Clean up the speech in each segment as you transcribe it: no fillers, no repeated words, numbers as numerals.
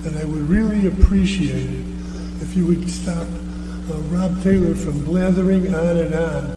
and I would really appreciate it if you would stop Rob Taylor from blathering on and on.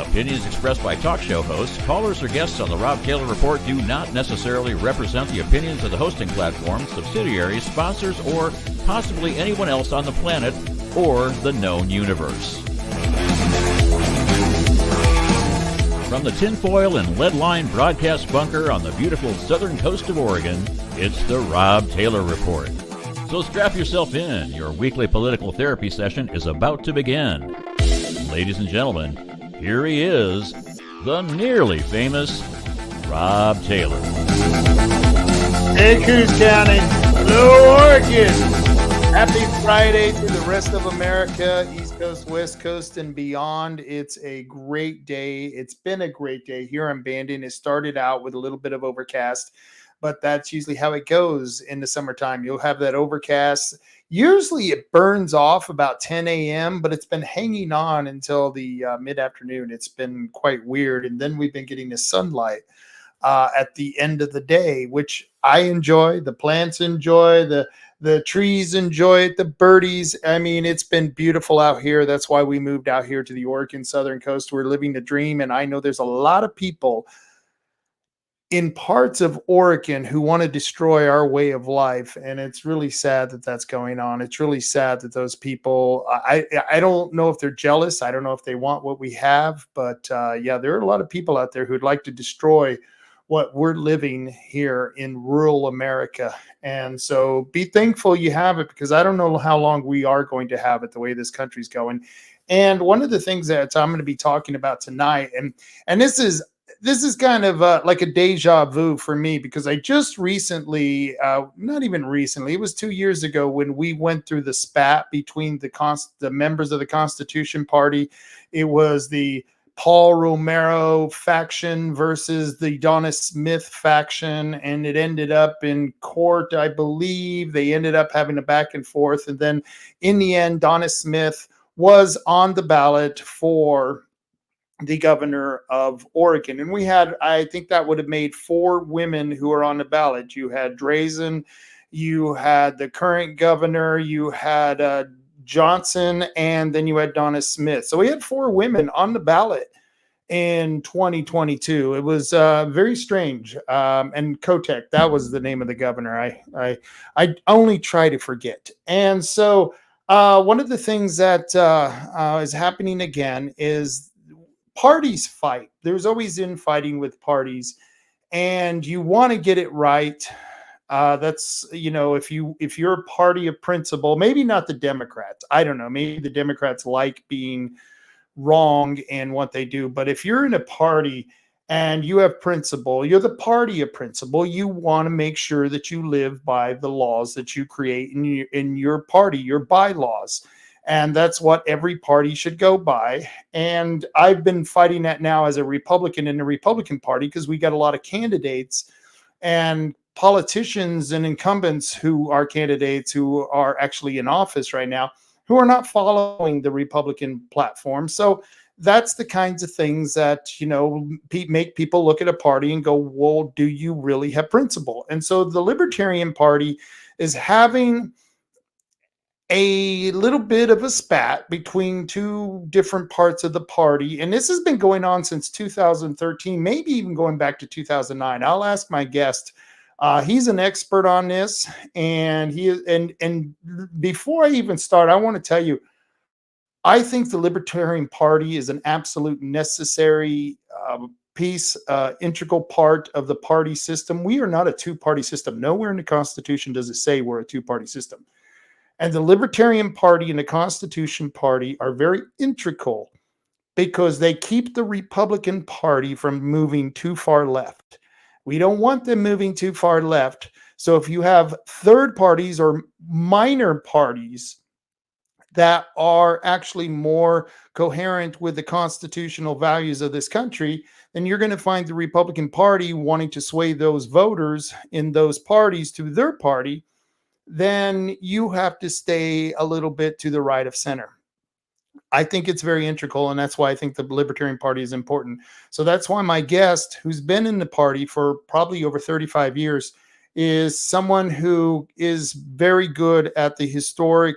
Opinions expressed by talk show hosts, callers, or guests on the Rob Taylor Report do not necessarily represent the opinions of the hosting platform, subsidiaries, sponsors, or possibly anyone else on the planet or the known universe. From the tinfoil and lead-lined broadcast bunker on the beautiful southern coast of Oregon, it's the Rob Taylor Report. So strap yourself in. Your weekly political therapy session is about to begin. Ladies and gentlemen, here he is, the nearly famous Rob Taylor. Hey, Coos County, hello, Oregon. Happy Friday to the rest of America, East Coast, West Coast, and beyond. It's a great day. It's been a great day here in Bandon. It started out with a little bit of overcast, but that's usually how it goes in the summertime. You'll have that overcast. Usually it burns off about 10 a.m., but it's been hanging on until the mid-afternoon. It's been quite weird. And then we've been getting the sunlight at the end of the day, which I enjoy. The plants enjoy, the trees enjoy it, the birdies. I mean, it's been beautiful out here. That's why we moved out here to the Oregon Southern Coast. We're living the dream. And I know there's a lot of people in parts of Oregon who want to destroy our way of life. And it's really sad that that's going on. It's really sad that those people, I don't know if they're jealous. I don't know if they want what we have, but yeah, there are a lot of people out there who'd like to destroy what we're living here in rural America. And so be thankful you have it, because I don't know how long we are going to have it the way this country's going. And one of the things that I'm going to be talking about tonight, and this is kind of like a deja vu for me, because I just recently, not even recently, it was 2 years ago when we went through the spat between the members of the Constitution Party. It was the Paul Romero faction versus the Donna Smith faction, and it ended up in court, I believe. They ended up having a back and forth, and then in the end, Donna Smith was on the ballot for the governor of Oregon. And we had, I think that would have made 4 women who are on the ballot. You had Drazen, you had the current governor, you had Johnson, and then you had Donna Smith. So we had 4 women on the ballot in 2022. It was very strange. And Kotek, that was the name of the governor. I only try to forget. And so one of the things that is happening again is parties fight. There's always infighting with parties, and you want to get it right. That's, if you're a party of principle, maybe not the Democrats. I don't know. Maybe the Democrats like being wrong in what they do. But if you're in a party and you have principle, you're the party of principle, you want to make sure that you live by the laws that you create in your party, your bylaws. And that's what every party should go by. And I've been fighting that now as a Republican in the Republican Party, because we got a lot of candidates and politicians and incumbents who are candidates who are actually in office right now who are not following the Republican platform. So that's the kinds of things that, make people look at a party and go, well, do you really have principle? And so the Libertarian Party is having a little bit of a spat between 2 different parts of the party. And this has been going on since 2013, maybe even going back to 2009. I'll ask my guest. He's an expert on this. And and before I even start, I want to tell you, I think the Libertarian Party is an absolute necessary piece, integral part of the party system. We are not a 2-party system. Nowhere in the Constitution does it say we're a 2-party system. And the Libertarian Party and the Constitution Party are very integral, because they keep the Republican Party from moving too far left. We don't want them moving too far left. So if you have third parties or minor parties that are actually more coherent with the constitutional values of this country, then you're going to find the Republican Party wanting to sway those voters in those parties to their party. Then you have to stay a little bit to the right of center. I think it's very integral, and that's why I think the Libertarian Party is important. So that's why my guest, who's been in the party for probably over 35 years, is someone who is very good at the history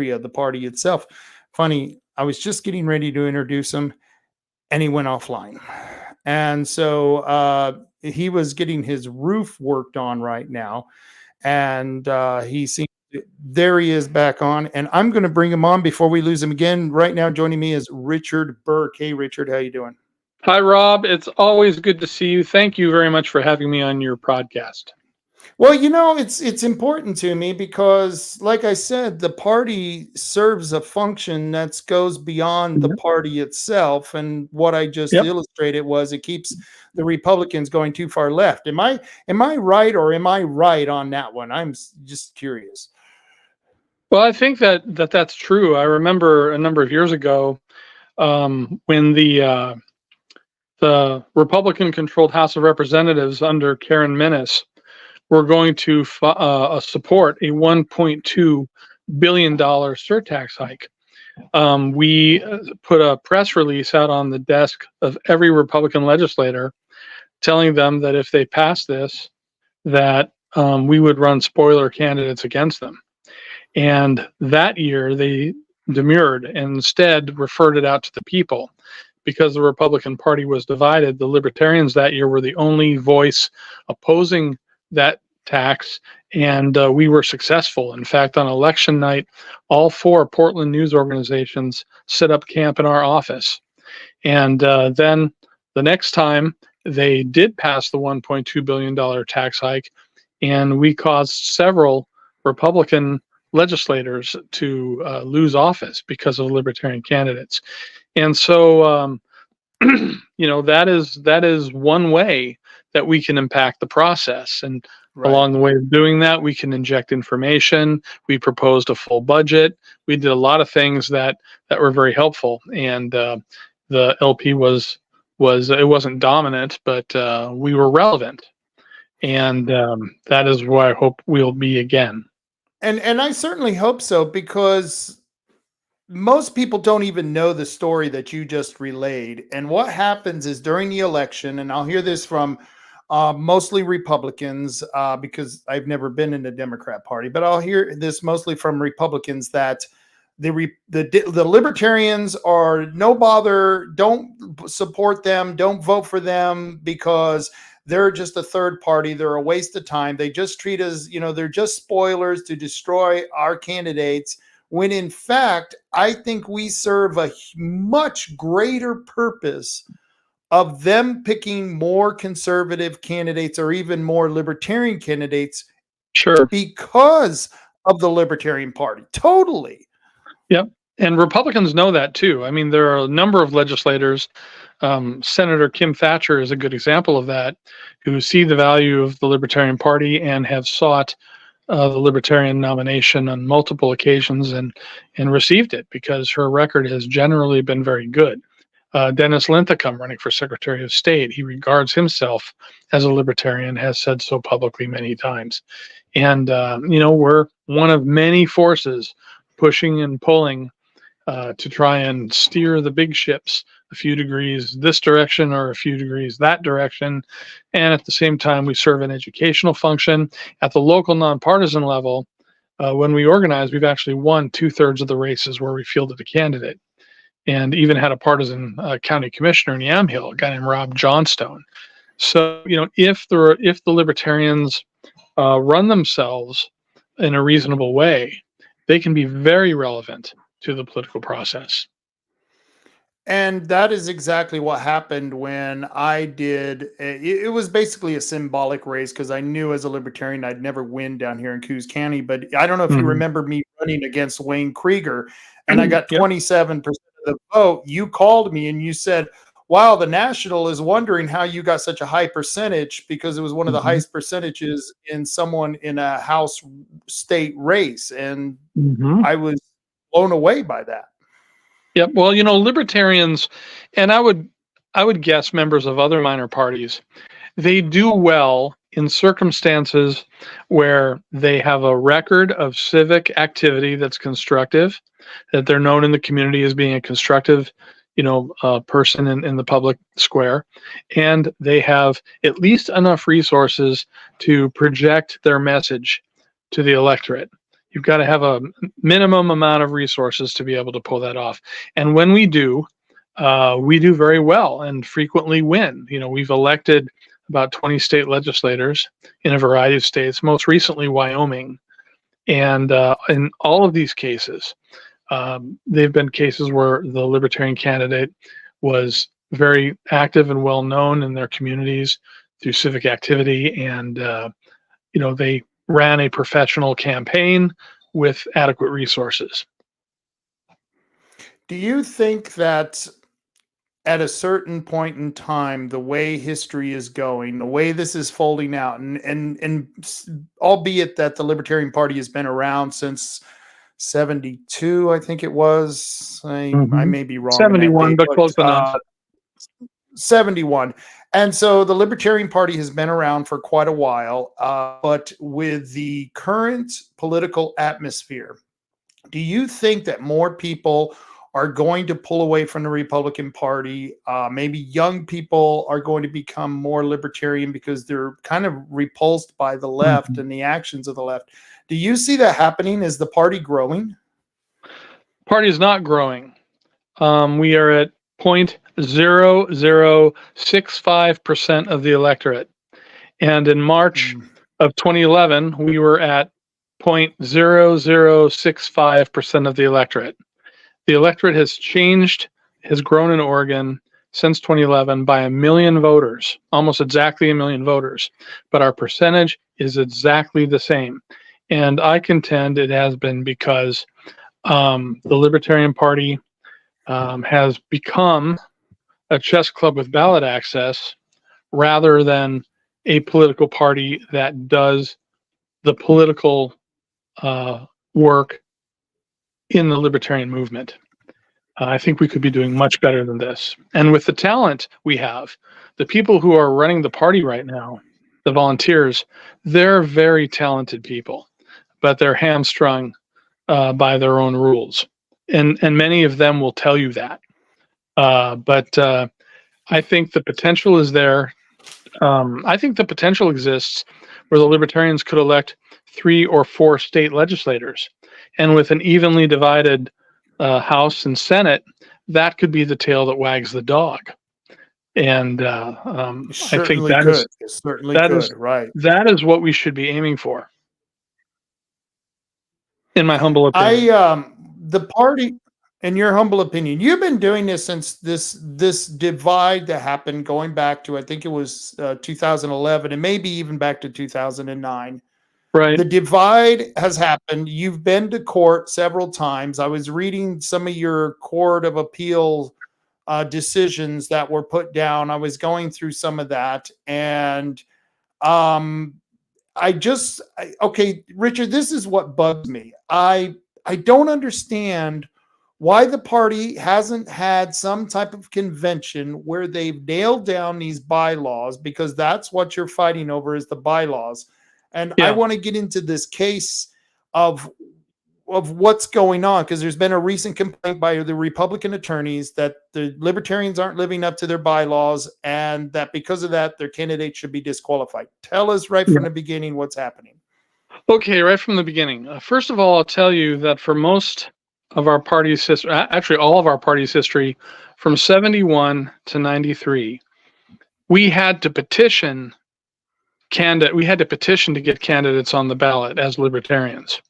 of the party itself. Funny, I was just getting ready to introduce him, and he went offline. And so he was getting his roof worked on right now, and there he is back on, and I'm going to bring him on before we lose him again. Right now, joining me is Richard Burke. Hey, Richard, how you doing? Hi, Rob. It's always good to see you. Thank you very much for having me on your podcast. Well, it's important to me because, like I said, the party serves a function that goes beyond the party itself. And what I just illustrated was it keeps the Republicans going too far left. Am I right, or am I right on that one? I'm just curious. Well, I think that's true. I remember a number of years ago when the Republican-controlled House of Representatives under Karen Minnis were going to support a $1.2 billion surtax hike. We put a press release out on the desk of every Republican legislator telling them that if they passed this, that we would run spoiler candidates against them. And that year they demurred and instead referred it out to the people. Because the Republican Party was divided, the Libertarians that year were the only voice opposing that tax, and we were successful. In fact, on election night, all 4 Portland news organizations set up camp in our office. And then the next time they did pass the $1.2 billion tax hike, and we caused several Republican legislators to lose office because of Libertarian candidates. And so, that is one way that we can impact the process. And along the way of doing that, we can inject information. We proposed a full budget. We did a lot of things that were very helpful. And the LP it wasn't dominant, but we were relevant. And that is where I hope we'll be again. And I certainly hope so, because most people don't even know the story that you just relayed. And what happens is during the election, and I'll hear this from mostly Republicans, because I've never been in the Democrat Party, but I'll hear this mostly from Republicans that the Libertarians are no bother, don't support them, don't vote for them because they're just a third party. They're a waste of time. They just treat us, they're just spoilers to destroy our candidates. When in fact, I think we serve a much greater purpose of them picking more conservative candidates or even more libertarian candidates. Sure. Because of the Libertarian Party. Totally. Yep. And Republicans know that too. I mean, there are a number of legislators. Senator Kim Thatcher is a good example of that, who see the value of the Libertarian Party and have sought the Libertarian nomination on multiple occasions and received it because her record has generally been very good. Dennis Linthicum, running for Secretary of State, he regards himself as a Libertarian, has said so publicly many times. And, we're one of many forces pushing and pulling to try and steer the big ships a few degrees this direction or a few degrees that direction. And at the same time, we serve an educational function. At the local nonpartisan level, when we organize, we've actually won 2/3 of the races where we fielded a candidate, and even had a partisan county commissioner in Yamhill, a guy named Rob Johnstone. So, if the Libertarians run themselves in a reasonable way, they can be very relevant to the political process. And that is exactly what happened when I did. It was basically a symbolic race because I knew as a Libertarian I'd never win down here in Coos County. But I don't know if you remember me running against Wayne Krieger, and I got 27% of the vote. You called me and you said, wow, the National is wondering how you got such a high percentage, because it was one of the Mhm. highest percentages in someone in a House state race. And Mhm. I was blown away by that. Yep. Well, libertarians, and I would guess members of other minor parties, they do well in circumstances where they have a record of civic activity that's constructive, that they're known in the community as being a constructive, person in the public square, and they have at least enough resources to project their message to the electorate. You've got to have a minimum amount of resources to be able to pull that off. And when we do very well and frequently win. We've elected about 20 state legislators in a variety of states, most recently Wyoming. And in all of these cases, they've been cases where the Libertarian candidate was very active and well known in their communities through civic activity. And, they ran a professional campaign with adequate resources. Do you think that at a certain point in time, the way history is going, the way this is folding out, and albeit that the Libertarian Party has been around since 72, I think it was. I Mhm. may be wrong in that 71, date, but but close enough. 71. And so the Libertarian Party has been around for quite a while, but with the current political atmosphere, do you think that more people are going to pull away from the Republican Party? Maybe young people are going to become more libertarian because they're kind of repulsed by the left Mhm. and the actions of the left. Do you see that happening? Is the party growing? Party is not growing. We are at 0.0065% of the electorate. And in March of 2011, we were at 0.0065% of the electorate. The electorate has grown in Oregon since 2011 by 1 million voters, almost exactly 1 million voters. But our percentage is exactly the same. And I contend it has been because the Libertarian Party has become a chess club with ballot access rather than a political party that does the political work in the libertarian movement. I think we could be doing much better than this. And with the talent we have, the people who are running the party right now, the volunteers, they're very talented people, but they're hamstrung by their own rules. And many of them will tell you that. But I think the potential is there. I think the potential exists where the Libertarians could elect 3 or 4 state legislators. And with an evenly divided House and Senate, that could be the tail that wags the dog. And I think Certainly could. It certainly could. Right. that is what we should be aiming for, in my humble opinion. The party, in your humble opinion, you've been doing this since this divide that happened, going back to, I think it was 2011, and maybe even back to 2009. Right. The divide has happened. You've been to court several times. I was reading some of your Court of Appeal decisions that were put down. I was going through some of that, and okay, Richard, this is what bugs me. I don't understand why the party hasn't had some type of convention where they've nailed down these bylaws, because that's what you're fighting over, is the bylaws. And I want to get into this case of what's going on, because there's been a recent complaint by the Republican attorneys that the Libertarians aren't living up to their bylaws, and that because of that, their candidate should be disqualified. Tell us right from the beginning what's happening. Okay, right from the beginning. First of all, I'll tell you that for most of our party's history, actually all of our party's history, from 71 to 93, we had to petition to get candidates on the ballot as Libertarians.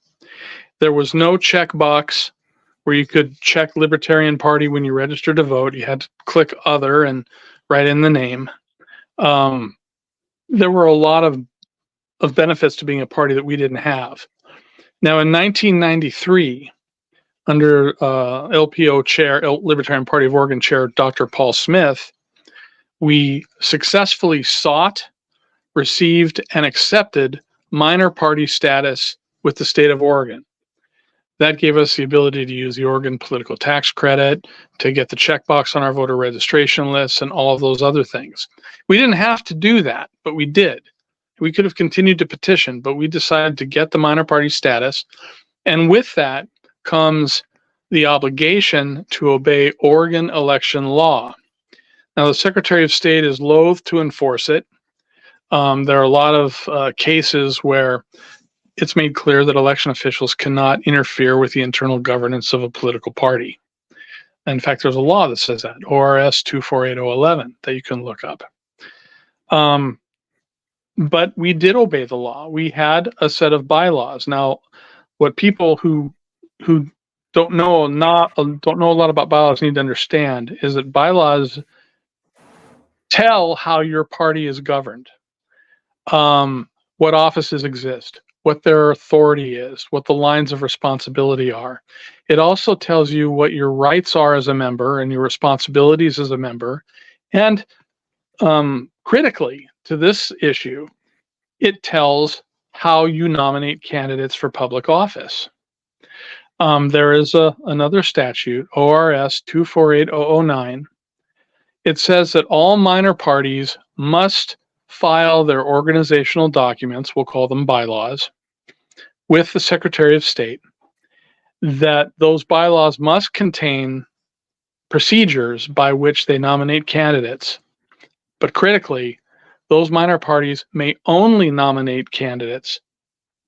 There was no checkbox where you could check Libertarian Party when you registered to vote. You had to click other and write in the name. There were a lot of benefits to being a party that we didn't have. Now, in 1993, under LPO chair, Libertarian Party of Oregon chair, Dr. Paul Smith, we successfully sought, received, and accepted minor party status with the state of Oregon. That gave us the ability to use the Oregon political tax credit, to get the checkbox on our voter registration lists, and all of those other things. We didn't have to do that, but we did. We could have continued to petition, but we decided to get the minor party status. And with that comes the obligation to obey Oregon election law. Now, the Secretary of State is loath to enforce it. There are a lot of cases where it's made clear that election officials cannot interfere with the internal governance of a political party. In fact, there's a law that says that, ORS 248011, that you can look up. But we did obey the law. We had a set of bylaws. Now, what people who don't know a lot about bylaws need to understand is that bylaws tell how your party is governed, what offices exist, what their authority is, what the lines of responsibility are. It also tells you what your rights are as a member and your responsibilities as a member. And critically to this issue, it tells how you nominate candidates for public office. There is another statute, ORS 248009. It says that all minor parties must file their organizational documents, we'll call them bylaws, with the Secretary of State, that those bylaws must contain procedures by which they nominate candidates. But critically, those minor parties may only nominate candidates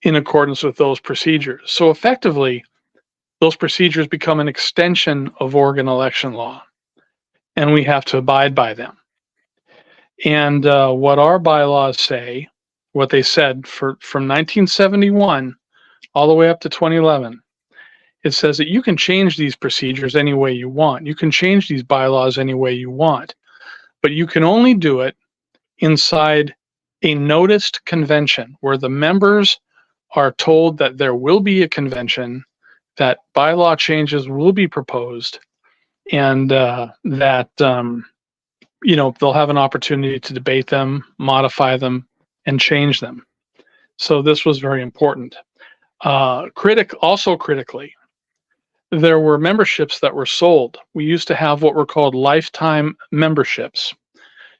in accordance with those procedures. So effectively, those procedures become an extension of Oregon election law, and we have to abide by them. And what our bylaws say, what they said from 1971 all the way up to 2011, it says that you can change these procedures any way you want. You can change these bylaws any way you want, but you can only do it inside a noticed convention where the members are told that there will be a convention, that bylaw changes will be proposed, and that they'll have an opportunity to debate them, modify them, and change them. So this was very important. Critically, there were memberships that were sold. We used to have what were called lifetime memberships.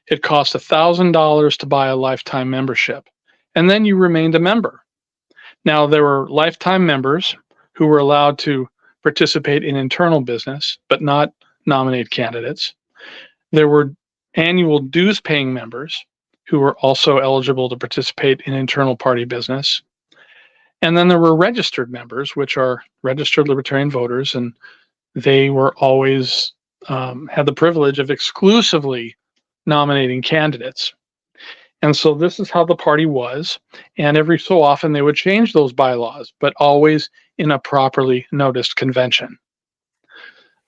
It cost $1,000 to buy a lifetime membership, and then you remained a member. Now, there were lifetime members who were allowed to participate in internal business, but not nominate candidates. There were annual dues-paying members who were also eligible to participate in internal party business. And then there were registered members, which are registered Libertarian voters, and they were always had the privilege of exclusively nominating candidates. And so this is how the party was, and every so often they would change those bylaws, but always in a properly noticed convention.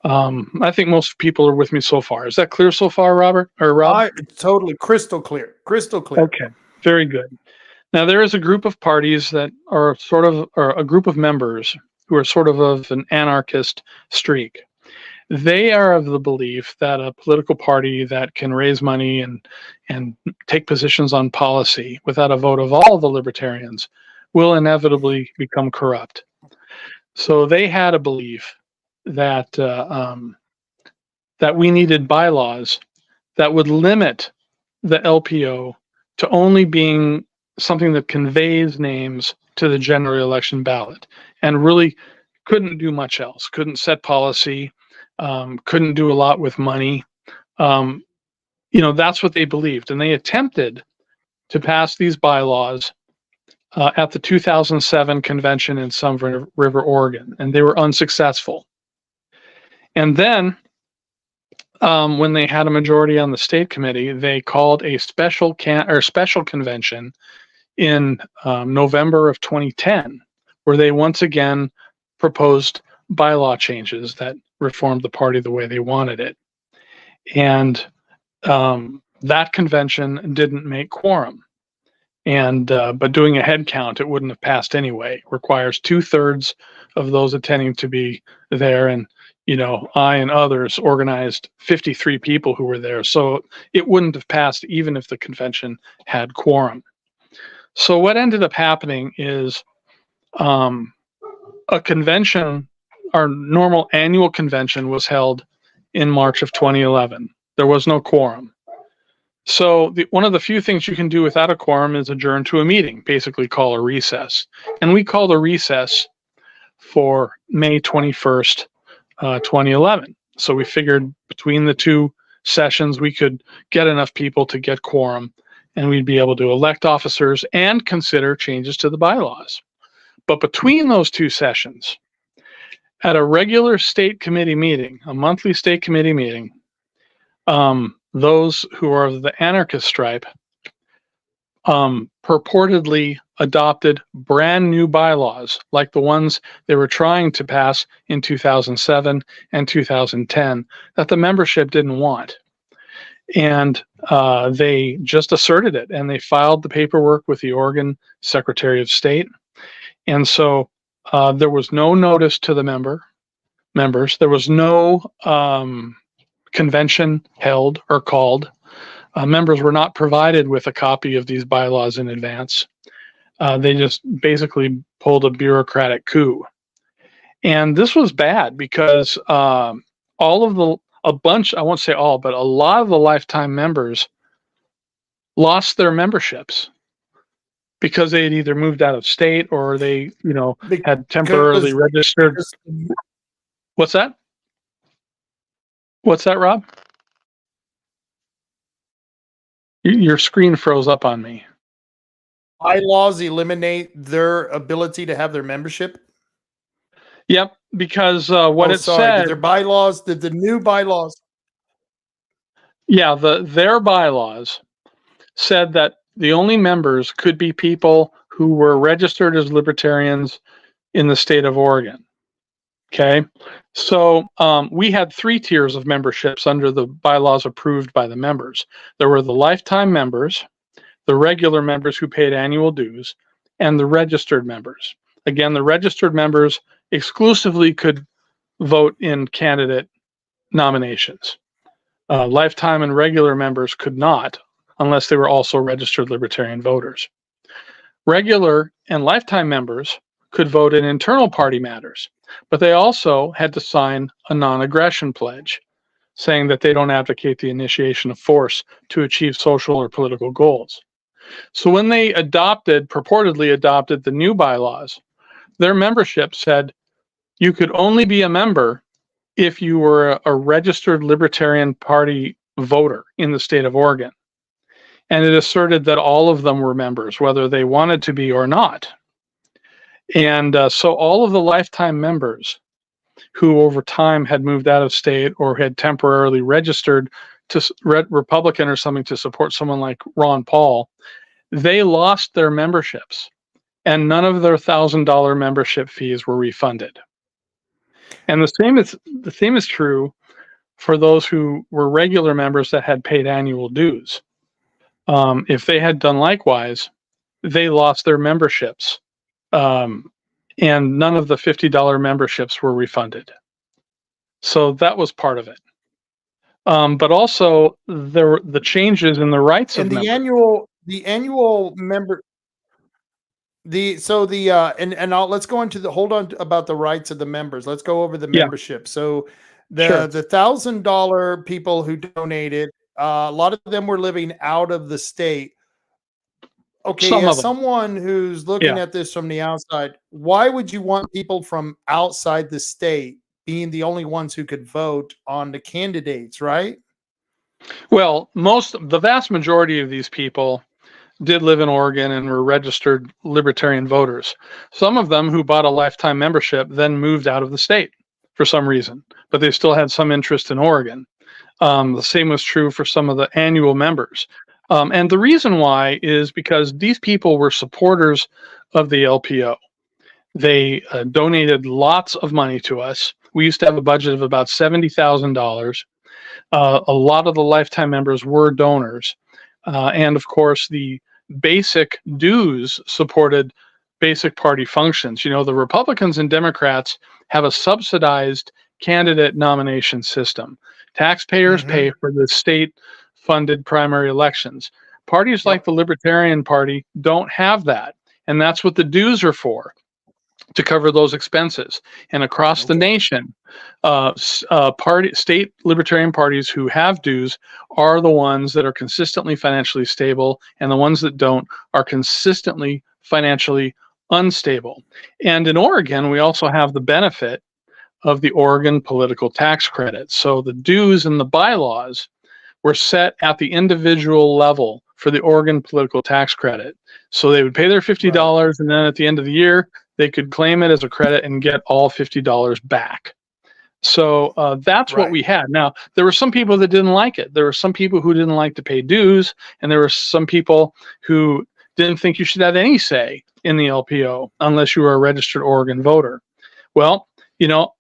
I think most people are with me so far. Is that clear so far, Robert or Rob? Totally crystal clear. Crystal clear. Okay, very good. Now there is a group of parties that are or a group of members who are sort of an anarchist streak. They are of the belief that a political party that can raise money and take positions on policy without a vote of all the libertarians will inevitably become corrupt. So they had a belief that that we needed bylaws that would limit the LPO to only being something that conveys names to the general election ballot, and really couldn't do much else. Couldn't set policy. Couldn't do a lot with money. That's what they believed. And they attempted to pass these bylaws at the 2007 convention in Sun River, Oregon, and they were unsuccessful. And then when they had a majority on the state committee, they called a special convention in November of 2010, where they once again proposed bylaw changes that reformed the party the way they wanted it. And that convention didn't make quorum. And but doing a head count, it wouldn't have passed anyway. It requires 2/3 of those attending to be there, and I and others organized 53 people who were there, so it wouldn't have passed even if the convention had quorum. So what ended up happening is a convention, our normal annual convention, was held in March of 2011. There was no quorum. So one of the few things you can do without a quorum is adjourn to a meeting, basically call a recess. And we called a recess for May 21st, 2011. So we figured between the two sessions, we could get enough people to get quorum, and we'd be able to elect officers and consider changes to the bylaws. But between those two sessions, at a regular state committee meeting, a monthly state committee meeting, those who are of the anarchist stripe purportedly adopted brand new bylaws like the ones they were trying to pass in 2007 and 2010 that the membership didn't want. And they just asserted it, and they filed the paperwork with the Oregon Secretary of State. And so there was no notice to the members. There was no convention held or called. Members were not provided with a copy of these bylaws in advance. They just basically pulled a bureaucratic coup. And this was bad because I won't say all, but a lot of the lifetime members lost their memberships because they had either moved out of state or they, had temporarily registered. What's that? What's that, Rob? Your screen froze up on me. Bylaws eliminate their ability to have their membership? Yep, because what it said... Their bylaws, the new bylaws... Yeah, their bylaws said that the only members could be people who were registered as libertarians in the state of Oregon. Okay, so we had 3 tiers of memberships under the bylaws approved by the members. There were the lifetime members, the regular members who paid annual dues, and the registered members. Again, the registered members exclusively could vote in candidate nominations. Lifetime and regular members could not, unless they were also registered libertarian voters. Regular and lifetime members could vote in internal party matters, but they also had to sign a non-aggression pledge, saying that they don't advocate the initiation of force to achieve social or political goals. So when they purportedly adopted the new bylaws, their membership said you could only be a member if you were a registered Libertarian Party voter in the state of Oregon. And it asserted that all of them were members, whether they wanted to be or not. And so all of the lifetime members who over time had moved out of state or had temporarily registered to Republican or something to support someone like Ron Paul, they lost their memberships, and none of their $1,000 membership fees were refunded. And the same is true for those who were regular members that had paid annual dues. If they had done likewise, they lost their memberships. And none of the $50 memberships were refunded. So that was part of it. But also the changes in the rights of members. The annual member. Let's go into hold on about the rights of the members. Let's go over the membership. So the $1,000 people who donated, a lot of them were living out of the state. Okay, as someone who's looking at this from the outside, why would you want people from outside the state being the only ones who could vote on the candidates, right? Well, the vast majority of these people did live in Oregon and were registered libertarian voters. Some of them who bought a lifetime membership then moved out of the state for some reason, but they still had some interest in Oregon. The same was true for some of the annual members. And the reason why is because these people were supporters of the LPO. They donated lots of money to us. We used to have a budget of about $70,000. A lot of the lifetime members were donors. And of course, the basic dues supported basic party functions. You know, the Republicans and Democrats have a subsidized candidate nomination system. Taxpayers pay for the state-funded primary elections. Parties like the Libertarian Party don't have that, and that's what the dues are for, to cover those expenses. And across the nation, state libertarian parties who have dues are the ones that are consistently financially stable, and the ones that don't are consistently financially unstable. And in Oregon, we also have the benefit of the Oregon political tax credit. So the dues and the bylaws were set at the individual level for the Oregon political tax credit. So they would pay their $50, and then at the end of the year, they could claim it as a credit and get all $50 back. So that's what we had. Now, there were some people that didn't like it. There were some people who didn't like to pay dues, and there were some people who didn't think you should have any say in the LPO unless you were a registered Oregon voter. Well, you know,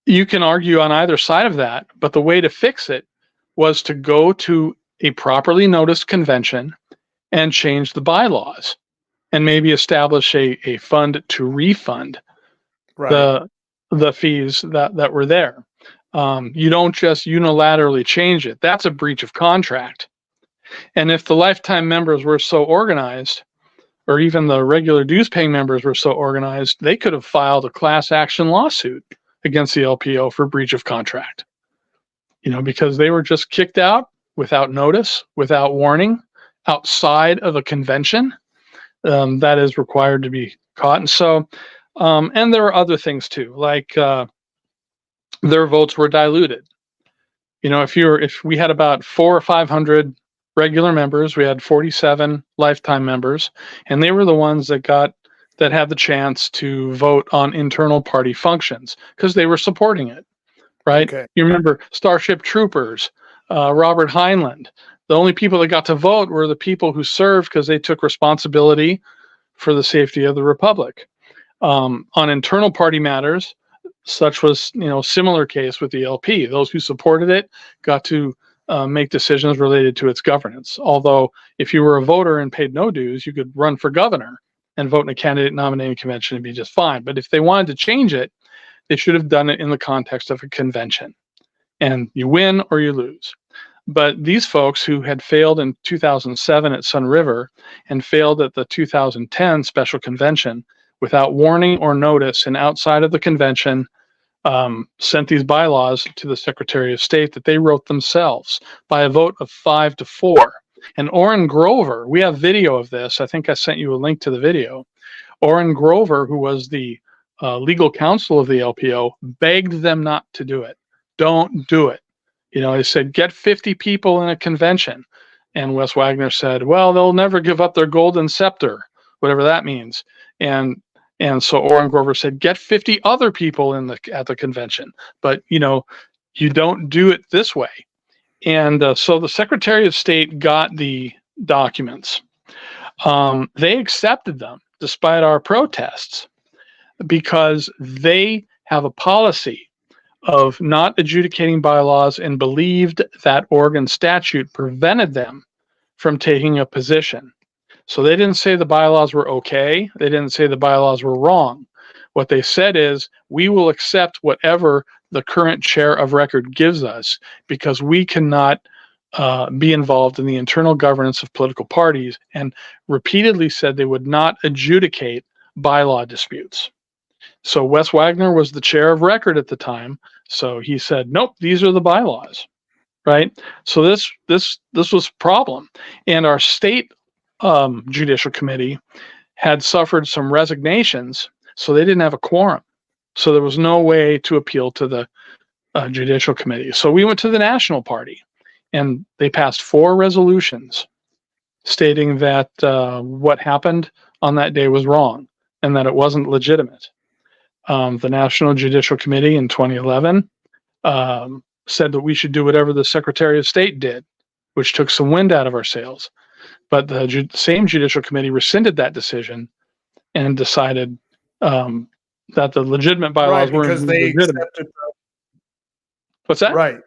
you can argue on either side of that, but the way to fix it was to go to a properly noticed convention and change the bylaws and maybe establish a fund to refund the fees that were there. You don't just unilaterally change it. That's a breach of contract. And if the lifetime members were so organized, or even the regular dues paying members were so organized, they could have filed a class action lawsuit against the LPO for breach of contract. You know, because they were just kicked out without notice, without warning, outside of a convention that is required to be caught. And so, and there are other things too, like their votes were diluted. You know, if we had about 400 or 500 regular members, we had 47 lifetime members, and they were the ones that had the chance to vote on internal party functions because they were supporting it, right? Okay. You remember Starship Troopers, Robert Heinlein. The only people that got to vote were the people who served because they took responsibility for the safety of the Republic. On internal party matters, such was, you know, similar case with the LP. Those who supported it got to make decisions related to its governance. Although if you were a voter and paid no dues, you could run for governor and vote in a candidate nominating convention and be just fine. But if they wanted to change it, they should have done it in the context of a convention. And you win or you lose. But these folks who had failed in 2007 at Sun River and failed at the 2010 special convention without warning or notice and outside of the convention, sent these bylaws to the Secretary of State that they wrote themselves by a vote of 5-4. And Orrin Grover, we have video of this. I think I sent you a link to the video. Orrin Grover, who was the legal counsel of the LPO, begged them not to do it. Don't do it. You know, he said, get 50 people in a convention. And Wes Wagner said, well, they'll never give up their golden scepter, whatever that means. And so Orrin Grover said, get 50 other people at the convention. But, you know, you don't do it this way. And so the Secretary of State got the documents. They accepted them despite our protests because they have a policy of not adjudicating bylaws and believed that Oregon statute prevented them from taking a position. So they didn't say the bylaws were okay. They didn't say the bylaws were wrong. What they said is, we will accept whatever the current chair of record gives us because we cannot be involved in the internal governance of political parties, and repeatedly said they would not adjudicate bylaw disputes. So Wes Wagner was the chair of record at the time. So he said, nope, these are the bylaws, right? So this was a problem. And our state judicial committee had suffered some resignations, so they didn't have a quorum. So there was no way to appeal to the judicial committee. So we went to the national party, and they passed 4 resolutions stating that what happened on that day was wrong and that it wasn't legitimate. The National Judicial Committee in 2011 said that we should do whatever the Secretary of State did, which took some wind out of our sails. But the same Judicial Committee rescinded that decision and decided that the legitimate bylaws weren't legitimate. What's that? Right.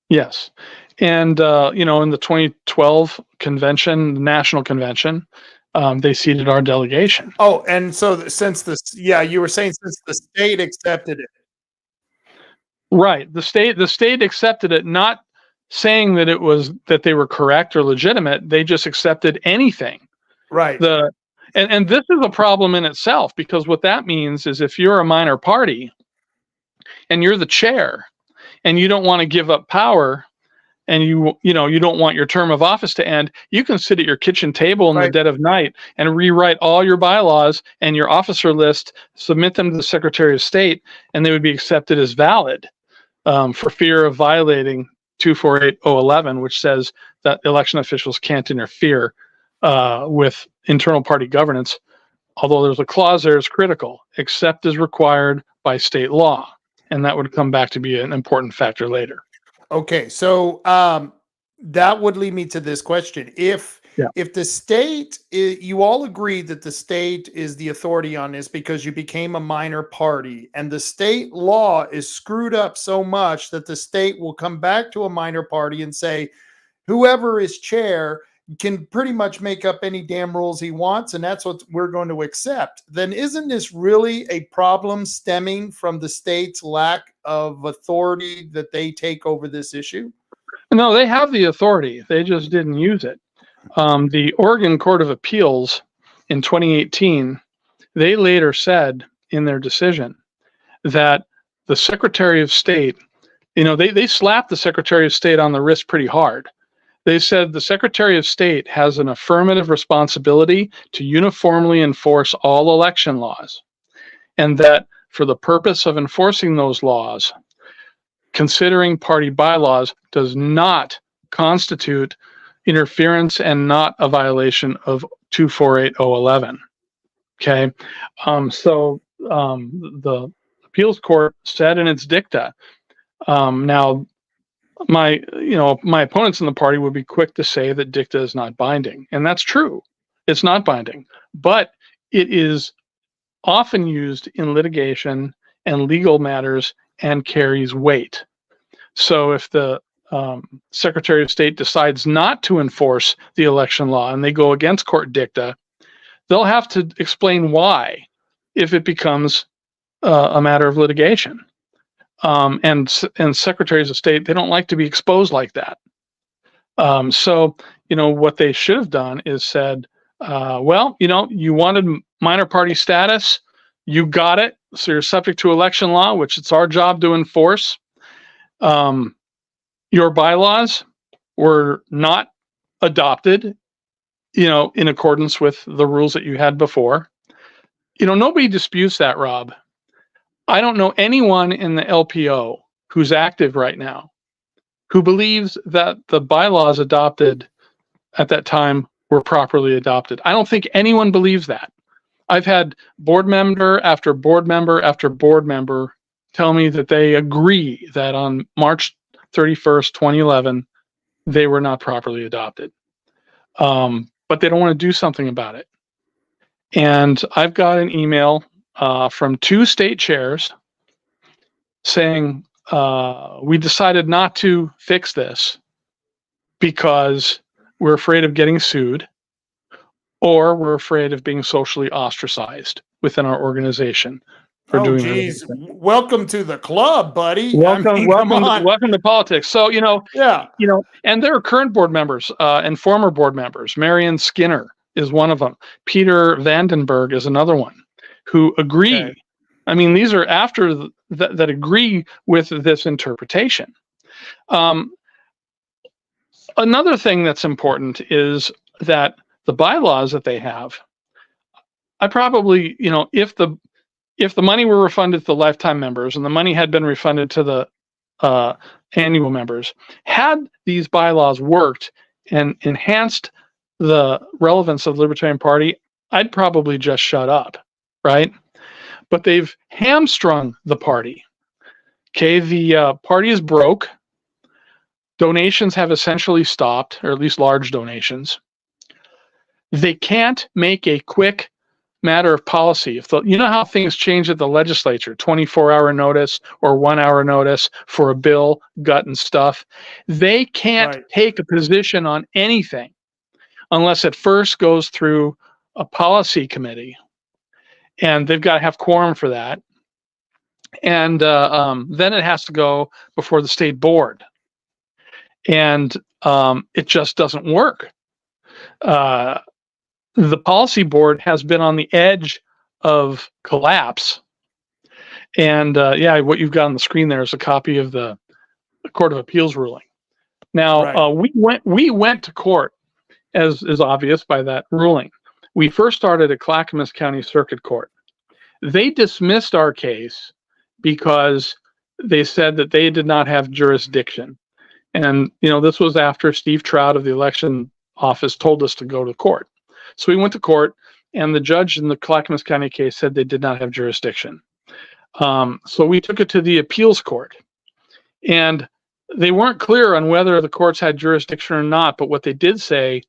Yes. And, in the 2012 convention, the national convention, they seated our delegation. Oh, and so you were saying since the state accepted it. Right. The state accepted it, not saying that they were correct or legitimate. They just accepted anything. Right. And this is a problem in itself, because what that means is if you're a minor party and you're the chair and you don't want to give up power, and you don't want your term of office to end, you can sit at your kitchen table in the dead of night and rewrite all your bylaws and your officer list, submit them to the Secretary of State, and they would be accepted as valid, for fear of violating 248.011, which says that election officials can't interfere with internal party governance. Although there's a clause there is critical, except as required by state law. And that would come back to be an important factor later. Okay, so that would lead me to this question. If the state, you all agree that the state is the authority on this because you became a minor party, and the state law is screwed up so much that the state will come back to a minor party and say, whoever is chair can pretty much make up any damn rules he wants, and that's what we're going to accept, then isn't this really a problem stemming from the state's lack of authority that they take over this issue? No, they have the authority. They just didn't use it. The Oregon Court of Appeals in 2018, they later said in their decision that the Secretary of State, they slapped the Secretary of State on the wrist pretty hard. They said the Secretary of State has an affirmative responsibility to uniformly enforce all election laws, and that for the purpose of enforcing those laws, considering party bylaws does not constitute interference and not a violation of 248.011. Okay, so the appeals court said in its dicta. Now, my opponents in the party would be quick to say that dicta is not binding, and that's true. It's not binding, but it is often used in litigation and legal matters and carries weight. So if the Secretary of State decides not to enforce the election law and they go against court dicta, they'll have to explain why if it becomes a matter of litigation. And secretaries of state, they don't like to be exposed like that. So what they should have done is said, you wanted minor party status, you got it, so you're subject to election law, which it's our job to enforce. Your bylaws were not adopted, in accordance with the rules that you had before. Nobody disputes that, Rob. I don't know anyone in the LPO who's active right now who believes that the bylaws adopted at that time were properly adopted. I don't think anyone believes that. I've had board member after board member after board member tell me that they agree that on March 31st, 2011, they were not properly adopted. But they don't want to do something about it. And I've got an email from 2 state chairs saying, we decided not to fix this because we're afraid of getting sued, or we're afraid of being socially ostracized within our organization for doing this. Welcome to the club, buddy. Welcome to politics. So, and there are current board members and former board members. Marion Skinner is one of them. Peter Vandenberg is another one who agree. Okay. I mean, these are after that agree with this interpretation. Another thing that's important is that the bylaws that they have, I probably, if the money were refunded to the lifetime members and the money had been refunded to the annual members, had these bylaws worked and enhanced the relevance of the Libertarian Party, I'd probably just shut up, right? But they've hamstrung the party. Okay, the party is broke. Donations have essentially stopped, or at least large donations. They can't make a quick matter of policy. If you know how things change at the legislature, 24-hour notice or 1-hour notice for a bill, gut and stuff, they can't take a position on anything unless it first goes through a policy committee, and they've got to have quorum for that. And then it has to go before the state board, and it just doesn't work. The policy board has been on the edge of collapse. And what you've got on the screen there is a copy of the Court of Appeals ruling. Now, we went to court, as is obvious by that ruling. We first started at Clackamas County Circuit Court. They dismissed our case because they said that they did not have jurisdiction. And, this was after Steve Trout of the election office told us to go to court. So we went to court, and the judge in the Clackamas County case said they did not have jurisdiction. So we took it to the appeals court, and they weren't clear on whether the courts had jurisdiction or not, but what they did say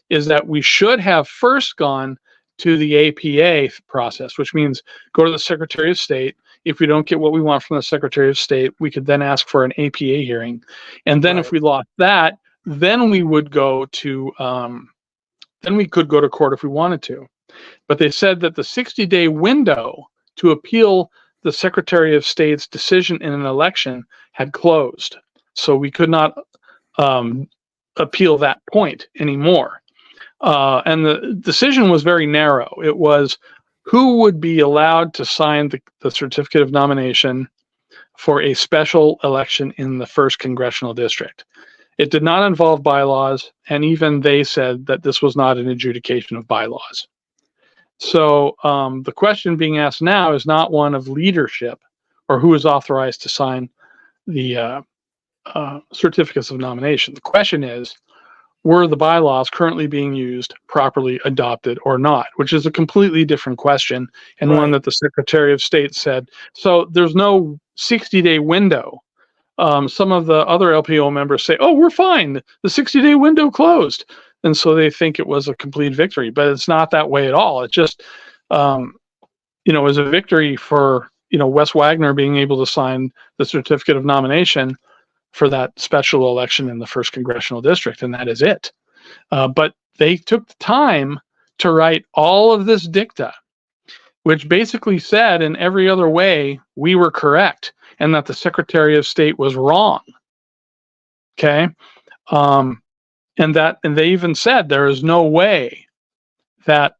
is that we should have first gone to the APA process, which means go to the Secretary of State. If we don't get what we want from the Secretary of State, we could then ask for an APA hearing. And then if we lost that, then we would go to then we could go to court if we wanted to. But they said that the 60-day window to appeal the Secretary of State's decision in an election had closed. So we could not appeal that point anymore. And the decision was very narrow. It was who would be allowed to sign the certificate of nomination for a special election in the 1st Congressional District. It did not involve bylaws, and even they said that this was not an adjudication of bylaws. So the question being asked now is not one of leadership or who is authorized to sign the certificates of nomination. The question is, were the bylaws currently being used, properly adopted or not, which is a completely different question, and one that the Secretary of State said. So there's no 60-day window. Some of the other LPO members say, oh, we're fine. The 60-day window closed. And so they think it was a complete victory, but it's not that way at all. It just, is a victory for, Wes Wagner being able to sign the certificate of nomination for that special election in the 1st Congressional District, and that is it. But they took the time to write all of this dicta, which basically said in every other way we were correct and that the Secretary of State was wrong. Okay? And they even said there is no way that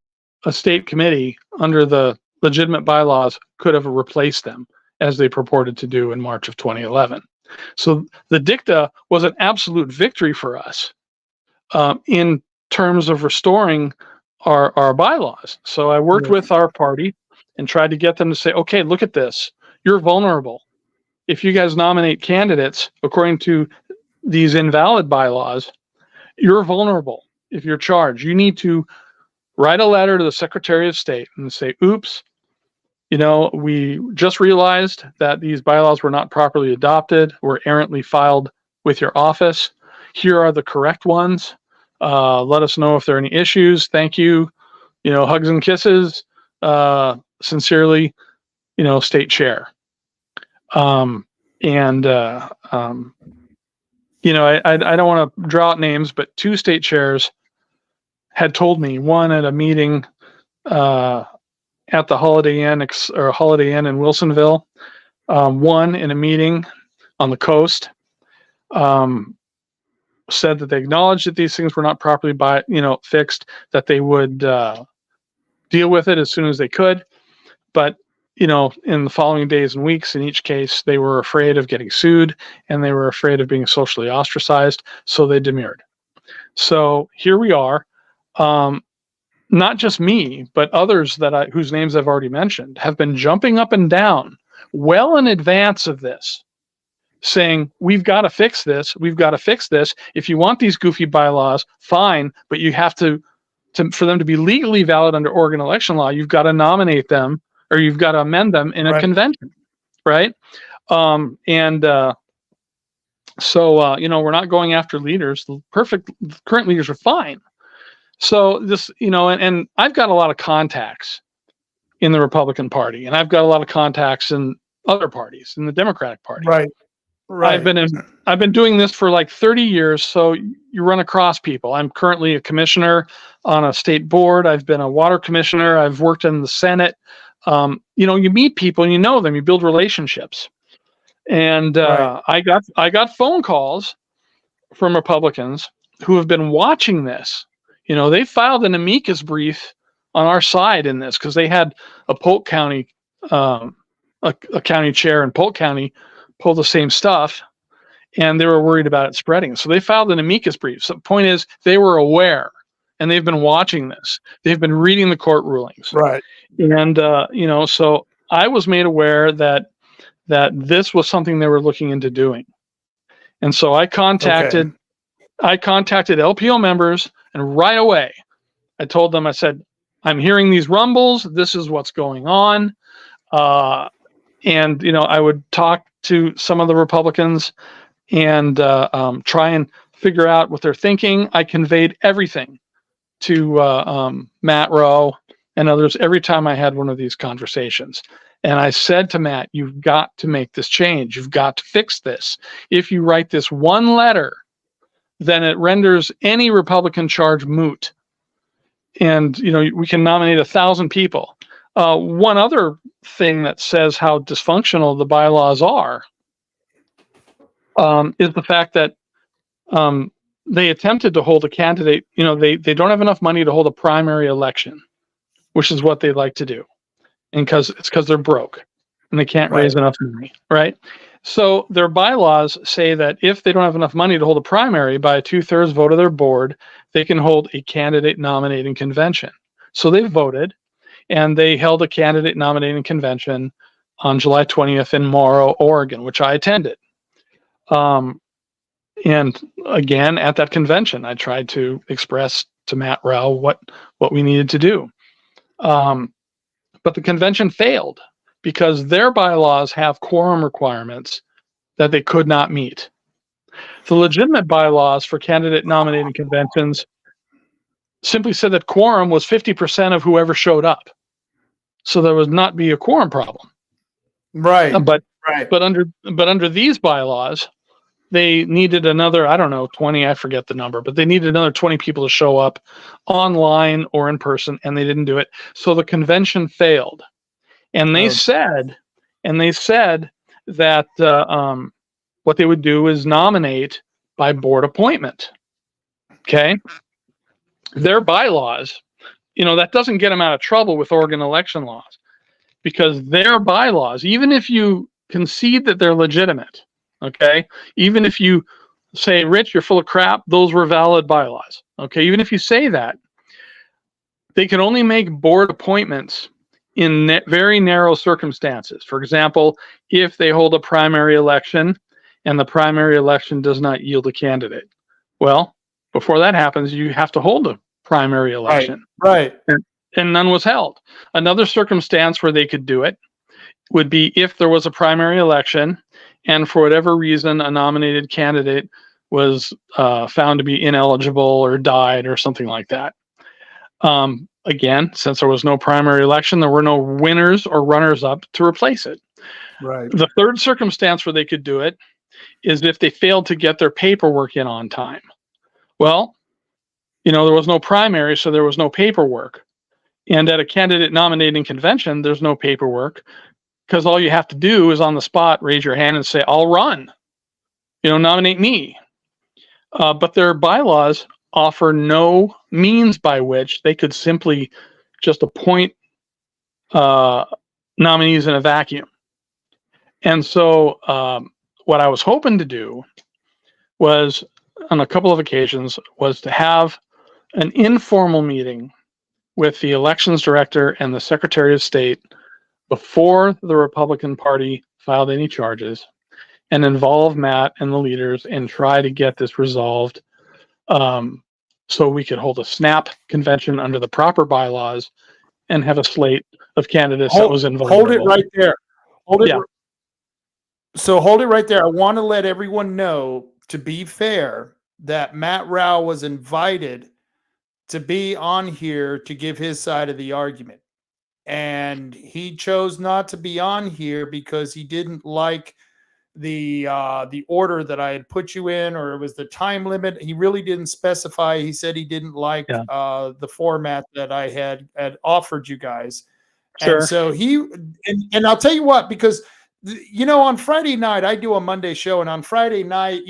a state committee under the legitimate bylaws could have replaced them as they purported to do in March of 2011. So the dicta was an absolute victory for us in terms of restoring our bylaws. So I worked with our party and tried to get them to say, okay, look at this. You're vulnerable. If you guys nominate candidates according to these invalid bylaws, you're vulnerable. If you're charged, you need to write a letter to the Secretary of State and say, oops, we just realized that these bylaws were not properly adopted, were errantly filed with your office. Here are the correct ones. Let us know if there are any issues. Thank you. Hugs and kisses. Sincerely, State Chair. I don't want to draw out names, but 2 state chairs had told me, one at a meeting at the Holiday Inn in Wilsonville, one in a meeting on the coast, said that they acknowledged that these things were not properly fixed, that they would deal with it as soon as they could. But in the following days and weeks, in each case, they were afraid of getting sued and they were afraid of being socially ostracized, so they demurred. So here we are. Not just me, but others whose names I've already mentioned have been jumping up and down well in advance of this, saying, we've got to fix this. We've got to fix this. If you want these goofy bylaws, fine, but you have to for them to be legally valid under Oregon election law, you've got to nominate them or you've got to amend them in a convention, right? So we're not going after leaders. The current leaders are fine. So this, and I've got a lot of contacts in the Republican Party, and I've got a lot of contacts in other parties, in the Democratic Party. Right. I've been doing this for like 30 years, so you run across people. I'm currently a commissioner on a state board. I've been a water commissioner. I've worked in the Senate. You meet people and you know them. You build relationships. And I got phone calls from Republicans who have been watching this. They filed an amicus brief on our side in this because they had a Polk County, a county chair in Polk County pull the same stuff, and they were worried about it spreading. So they filed an amicus brief. So the point is, they were aware, and they've been watching this. They've been reading the court rulings. Right. And, so I was made aware that this was something they were looking into doing. And so I contacted LPO members, and right away I told them, I said, I'm hearing these rumbles. This is what's going on. And I would talk to some of the Republicans and try and figure out what they're thinking. I conveyed everything to Matt Rowe and others every time I had one of these conversations. And I said to Matt, you've got to make this change. You've got to fix this. If you write this one letter, then it renders any Republican charge moot. And, we can nominate 1,000 people. One other thing that says how dysfunctional the bylaws are is the fact that they attempted to hold a candidate. They don't have enough money to hold a primary election, which is what they like to do. And because they're broke and they can't raise enough money, right? So their bylaws say that if they don't have enough money to hold a primary by a 2/3 vote of their board, they can hold a candidate nominating convention. So they voted, and they held a candidate nominating convention on July 20th in Morrow, Oregon, which I attended. And again, at that convention, I tried to express to Matt Rowe what we needed to do. But the convention failed because their bylaws have quorum requirements that they could not meet. The legitimate bylaws for candidate nominating conventions simply said that quorum was 50% of whoever showed up. So there would not be a quorum problem. Right. But under these bylaws, they needed another, 20, I forget the number, but they needed another 20 people to show up online or in person, and they didn't do it. So the convention failed. And they said that what they would do is nominate by board appointment. Okay? Their bylaws, that doesn't get them out of trouble with Oregon election laws, because their bylaws, even if you concede that they're legitimate, okay, even if you say, Rich, you're full of crap, those were valid bylaws, okay, even if you say that, they can only make board appointments in very narrow circumstances. For example, if they hold a primary election and the primary election does not yield a candidate. Well, before that happens, you have to hold a primary election. Right. And none was held. Another circumstance where they could do it would be if there was a primary election and for whatever reason a nominated candidate was found to be ineligible or died or something like that. Again, since there was no primary election, there were no winners or runners-up to replace it. Right. The third circumstance where they could do it is if they failed to get their paperwork in on time. Well, there was no primary, so there was no paperwork. And at a candidate nominating convention, there's no paperwork because all you have to do is on the spot, raise your hand and say, I'll run, nominate me. But their bylaws offer no means by which they could simply just appoint nominees in a vacuum. And so what I was hoping to do was, on a couple of occasions, was to have an informal meeting with the elections director and the Secretary of State before the Republican Party filed any charges, and involve Matt and the leaders and try to get this resolved so we could hold a snap convention under the proper bylaws and have a slate of candidates that was involved. Hold it right there. Yeah. So hold it right there. I want to let everyone know, to be fair, that Matt Rowe was invited to be on here to give his side of the argument. and he chose not to be on here because he didn't like the order that I had put you in, or it was the time limit. He really didn't specify. He said he didn't like Yeah. the format that I had offered you guys. Sure. And so and I'll tell you what, because on Friday night I do a Monday show, and on Friday night,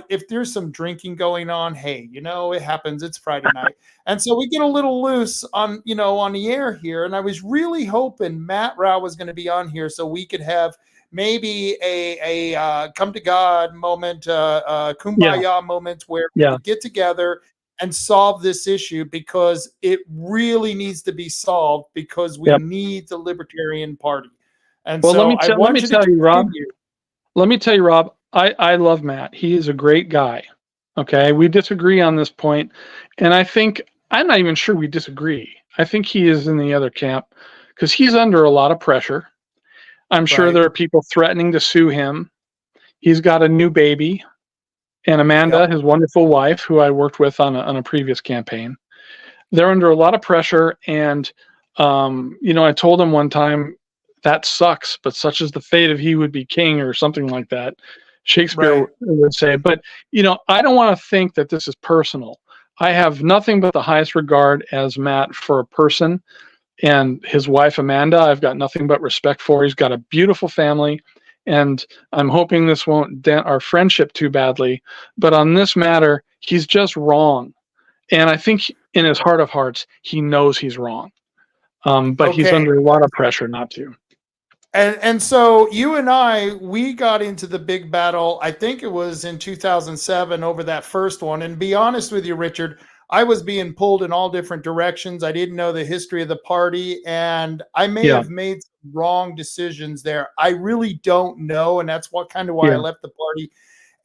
if there's some drinking going on, hey, it happens. It's Friday night, and so we get a little loose on on the air here. And I was really hoping Matt Rao was going to be on here so we could have maybe a come to God moment, kumbaya moment where we could get together and solve this issue, because it really needs to be solved, because we need the Libertarian Party. And well, so let me tell you, Rob. Let me tell you, Rob, I love Matt. He is a great guy. Okay. We disagree on this point. And I'm not even sure we disagree. I think he is in the other camp because he's under a lot of pressure. I'm sure there are people threatening to sue him. He's got a new baby, and Amanda, his wonderful wife, who I worked with on a previous campaign. They're under a lot of pressure. And, I told him one time, that sucks, but such is the fate of he would be king, or something like that. Shakespeare would say. But, I don't want to think that this is personal. I have nothing but the highest regard as Matt for a person. And his wife, Amanda, I've got nothing but respect for. He's got a beautiful family, and I'm hoping this won't dent our friendship too badly. But on this matter, he's just wrong. And I think in his heart of hearts, he knows he's wrong. But he's under a lot of pressure not to. And so you and we got into the big battle, I think it was in 2007, over that first one. And be honest with you, Richard, I was being pulled in all different directions. I didn't know the history of the party, and I may have made some wrong decisions there. I really don't know, and that's why I left the party.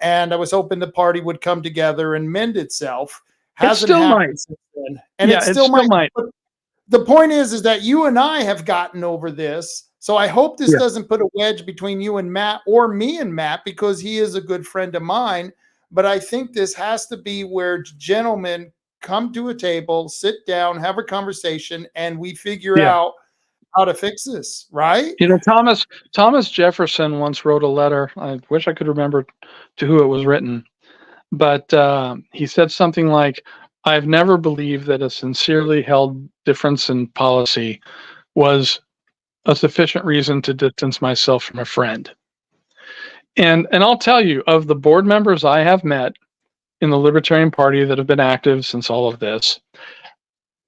And I was hoping the party would come together and mend itself. Hasn't happened since then. And it still might. But the point is that you and I have gotten over this. So I hope this doesn't put a wedge between you and Matt, or me and Matt, because he is a good friend of mine. But I think this has to be where gentlemen come to a table, sit down, have a conversation, and we figure out how to fix this, right? Thomas Jefferson once wrote a letter. I wish I could remember to who it was written, but he said something like, "I've never believed that a sincerely held difference in policy was a sufficient reason to distance myself from a friend." And I'll tell you, of the board members I have met in the Libertarian Party that have been active since all of this,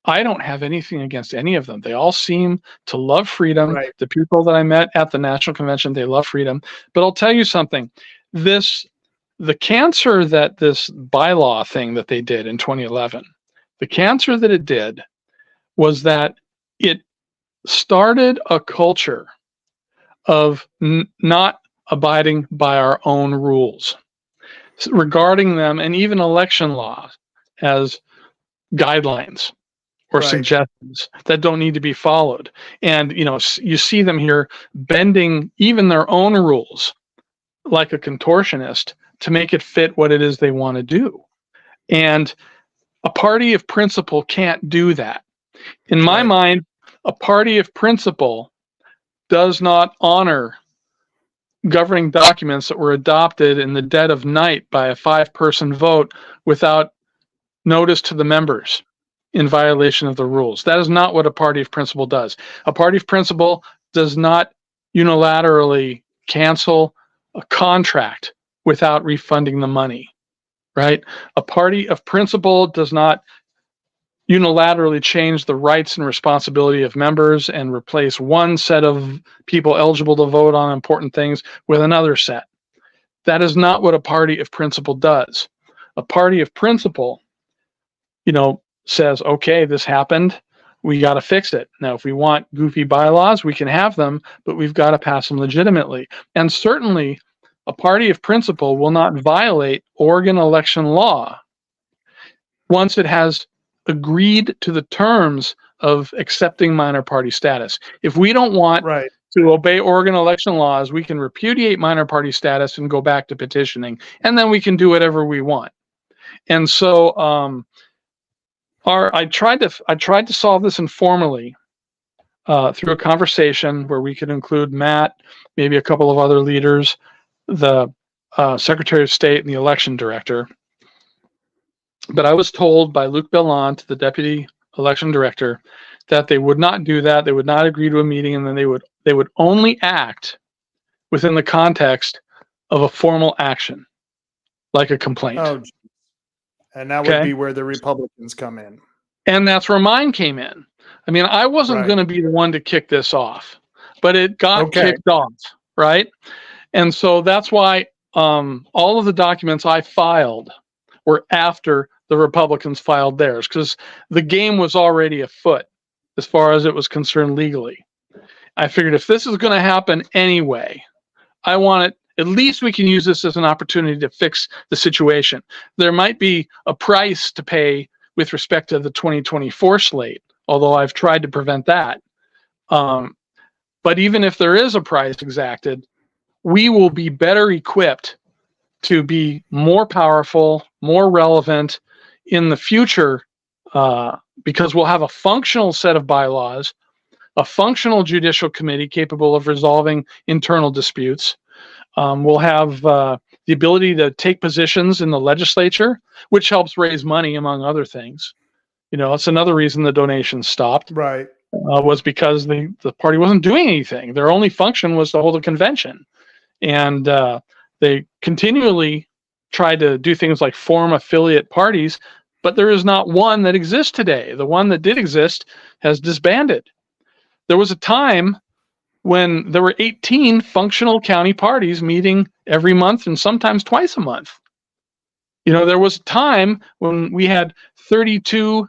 I don't have anything against any of them. They all seem to love freedom. Right. The people that I met at the National Convention, they love freedom. But I'll tell you something. The cancer that this bylaw thing that they did in 2011, the cancer that it did was that it started a culture of not abiding by our own rules regarding them, and even election law as guidelines or suggestions that don't need to be followed. And you see them here bending even their own rules like a contortionist to make it fit what it is they want to do. And a party of principle can't do that. In my mind, a party of principle does not honor governing documents that were adopted in the dead of night by a 5-person vote without notice to the members in violation of the rules. That is not what a party of principle does. A party of principle does not unilaterally cancel a contract without refunding the money, right? A party of principle does not unilaterally change the rights and responsibility of members and replace one set of people eligible to vote on important things with another set. That is not what a party of principle does. A party of principle, says, okay, this happened, we got to fix it. Now, if we want goofy bylaws, we can have them, but we've got to pass them legitimately. And certainly, a party of principle will not violate Oregon election law once it has agreed to the terms of accepting minor party status. If we don't want to obey Oregon election laws, we can repudiate minor party status and go back to petitioning, and then we can do whatever we want. And so I tried to solve this informally through a conversation where we could include Matt, maybe a couple of other leaders, the Secretary of State, and the election director. But I was told by Luc Bellant, the deputy election director, that they would not do that. They would not agree to a meeting, and then they would only act within the context of a formal action, like a complaint. Oh, geez. And that would be where the Republicans come in. And that's where mine came in. I mean, I wasn't going to be the one to kick this off, but it got kicked off, right? And so that's why all of the documents I filed were after the Republicans filed theirs, because the game was already afoot as far as it was concerned legally. I figured if this is going to happen anyway, I want it, at least we can use this as an opportunity to fix the situation. There might be a price to pay with respect to the 2024 slate, although I've tried to prevent that. But even if there is a price exacted, we will be better equipped to be more powerful, more relevant in the future, because we'll have a functional set of bylaws, a functional judicial committee capable of resolving internal disputes. We'll have the ability to take positions in the legislature, which helps raise money, among other things. You know, it's another reason the donations stopped. Right. Was because the party wasn't doing anything. Their only function was to hold a convention. And they continually tried to do things like form affiliate parties, but there is not one that exists today. The one that did exist has disbanded. There was a time when there were 18 functional county parties meeting every month and sometimes twice a month. You know, there was a time when we had 32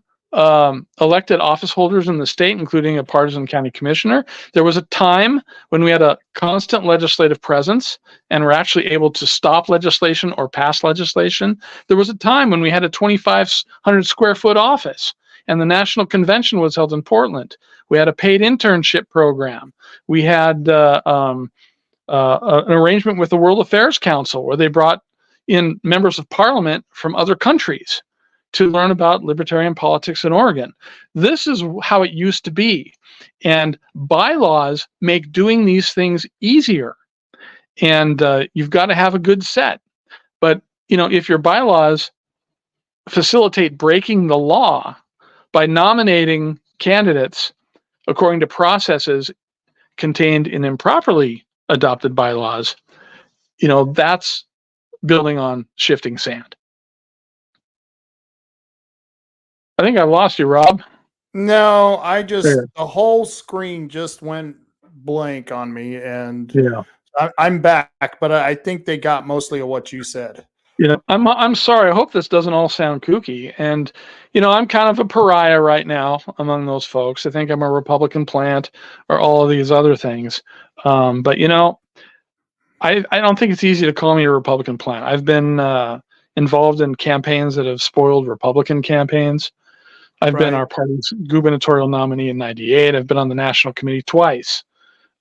elected office holders in the state, including a partisan county commissioner. There was a time when we had a constant legislative presence and were actually able to stop legislation or pass legislation. There was a time when we had a 2,500 square foot office and the national convention was held in Portland. We had a paid internship program. We had an arrangement with the World Affairs Council where they brought in members of parliament from other countries to learn about libertarian politics in Oregon. This is how it used to be. And bylaws make doing these things easier. And you've got to have a good set. But, you know, if your bylaws facilitate breaking the law by nominating candidates according to processes contained in improperly adopted bylaws, you know, that's building on shifting sand. I think I lost you, Rob. No, the whole screen just went blank on me, and I'm back, but I think they got mostly of what you said. Yeah, I'm sorry. I hope this doesn't all sound kooky. And, you know, I'm kind of a pariah right now among those folks. I think I'm a Republican plant or all of these other things. But, you know, I don't think it's easy to call me a Republican plant. I've been involved in campaigns that have spoiled Republican campaigns. I've been our party's gubernatorial nominee in '98. I've been on the national committee twice.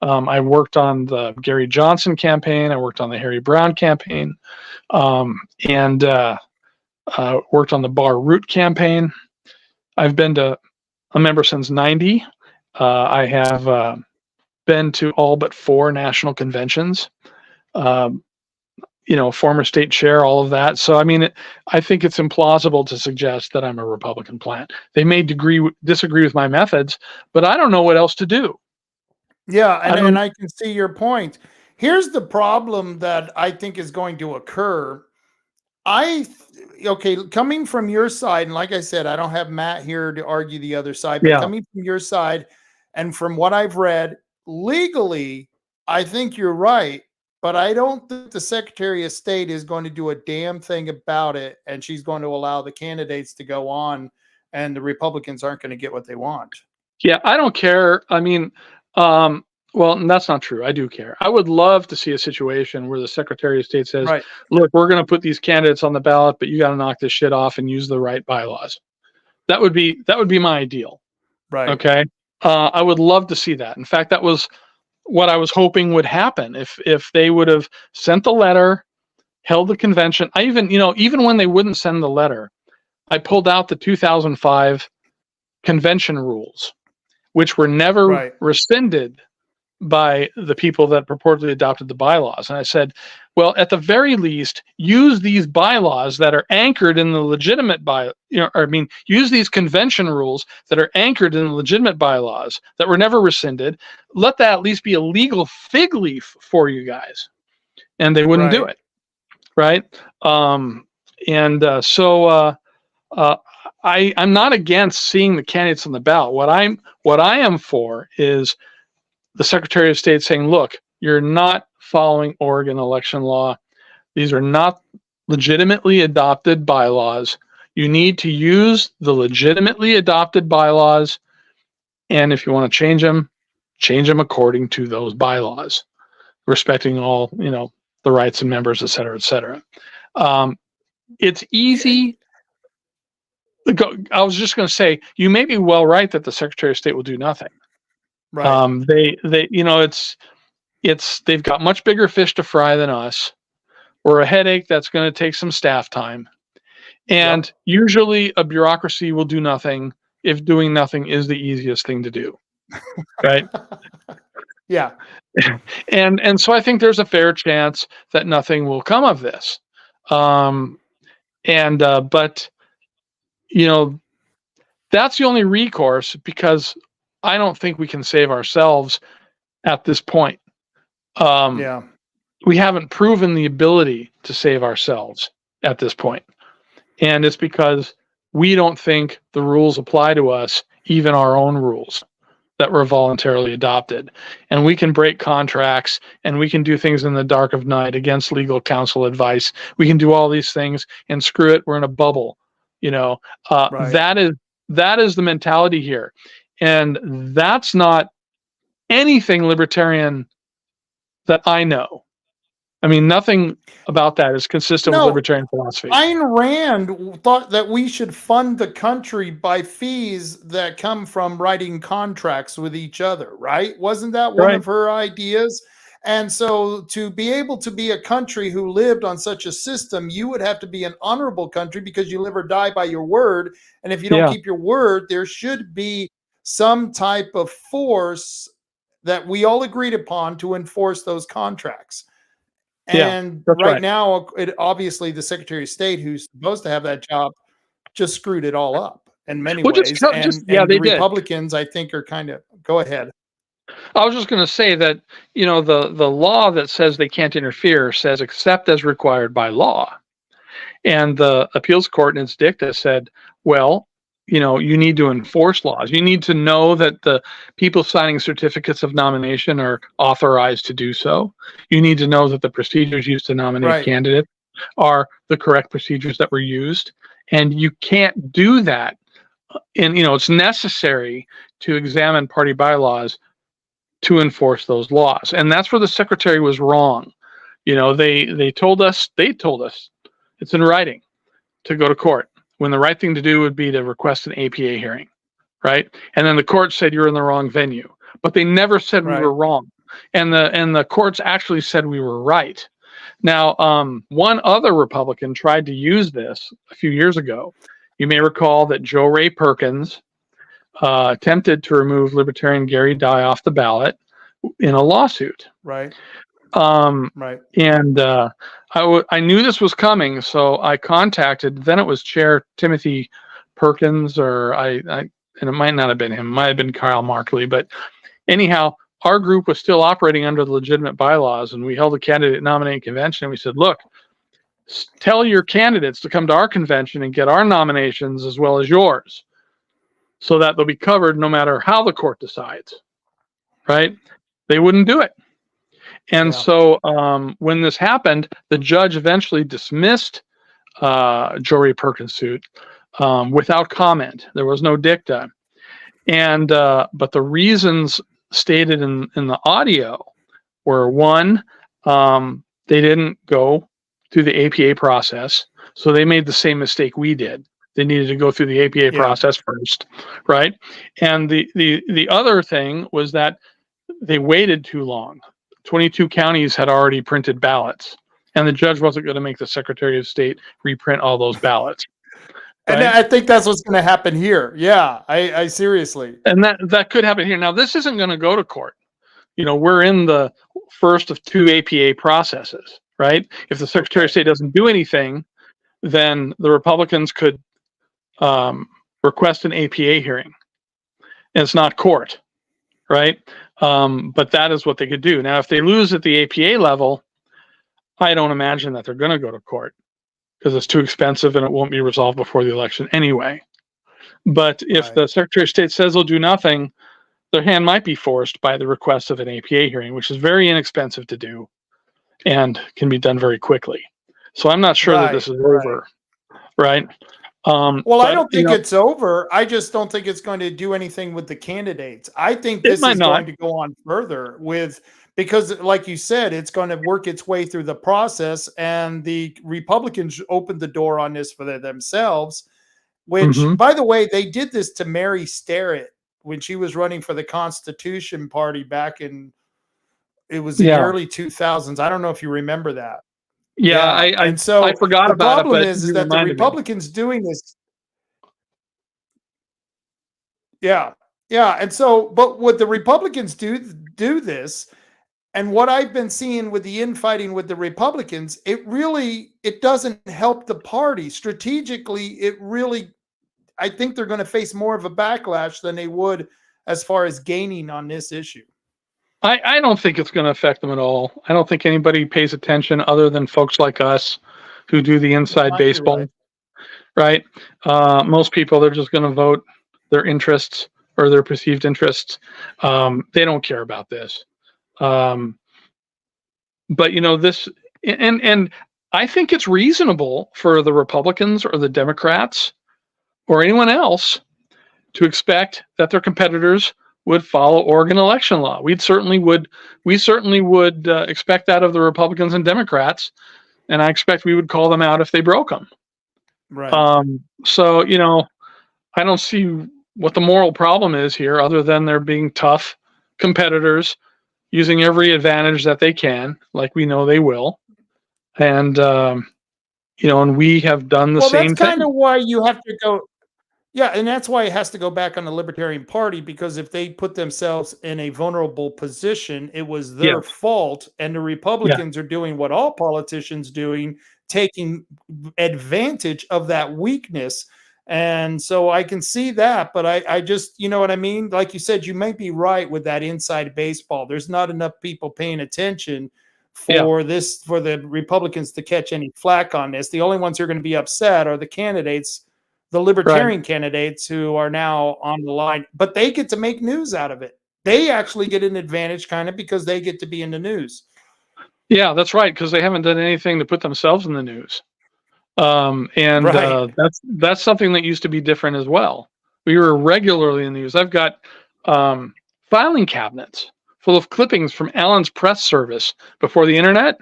I worked on the Gary Johnson campaign. I worked on the Harry Brown campaign, and worked on the Bar Root campaign. I've been a member since '90. I have been to all but 4 national conventions. You know, former state chair, all of that. So, I mean, I think it's implausible to suggest that I'm a Republican plant. They may disagree with my methods, but I don't know what else to do. Yeah, and I can see your point. Here's the problem that I think is going to occur. Coming from your side, and like I said, I don't have Matt here to argue the other side, but coming from your side, and from what I've read, legally, I think you're right. But I don't think the Secretary of State is going to do a damn thing about it, and she's going to allow the candidates to go on, and the Republicans aren't going to get what they want. Yeah, I don't care. I mean, well, that's not true. I do care. I would love to see a situation where the Secretary of State says, look, we're going to put these candidates on the ballot, but you got to knock this shit off and use the right bylaws. That would be my ideal. Right. Okay. I would love to see that. In fact, that was what I was hoping would happen if they would have sent the letter, held the convention. I even when they wouldn't send the letter, I pulled out the 2005 convention rules. which were never Right. rescinded by the people that purportedly adopted the bylaws. And I said, well, at the very least, use these bylaws that are anchored in the legitimate use these convention rules that are anchored in the legitimate bylaws that were never rescinded. Let that at least be a legal fig leaf for you guys. And they wouldn't do Right. it. Right. I'm not against seeing the candidates on the ballot. What I am for is the Secretary of State saying, look, you're not following Oregon election law. These are not legitimately adopted bylaws. You need to use the legitimately adopted bylaws. And if you want to change them according to those bylaws, respecting all, the rights of members, et cetera, et cetera. It's easy. I was just going to say, you may be well right that the Secretary of State will do nothing. Right. They've got much bigger fish to fry than us. We're a headache that's going to take some staff time. And usually a bureaucracy will do nothing if doing nothing is the easiest thing to do. Right? Yeah. And so I think there's a fair chance that nothing will come of this. But that's the only recourse, because I don't think we can save ourselves at this point. We haven't proven the ability to save ourselves at this point. And it's because we don't think the rules apply to us, even our own rules that were voluntarily adopted. And we can break contracts, and we can do things in the dark of night against legal counsel advice. We can do all these things, and screw it, we're in a bubble. Right. That is the mentality here. And that's not anything libertarian that I know. I mean, nothing about that is consistent with libertarian philosophy. Ayn Rand thought that we should fund the country by fees that come from writing contracts with each other, right? Wasn't that one of her ideas? And so to be able to be a country who lived on such a system, you would have to be an honorable country, because you live or die by your word. And if you don't keep your word, there should be some type of force that we all agreed upon to enforce those contracts. And right now, obviously the Secretary of State, who's supposed to have that job, just screwed it all up in many ways. The Republicans, I think, are kind of, go ahead. I was just going to say that, the law that says they can't interfere says except as required by law. And the appeals court in its dicta said, well, you need to enforce laws. You need to know that the people signing certificates of nomination are authorized to do so. You need to know that the procedures used to nominate candidates are the correct procedures that were used. And you can't do that. And, it's necessary to examine party bylaws to enforce those laws. And that's where the secretary was wrong. They told us, it's in writing, to go to court, when the right thing to do would be to request an APA hearing, right? And then the court said you're in the wrong venue, but they never said we were wrong. And the courts actually said we were right. Now, one other Republican tried to use this a few years ago. You may recall that Joe Ray Perkins attempted to remove Libertarian Gary Dye off the ballot in a lawsuit. Right. And I knew this was coming, so I contacted, then it was Chair Timothy Perkins, and it might not have been him, it might have been Kyle Markley, but anyhow, our group was still operating under the legitimate bylaws, and we held a candidate nominating convention, and we said, look, tell your candidates to come to our convention and get our nominations as well as yours, so that they'll be covered no matter how the court decides, right? They wouldn't do it. And so when this happened, the judge eventually dismissed Joe Ray Perkins' suit without comment. There was no dicta. And but the reasons stated in the audio were, one, they didn't go through the APA process. So they made the same mistake we did. They needed to go through the APA process first, right? And the other thing was that they waited too long. 22 counties had already printed ballots, and the judge wasn't going to make the Secretary of State reprint all those ballots. And right? I think that's what's going to happen here. Yeah, I seriously. And that could happen here. Now, this isn't going to go to court. We're in the first of 2 APA processes, right? If the Secretary of State doesn't do anything, then the Republicans could request an APA hearing. And it's not court, right? But that is what they could do. Now, if they lose at the APA level, I don't imagine that they're going to go to court because it's too expensive and it won't be resolved before the election anyway. But if the Secretary of State says they'll do nothing, their hand might be forced by the request of an APA hearing, which is very inexpensive to do and can be done very quickly. So I'm not sure that this is over, right? Well, I don't think it's over. I just don't think it's going to do anything with the candidates. I think this is going to go on further because like you said, it's going to work its way through the process, and the Republicans opened the door on this for themselves, which, by the way, they did this to Mary Starrett when she was running for the Constitution Party back in, it was in the early 2000s. I don't know if you remember that. And so I forgot about it. The problem is that the Republicans doing this. Yeah. And so, but what the Republicans do this, and what I've been seeing with the infighting with the Republicans, it doesn't help the party strategically. I think they're going to face more of a backlash than they would as far as gaining on this issue. I don't think it's going to affect them at all. I don't think anybody pays attention other than folks like us who do the inside baseball, right? Most people, they're just going to vote their interests or their perceived interests. They don't care about this. But this, and I think it's reasonable for the Republicans or the Democrats or anyone else to expect that their competitors would follow Oregon election law. We certainly would expect that of the Republicans and Democrats, and I expect we would call them out if they broke them. Right. So I don't see what the moral problem is here, other than they're being tough competitors, using every advantage that they can, like we know they will, and and we have done the same thing. Well, that's kind of why you have to go. Yeah, and that's why it has to go back on the Libertarian Party, because if they put themselves in a vulnerable position, it was their fault, and the Republicans are doing what all politicians doing, taking advantage of that weakness. And so I can see that, but I just, you know what I mean? Like you said, you might be right with that inside baseball. There's not enough people paying attention for the Republicans to catch any flack on this. The only ones who are going to be upset are the candidates, the Libertarian candidates who are now on the line, but they get to make news out of it. They actually get an advantage kind of because they get to be in the news. Yeah, that's right. Because they haven't done anything to put themselves in the news. That's something that used to be different as well. We were regularly in the news. I've got filing cabinets full of clippings from Allen's press service before the internet.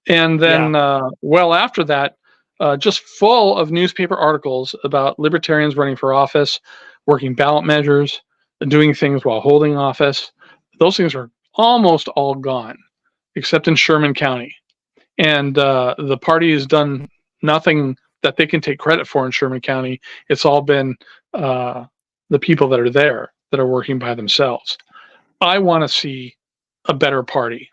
And then well after that, just full of newspaper articles about libertarians running for office, working ballot measures, doing things while holding office. Those things are almost all gone, except in Sherman County. And the party has done nothing that they can take credit for in Sherman County. It's all been the people that are there that are working by themselves. I want to see a better party.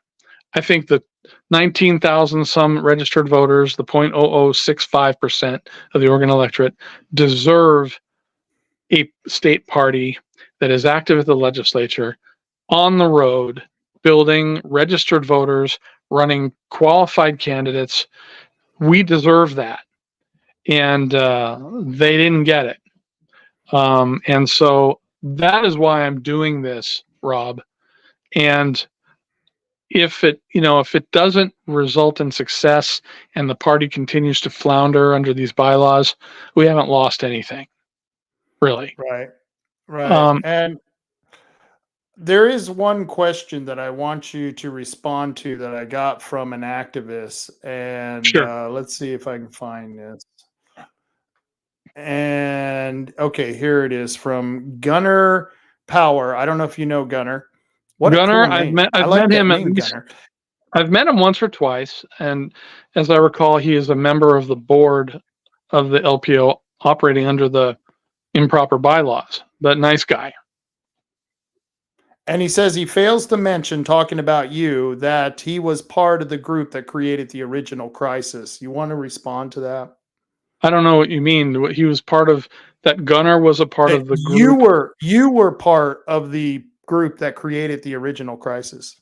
I think the 19,000 some registered voters, the 0.0065% of the Oregon electorate, deserve a state party that is active at the legislature, on the road, building registered voters, running qualified candidates. We deserve that. And they didn't get it. And so that is why I'm doing this, Rob. And if it doesn't result in success and the party continues to flounder under these bylaws, we haven't lost anything, really. Right. And there is one question that I want you to respond to that I got from an activist, and let's see if I can find this. And okay, here it is from Gunner Power. I don't know if you know Gunner. Gunner, I've met him at least. I've met him once or twice, and as I recall, he is a member of the board of the LPO operating under the improper bylaws, but nice guy. And he says he fails to mention, talking about you, that he was part of the group that created the original crisis. You want to respond to that? I don't know what you mean. He was part of that. Gunner was a part of the group. You were part of the group that created the original crisis.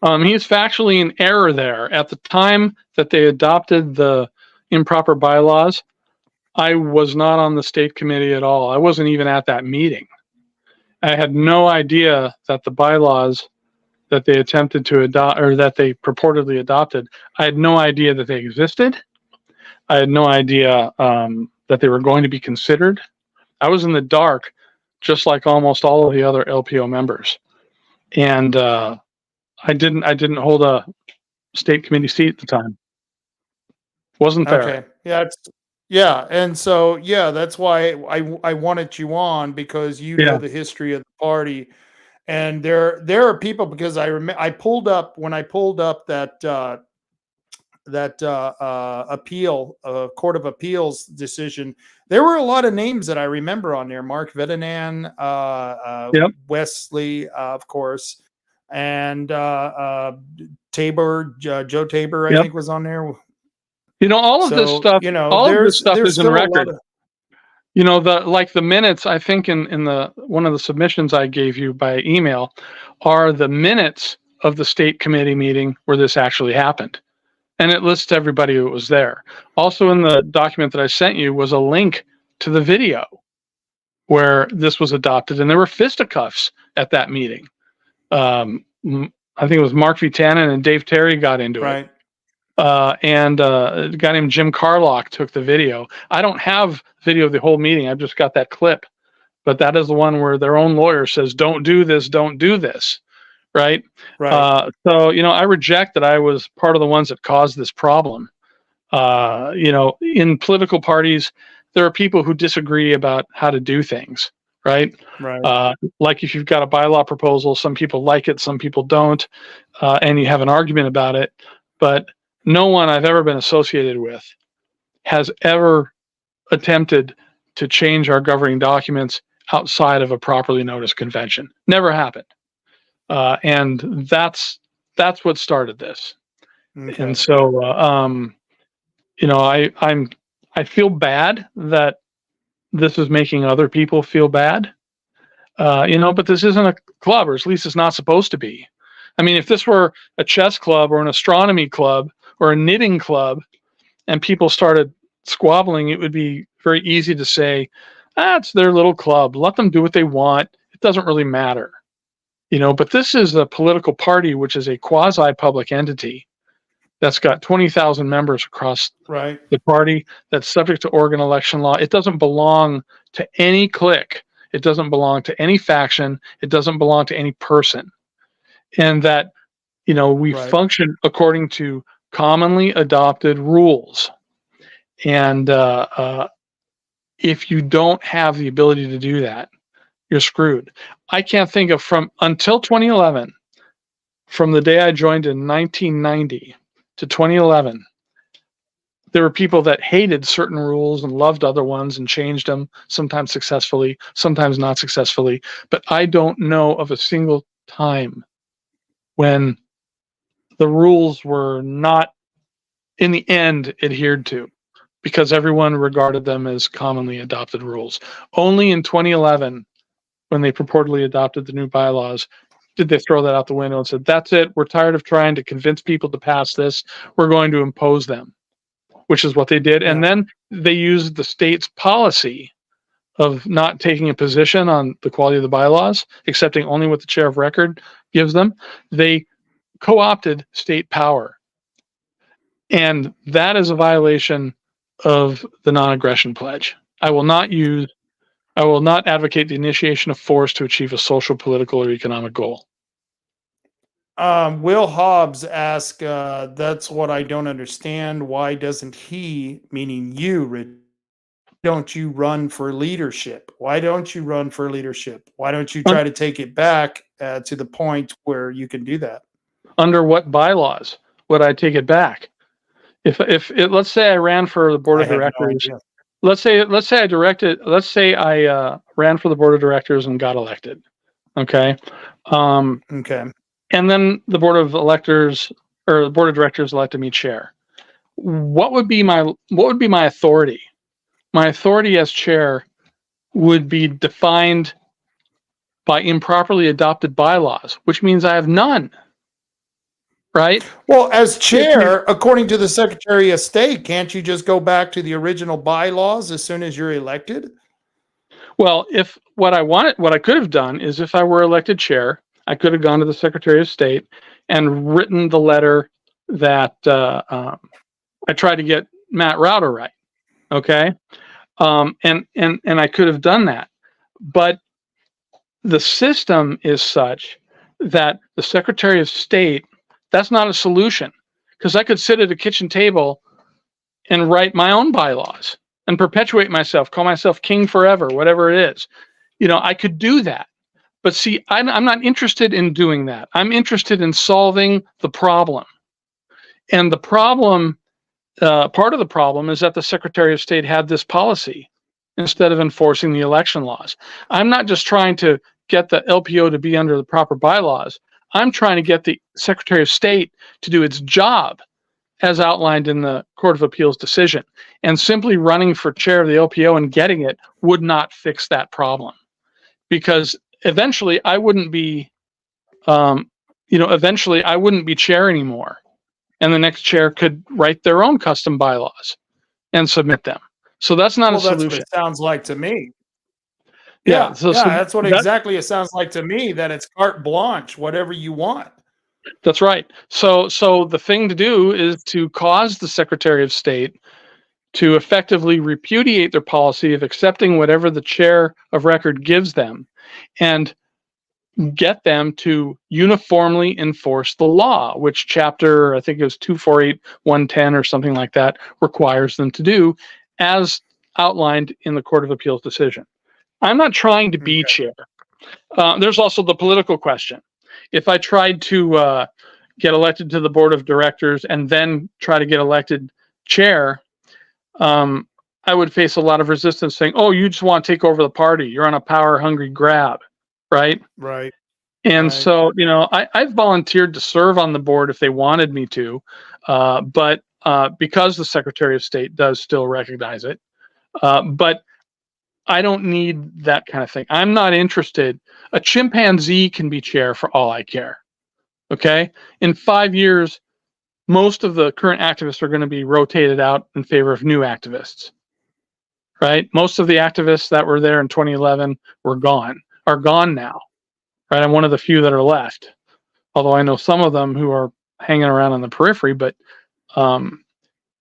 He's factually in error there. At the time that they adopted the improper bylaws, I was not on the state committee at all. I wasn't even at that meeting. I had no idea that the bylaws that they attempted to adopt, or that they purportedly adopted, I had no idea that they existed. I had no idea that they were going to be considered. I was in the dark, just like almost all of the other LPO members. And I didn't hold a state committee seat at the time. Wasn't there. Okay. Yeah. And so, that's why I wanted you on, because you know the history of the party. And there are people, because I pulled up that appeal, Court of Appeals decision. There were a lot of names that I remember on there. Mark Vedanan, Wesley, of course, and Tabor, Joe Tabor, I think was on there. All of this stuff, this stuff is in record. The minutes, I think in the one of the submissions I gave you by email are the minutes of the state committee meeting where this actually happened. And it lists everybody who was there. Also in the document that I sent you was a link to the video where this was adopted, and there were fisticuffs at that meeting. I think it was Mark V. Tannen and Dave Terry got into it. And a guy named Jim Carlock took the video. I don't have video of the whole meeting. I've just got that clip. But that is the one where their own lawyer says, don't do this, don't do this. Right. So, I reject that I was part of the ones that caused this problem. In political parties, there are people who disagree about how to do things. Right. Like if you've got a bylaw proposal, some people like it, some people don't, and you have an argument about it. But no one I've ever been associated with has ever attempted to change our governing documents outside of a properly noticed convention. Never happened. And that's what started this. Okay. And so, I feel bad that this is making other people feel bad, but this isn't a club, or at least it's not supposed to be. I mean, if this were a chess club or an astronomy club or a knitting club and people started squabbling, it would be very easy to say, it's their little club. Let them do what they want. It doesn't really matter. But this is a political party, which is a quasi-public entity that's got 20,000 members across the party, that's subject to Oregon election law. It doesn't belong to any clique. It doesn't belong to any faction. It doesn't belong to any person. And that, we function according to commonly adopted rules. And if you don't have the ability to do that, you're screwed. I can't think of until 2011, from the day I joined in 1990 to 2011, there were people that hated certain rules and loved other ones and changed them, sometimes successfully, sometimes not successfully. But I don't know of a single time when the rules were not, in the end, adhered to, because everyone regarded them as commonly adopted rules. Only in 2011, when they purportedly adopted the new bylaws, did they throw that out the window and said, that's it, we're tired of trying to convince people to pass this, we're going to impose them, which is what they did. And then they used the state's policy of not taking a position on the quality of the bylaws, accepting only what the chair of record gives them. They co-opted state power. And that is a violation of the non-aggression pledge. I will not advocate the initiation of force to achieve a social, political, or economic goal. Will Hobbs asked, that's what I don't understand. Why doesn't he, meaning you, Rich, don't you run for leadership? Why don't you run for leadership? Why don't you try to take it back to the point where you can do that? Under what bylaws would I take it back? If let's say I ran for the board of directors let's say I ran for the board of directors and got elected. Okay. Okay. And then the board of directors elected me chair. What would be my authority? My authority as chair would be defined by improperly adopted bylaws, which means I have none. Right? Well, as chair, according to the Secretary of State, can't you just go back to the original bylaws as soon as you're elected? Well, if what I could have done is, if I were elected chair, I could have gone to the Secretary of State and written the letter that I tried to get Matt Rauter right. Okay. And I could have done that. But the system is such that the Secretary of State, that's not a solution, because I could sit at a kitchen table and write my own bylaws and perpetuate myself, call myself king forever, whatever it is. I could do that. But see, I'm not interested in doing that. I'm interested in solving the problem. And the problem, part of the problem is that the Secretary of State had this policy instead of enforcing the election laws. I'm not just trying to get the LPO to be under the proper bylaws. I'm trying to get the Secretary of State to do its job as outlined in the Court of Appeals decision. And simply running for chair of the LPO and getting it would not fix that problem. Because eventually I wouldn't be, chair anymore. And the next chair could write their own custom bylaws and submit them. So that's not a solution. That's what it sounds like to me. Yeah, that's what exactly it sounds like to me, that it's carte blanche, whatever you want. That's right. So the thing to do is to cause the Secretary of State to effectively repudiate their policy of accepting whatever the chair of record gives them, and get them to uniformly enforce the law, which chapter, I think it was 248.110 or something like that, requires them to do, as outlined in the Court of Appeals decision. I'm not trying to be chair. There's also the political question. If I tried to get elected to the board of directors and then try to get elected chair, I would face a lot of resistance saying, oh, you just want to take over the party. You're on a power-hungry grab, right? Right. And so, I've volunteered to serve on the board if they wanted me to, but because the Secretary of State does still recognize it. But I don't need that kind of thing. I'm not interested. A chimpanzee can be chair for all I care. Okay? In 5 years, most of the current activists are going to be rotated out in favor of new activists. Right? Most of the activists that were there in 2011 are gone now. Right? I'm one of the few that are left. Although I know some of them who are hanging around on the periphery, but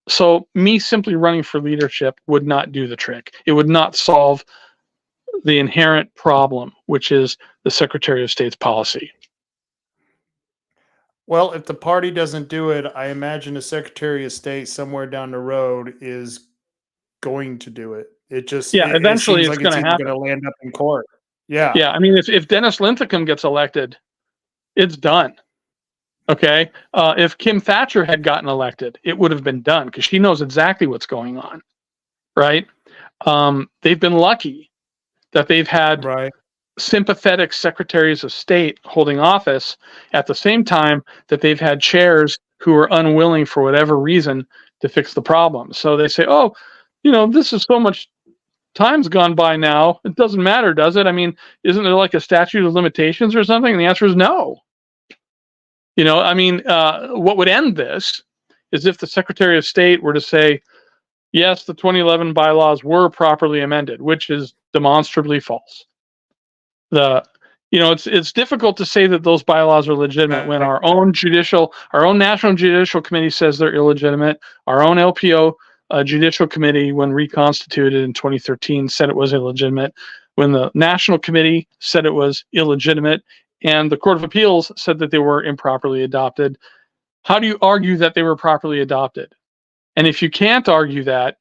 so me simply running for leadership would not do the trick. It would not solve the inherent problem, which is the Secretary of State's policy. Well, if the party doesn't do it, I imagine the Secretary of State somewhere down the road is going to do it. Eventually it's going to happen. Going to land up in court. Yeah. Yeah. I mean, if Dennis Linthicum gets elected, it's done. Okay. If Kim Thatcher had gotten elected, it would have been done, because she knows exactly what's going on. Right. They've been lucky that they've had sympathetic secretaries of state holding office at the same time that they've had chairs who are unwilling, for whatever reason, to fix the problem. So they say, oh, this is so much time's gone by now. It doesn't matter, does it? I mean, isn't there like a statute of limitations or something? And the answer is no. What would end this is if the Secretary of State were to say, yes, the 2011 bylaws were properly amended, which is demonstrably false. It's difficult to say that those bylaws are legitimate when our own National Judicial Committee says they're illegitimate. Our own LPO Judicial Committee, when reconstituted in 2013, said it was illegitimate. When the National Committee said it was illegitimate, and the Court of Appeals said that they were improperly adopted. How do you argue that they were properly adopted? And if you can't argue that,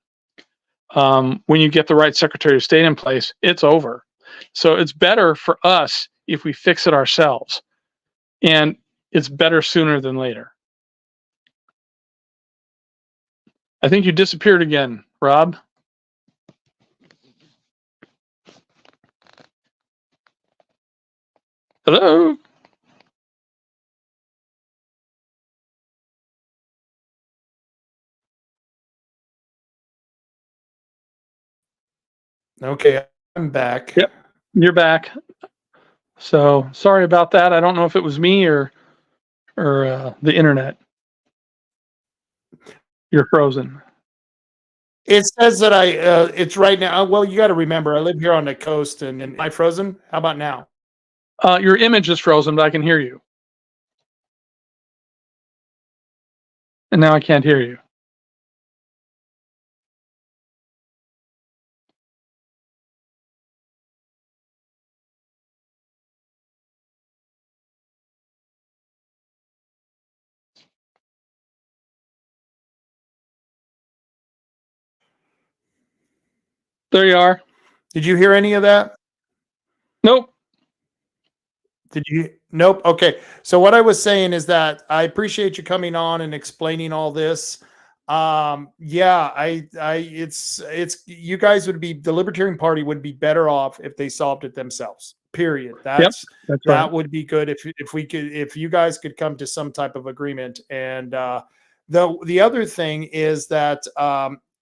when you get the right Secretary of State in place, it's over. So it's better for us if we fix it ourselves. And it's better sooner than later. I think you disappeared again, Rob. Hello. Okay, I'm back. Yep, you're back. So sorry about that. I don't know if it was me or the internet. You're frozen. It says that it's right now. Well, you got to remember, I live here on the coast, and am I frozen? How about now? Your image is frozen, but I can hear you. And now I can't hear you. There you are. Did you hear any of that? Nope. Did you? Nope. Okay. So what I was saying is that I appreciate you coming on and explaining all this. Yeah, it's you guys would be, the Libertarian Party would be better off if they solved it themselves. Period. That's right. That would be good if you guys could come to some type of agreement. And the other thing is that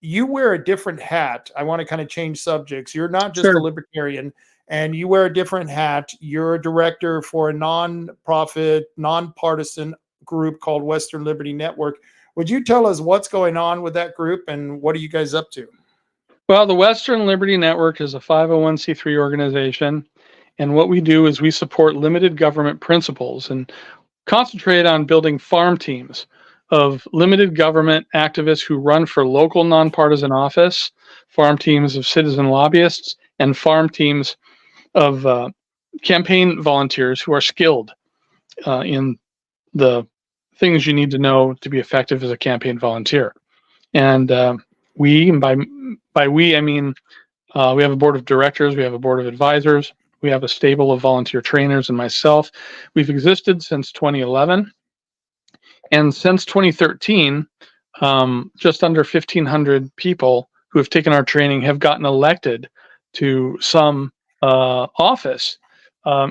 you wear a different hat. I want to kind of change subjects. You're not just a libertarian, and you wear a different hat. You're a director for a non-profit, nonpartisan group called Western Liberty Network. Would you tell us what's going on with that group and what are you guys up to? Well, the Western Liberty Network is a 501c3 organization. And what we do is we support limited government principles and concentrate on building farm teams of limited government activists who run for local nonpartisan office, farm teams of citizen lobbyists, and farm teams of campaign volunteers who are skilled in the things you need to know to be effective as a campaign volunteer. And we, and by we, I mean we have a board of directors, we have a board of advisors, we have a stable of volunteer trainers and myself. We've existed since 2011. And since 2013, just under 1,500 people who have taken our training have gotten elected to some office,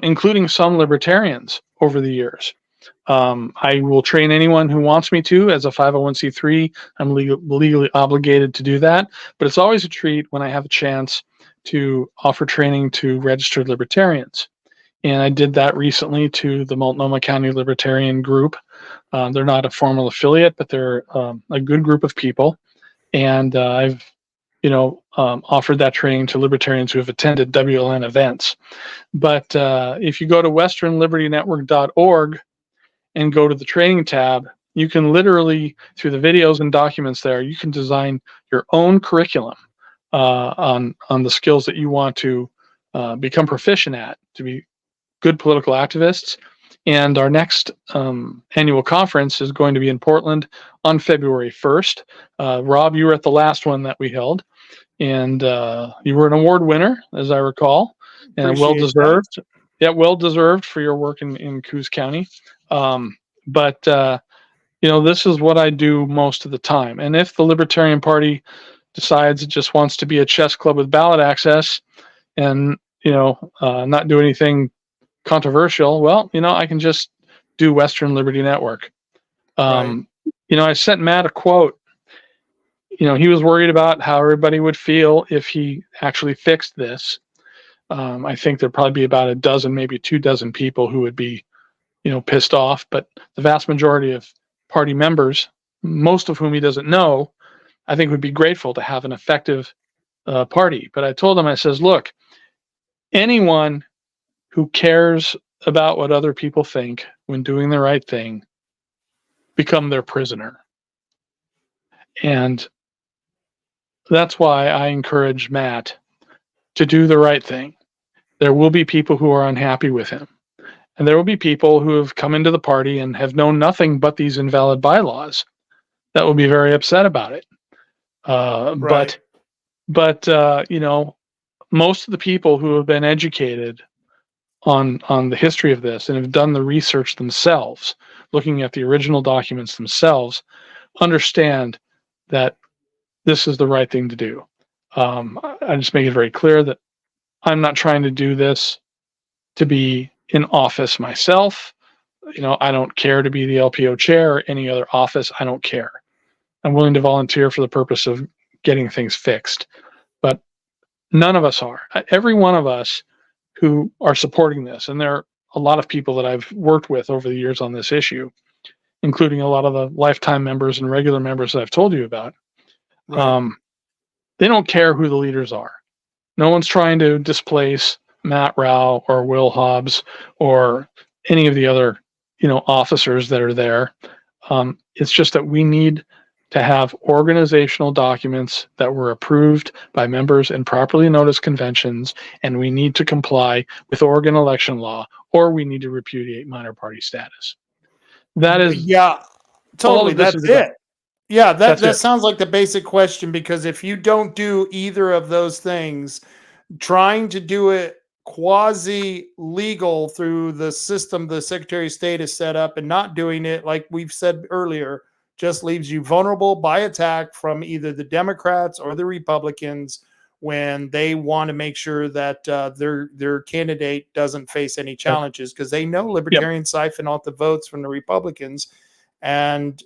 including some libertarians over the years. I will train anyone who wants me to as a 501c3. I'm legally obligated to do that, but it's always a treat when I have a chance to offer training to registered libertarians. And I did that recently to the Multnomah County Libertarian Group. They're not a formal affiliate, but they're a good group of people. And I've offered that training to libertarians who have attended WLN events. But if you go to westernlibertynetwork.org and go to the training tab, you can literally, through the videos and documents there, you can design your own curriculum on the skills that you want to become proficient at, to be good political activists. And our next annual conference is going to be in Portland on February 1st. Rob, you were at the last one that we held, and you were an award winner, as I recall, and well-deserved. Yeah, well-deserved for your work in Coos County. But this is what I do most of the time. And if the Libertarian Party decides it just wants to be a chess club with ballot access and, not do anything controversial, well, I can just do Western Liberty Network. I sent Matt a quote. He was worried about how everybody would feel if he actually fixed this. I think there'd probably be about a dozen, maybe 24 people who would be, pissed off. But the vast majority of party members, most of whom he doesn't know, I think would be grateful to have an effective party. But I told him, I says, look, anyone who cares about what other people think when doing the right thing become their prisoner. And that's why I encourage Matt to do the right thing. There will be people who are unhappy with him. And there will be people who have come into the party and have known nothing but these invalid bylaws that will be very upset about it. But most of the people who have been educated on the history of this and have done the research themselves, looking at the original documents themselves, understand that this is the right thing to do. I just make it very clear that I'm not trying to do this to be in office myself. I don't care to be the LPO chair or any other office. I don't care. I'm willing to volunteer for the purpose of getting things fixed. But none of us are. Every one of us who are supporting this, and there are a lot of people that I've worked with over the years on this issue, including a lot of the lifetime members and regular members that I've told you about. Right. They don't care who the leaders are. No one's trying to displace Matt Rao or Will Hobbs or any of the other, officers that are there. It's just that we need to have organizational documents that were approved by members in properly noticed conventions, and we need to comply with Oregon election law, or we need to repudiate minor party status. That is, yeah, totally. That's it. Yeah, that sounds like the basic question, because if you don't do either of those things, trying to do it quasi legal through the system the Secretary of State has set up and not doing it, like we've said earlier, just leaves you vulnerable by attack from either the Democrats or the Republicans when they want to make sure that their candidate doesn't face any challenges, because they know Libertarians siphon out the votes from the Republicans, and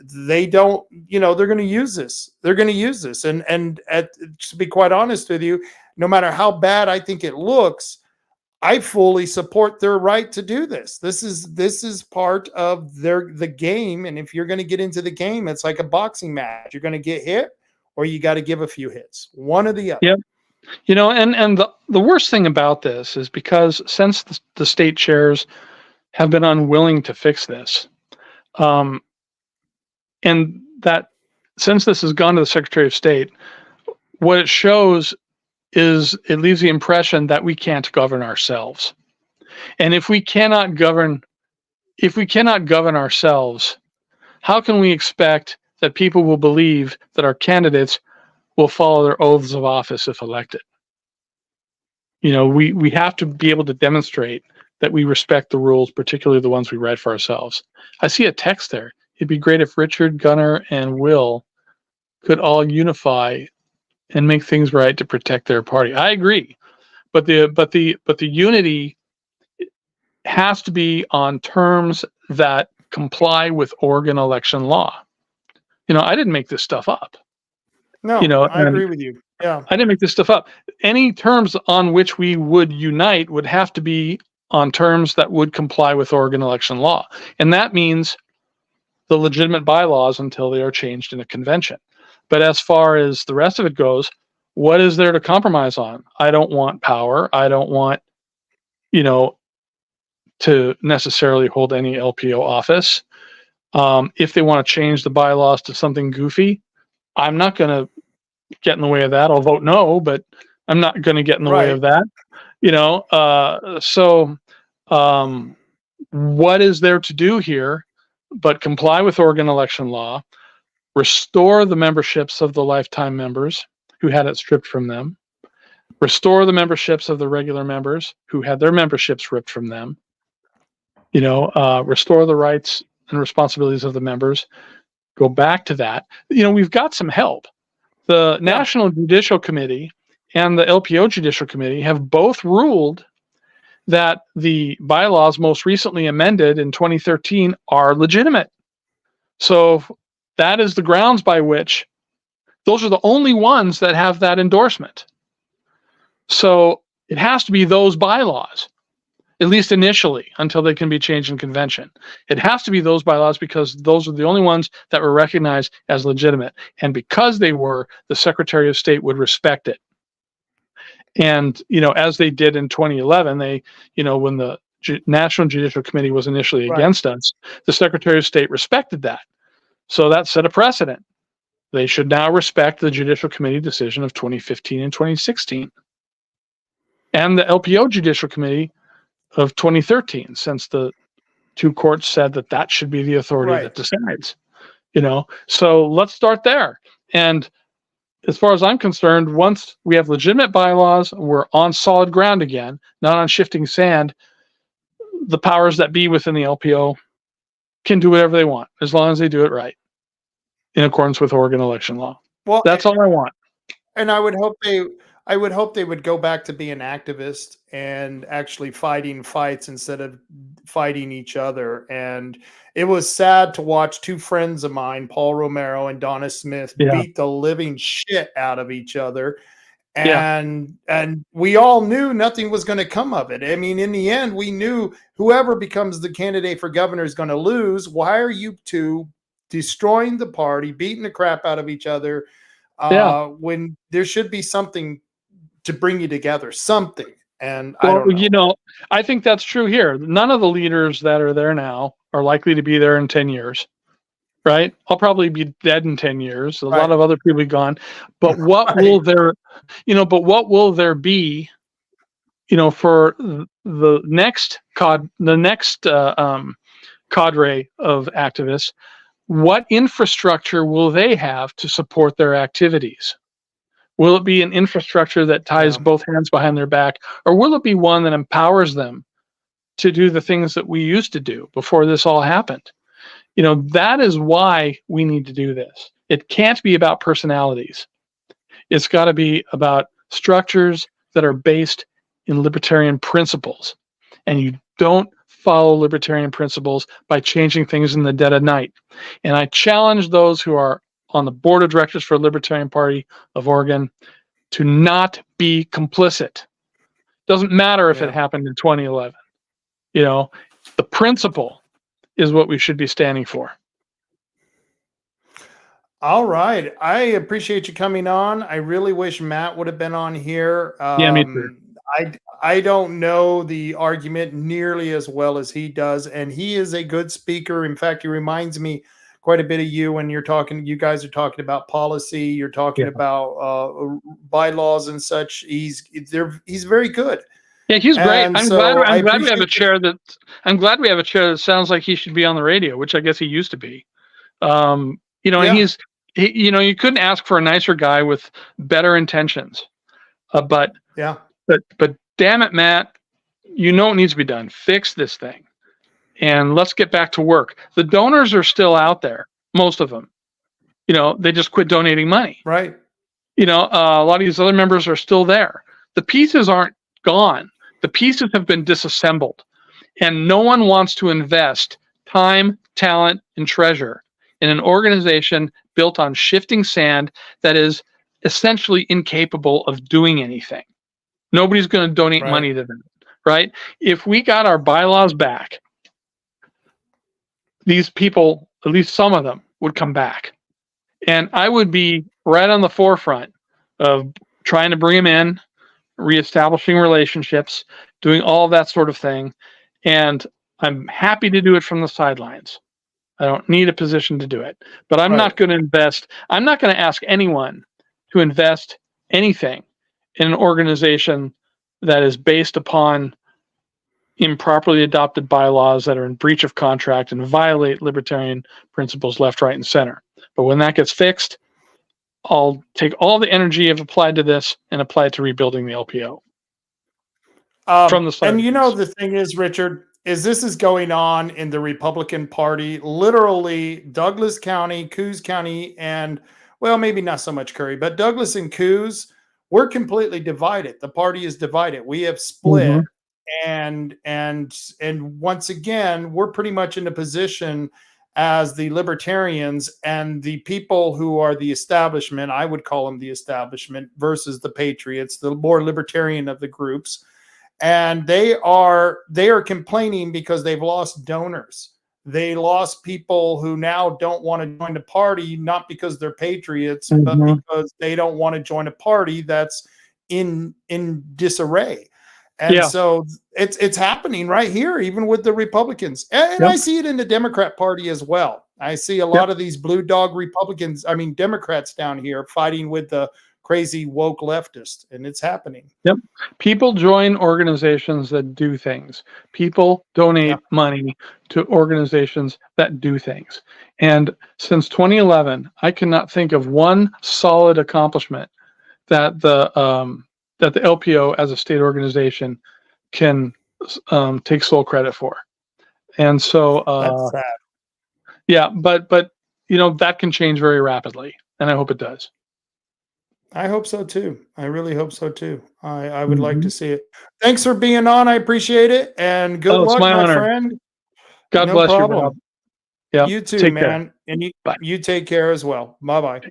they don't, they're going to use this. They're going to use this, and to be quite honest with you, no matter how bad I think it looks, I fully support their right to do this. This is part of the game. And if you're going to get into the game, it's like a boxing match. You're going to get hit, or you got to give a few hits, one or the other. Yep. And the worst thing about this is, because since the state chairs have been unwilling to fix this, and that since this has gone to the Secretary of State, what it shows is it leaves the impression that we can't govern ourselves. And if we cannot govern ourselves, how can we expect that people will believe that our candidates will follow their oaths of office if elected? We have to be able to demonstrate that we respect the rules, particularly the ones we write for ourselves. I see a text there. It'd be great if Richard, Gunnar, and Will could all unify and make things right to protect their party. I agree, but the unity has to be on terms that comply with Oregon election law. I didn't make this stuff up. No, I agree with you. Yeah, I didn't make this stuff up. Any terms on which we would unite would have to be on terms that would comply with Oregon election law, and that means the legitimate bylaws until they are changed in a convention. But as far as the rest of it goes, what is there to compromise on? I don't want power. I don't want, to necessarily hold any LPO office. If they want to change the bylaws to something goofy, I'm not going to get in the way of that. I'll vote no, but I'm not going to get in the way of that. So what is there to do here but comply with Oregon election law, restore the memberships of the lifetime members who had it stripped from them, restore the memberships of the regular members who had their memberships ripped from them, restore the rights and responsibilities of the members, go back to that. We've got some help. The National Judicial Committee and the LPO Judicial Committee have both ruled that the bylaws most recently amended in 2013 are legitimate. So that is the grounds by which those are the only ones that have that endorsement. So it has to be those bylaws, at least initially, until they can be changed in convention. It has to be those bylaws because those are the only ones that were recognized as legitimate. And because they were, the Secretary of State would respect it. And, as they did in 2011, they, when the National Judicial Committee was initially against us, the Secretary of State respected that. So that set a precedent. They should now respect the Judicial Committee decision of 2015 and 2016. And the LPO Judicial Committee of 2013, since the two courts said that should be the authority that decides. So let's start there. And as far as I'm concerned, once we have legitimate bylaws, we're on solid ground again, not on shifting sand. The powers that be within the LPO can do whatever they want, as long as they do it right, in accordance with Oregon election law. Well, that's all I want. And I would hope I would hope they would go back to being activists and actually fighting fights instead of fighting each other. And it was sad to watch two friends of mine, Paul Romero and Donna Smith, Yeah. beat the living shit out of each other. Yeah. And we all knew nothing was going to come of it. I mean, in the end, we knew whoever becomes the candidate for governor is going to lose. Why are you two destroying the party, beating the crap out of each other, when there should be something to bring you together, something? And I don't know. You know, I think that's true here. None of the leaders that are there now are likely to be there in 10 years. Right? I'll probably be dead in 10 years. A lot of other people be gone. But what will there, but what will there be, for the next cadre of activists? What infrastructure will they have to support their activities? Will it be an infrastructure that ties both hands behind their back, or will it be one that empowers them to do the things that we used to do before this all happened? That is why we need to do this. It can't be about personalities. It's got to be about structures that are based in libertarian principles. And you don't follow libertarian principles by changing things in the dead of night. And I challenge those who are on the board of directors for Libertarian Party of Oregon to not be complicit. Doesn't matter if it happened in 2011. The principle is what we should be standing for. All right. I appreciate you coming on. I really wish Matt would have been on here. Yeah, me too. I don't know the argument nearly as well as he does, and he is a good speaker. In fact, he reminds me quite a bit of you when you guys are talking about policy, you're talking about bylaws and such. He's very good. Yeah, he's great. And I'm glad we have a chair that sounds like he should be on the radio, which I guess he used to be. And you couldn't ask for a nicer guy with better intentions. But damn it, Matt, it needs to be done. Fix this thing, and let's get back to work. The donors are still out there, most of them. They just quit donating money. Right. A lot of these other members are still there. The pieces aren't gone. The pieces have been disassembled, and no one wants to invest time, talent, and treasure in an organization built on shifting sand that is essentially incapable of doing anything. Nobody's going to donate money to them, right? If we got our bylaws back, these people, at least some of them, would come back. And I would be right on the forefront of trying to bring them in, reestablishing relationships, doing all that sort of thing. And I'm happy to do it from the sidelines. I don't need a position to do it. But I'm not going to invest. I'm not going to ask anyone to invest anything in an organization that is based upon improperly adopted bylaws that are in breach of contract and violate libertarian principles left, right, and center. But when that gets fixed, I'll take all the energy I've applied to this and apply it to rebuilding the LPO. From the side. And the thing is, Richard, this is going on in the Republican Party, literally Douglas County, Coos County, and maybe not so much Curry, but Douglas and Coos, we're completely divided. The party is divided. We have split. And once again, we're pretty much in a position as the libertarians and the people who are the establishment, I would call them the establishment, versus the patriots, the more libertarian of the groups. And they are complaining because they've lost donors. They lost people who now don't want to join the party, not because they're patriots, but because they don't want to join a party that's in disarray. And so it's happening right here, even with the Republicans. And I see it in the Democrat Party as well. I see a lot of these blue dog Democrats down here fighting with the crazy woke leftists, and it's happening. Yep. People join organizations that do things. People donate money to organizations that do things. And since 2011, I cannot think of one solid accomplishment that the LPO as a state organization can take sole credit for. And so, that's sad. Yeah, but that can change very rapidly, and I hope it does. I hope so too. I really hope so too. I would like to Mhm. see it. Thanks for being on. I appreciate it. And good Oh, it's luck, my my honor. friend. God No bless you, Rob. problem. Yeah. You too, Take care. man. And Bye. you take care as well. Bye bye.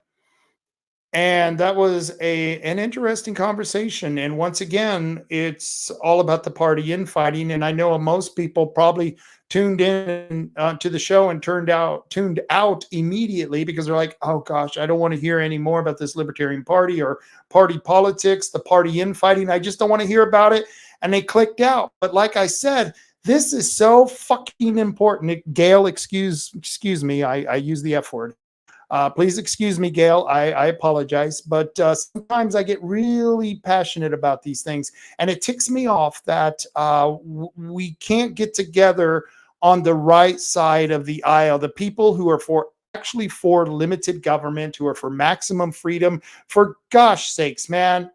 And that was an interesting conversation. And once again, it's all about the party infighting. And I know most people probably tuned in to the show and tuned out immediately because they're like, "Oh gosh, I don't want to hear any more about this Libertarian Party or party politics, the party infighting. I just don't want to hear about it." And they clicked out. But like I said, this is so fucking important. Gail, excuse me, I use the F word. Please excuse me, Gail. I apologize, but sometimes I get really passionate about these things, and it ticks me off that we can't get together on the right side of the aisle. The people who are actually for limited government, who are for maximum freedom, for gosh sakes, man,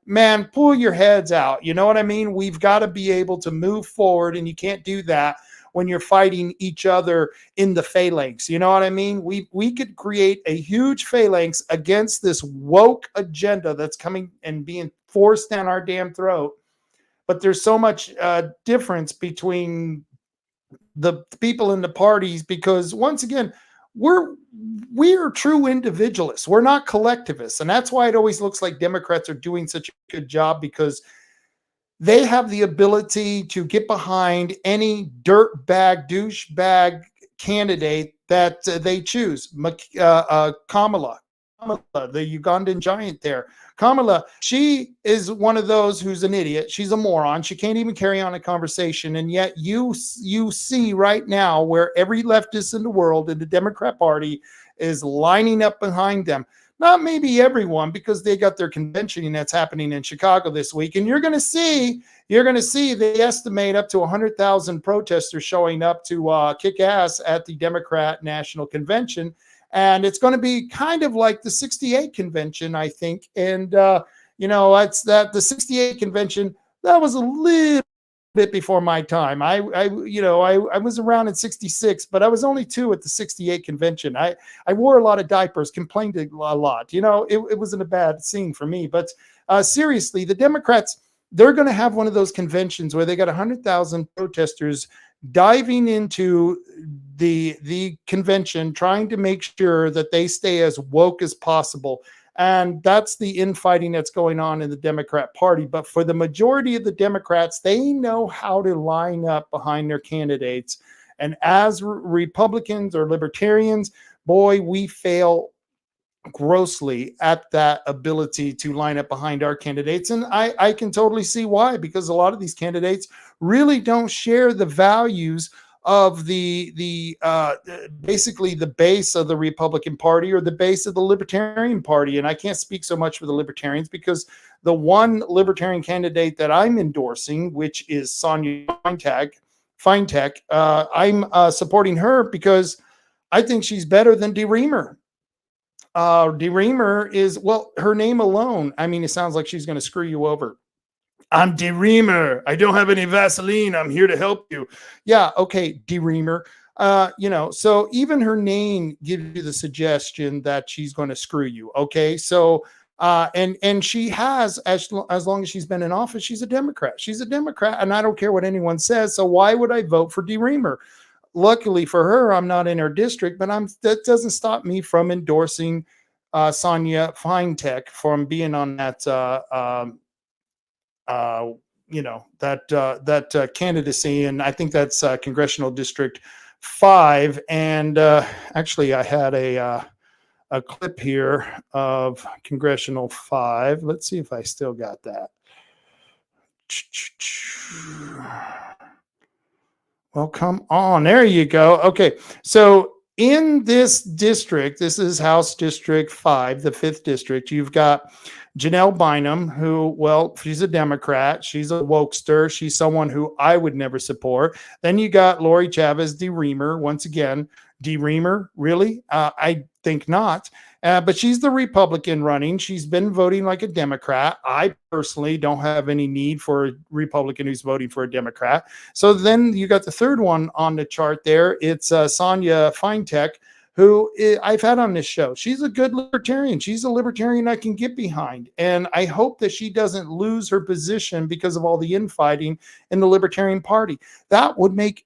pull your heads out. You know what I mean? We've got to be able to move forward, and you can't do that when you're fighting each other in the phalanx. You know what I mean? We could create a huge phalanx against this woke agenda that's coming and being forced down our damn throat. But there's so much difference between the people in the parties because once again, we're true individualists. We're not collectivists, and that's why it always looks like Democrats are doing such a good job because they have the ability to get behind any dirtbag, douchebag candidate that they choose. Kamala, the Ugandan giant there. Kamala, she is one of those who's an idiot. She's a moron. She can't even carry on a conversation. And yet you see right now where every leftist in the world in the Democrat Party is lining up behind them. Not maybe everyone, because they got their convention that's happening in Chicago this week. And you're going to see they estimate up to 100,000 protesters showing up to kick ass at the Democrat National Convention. And it's going to be kind of like the 68 convention, I think. And, it's that the 68 convention, that was a little bit before my time. I was around in 66, but I was only 2 at the 68 convention. I wore a lot of diapers, complained a lot. It wasn't a bad scene for me. But seriously, the Democrats, they're going to have one of those conventions where they got 100,000 protesters diving into the convention, trying to make sure that they stay as woke as possible. And that's the infighting that's going on in the Democrat Party. But for the majority of the Democrats, they know how to line up behind their candidates. And as Republicans or Libertarians, boy, we fail grossly at that ability to line up behind our candidates. And I can totally see why, because a lot of these candidates really don't share the values of the basically the base of the Republican Party or the base of the Libertarian Party. And I can't speak so much for the Libertarians because the one Libertarian candidate that I'm endorsing, which is Sonia Feintek, I'm supporting her because I think she's better than DeReamer. DeReamer is, well, her name alone, I mean, it sounds like she's going to screw you over. I'm DeReamer. I don't have any Vaseline. I'm here to help you. Yeah, okay, DeReamer. So even her name gives you the suggestion that she's going to screw you. Okay, so and she has, as long as she's been in office, she's a Democrat. She's a Democrat, and I don't care what anyone says. So why would I vote for DeReamer? Luckily for her, I'm not in her district, but that doesn't stop me from endorsing Sonia Feintek from being on that candidacy, and I think that's Congressional District 5. And actually, I had a clip here of Congressional 5. Let's see if I still got that. Well, come on. There you go. Okay. So in this district, this is House District 5, the 5th district, you've got Janelle Bynum, who, well, she's a Democrat. She's a wokester. She's someone who I would never support. Then you got Lori Chavez DeReamer. Once again, DeReamer, really? I think not. But she's the Republican running. She's been voting like a Democrat. I personally don't have any need for a Republican who's voting for a Democrat. So then you got the third one on the chart there. It's Sonia Feintek, I've had on this show. She's a good libertarian. She's a libertarian I can get behind. And I hope that she doesn't lose her position because of all the infighting in the Libertarian Party. That would make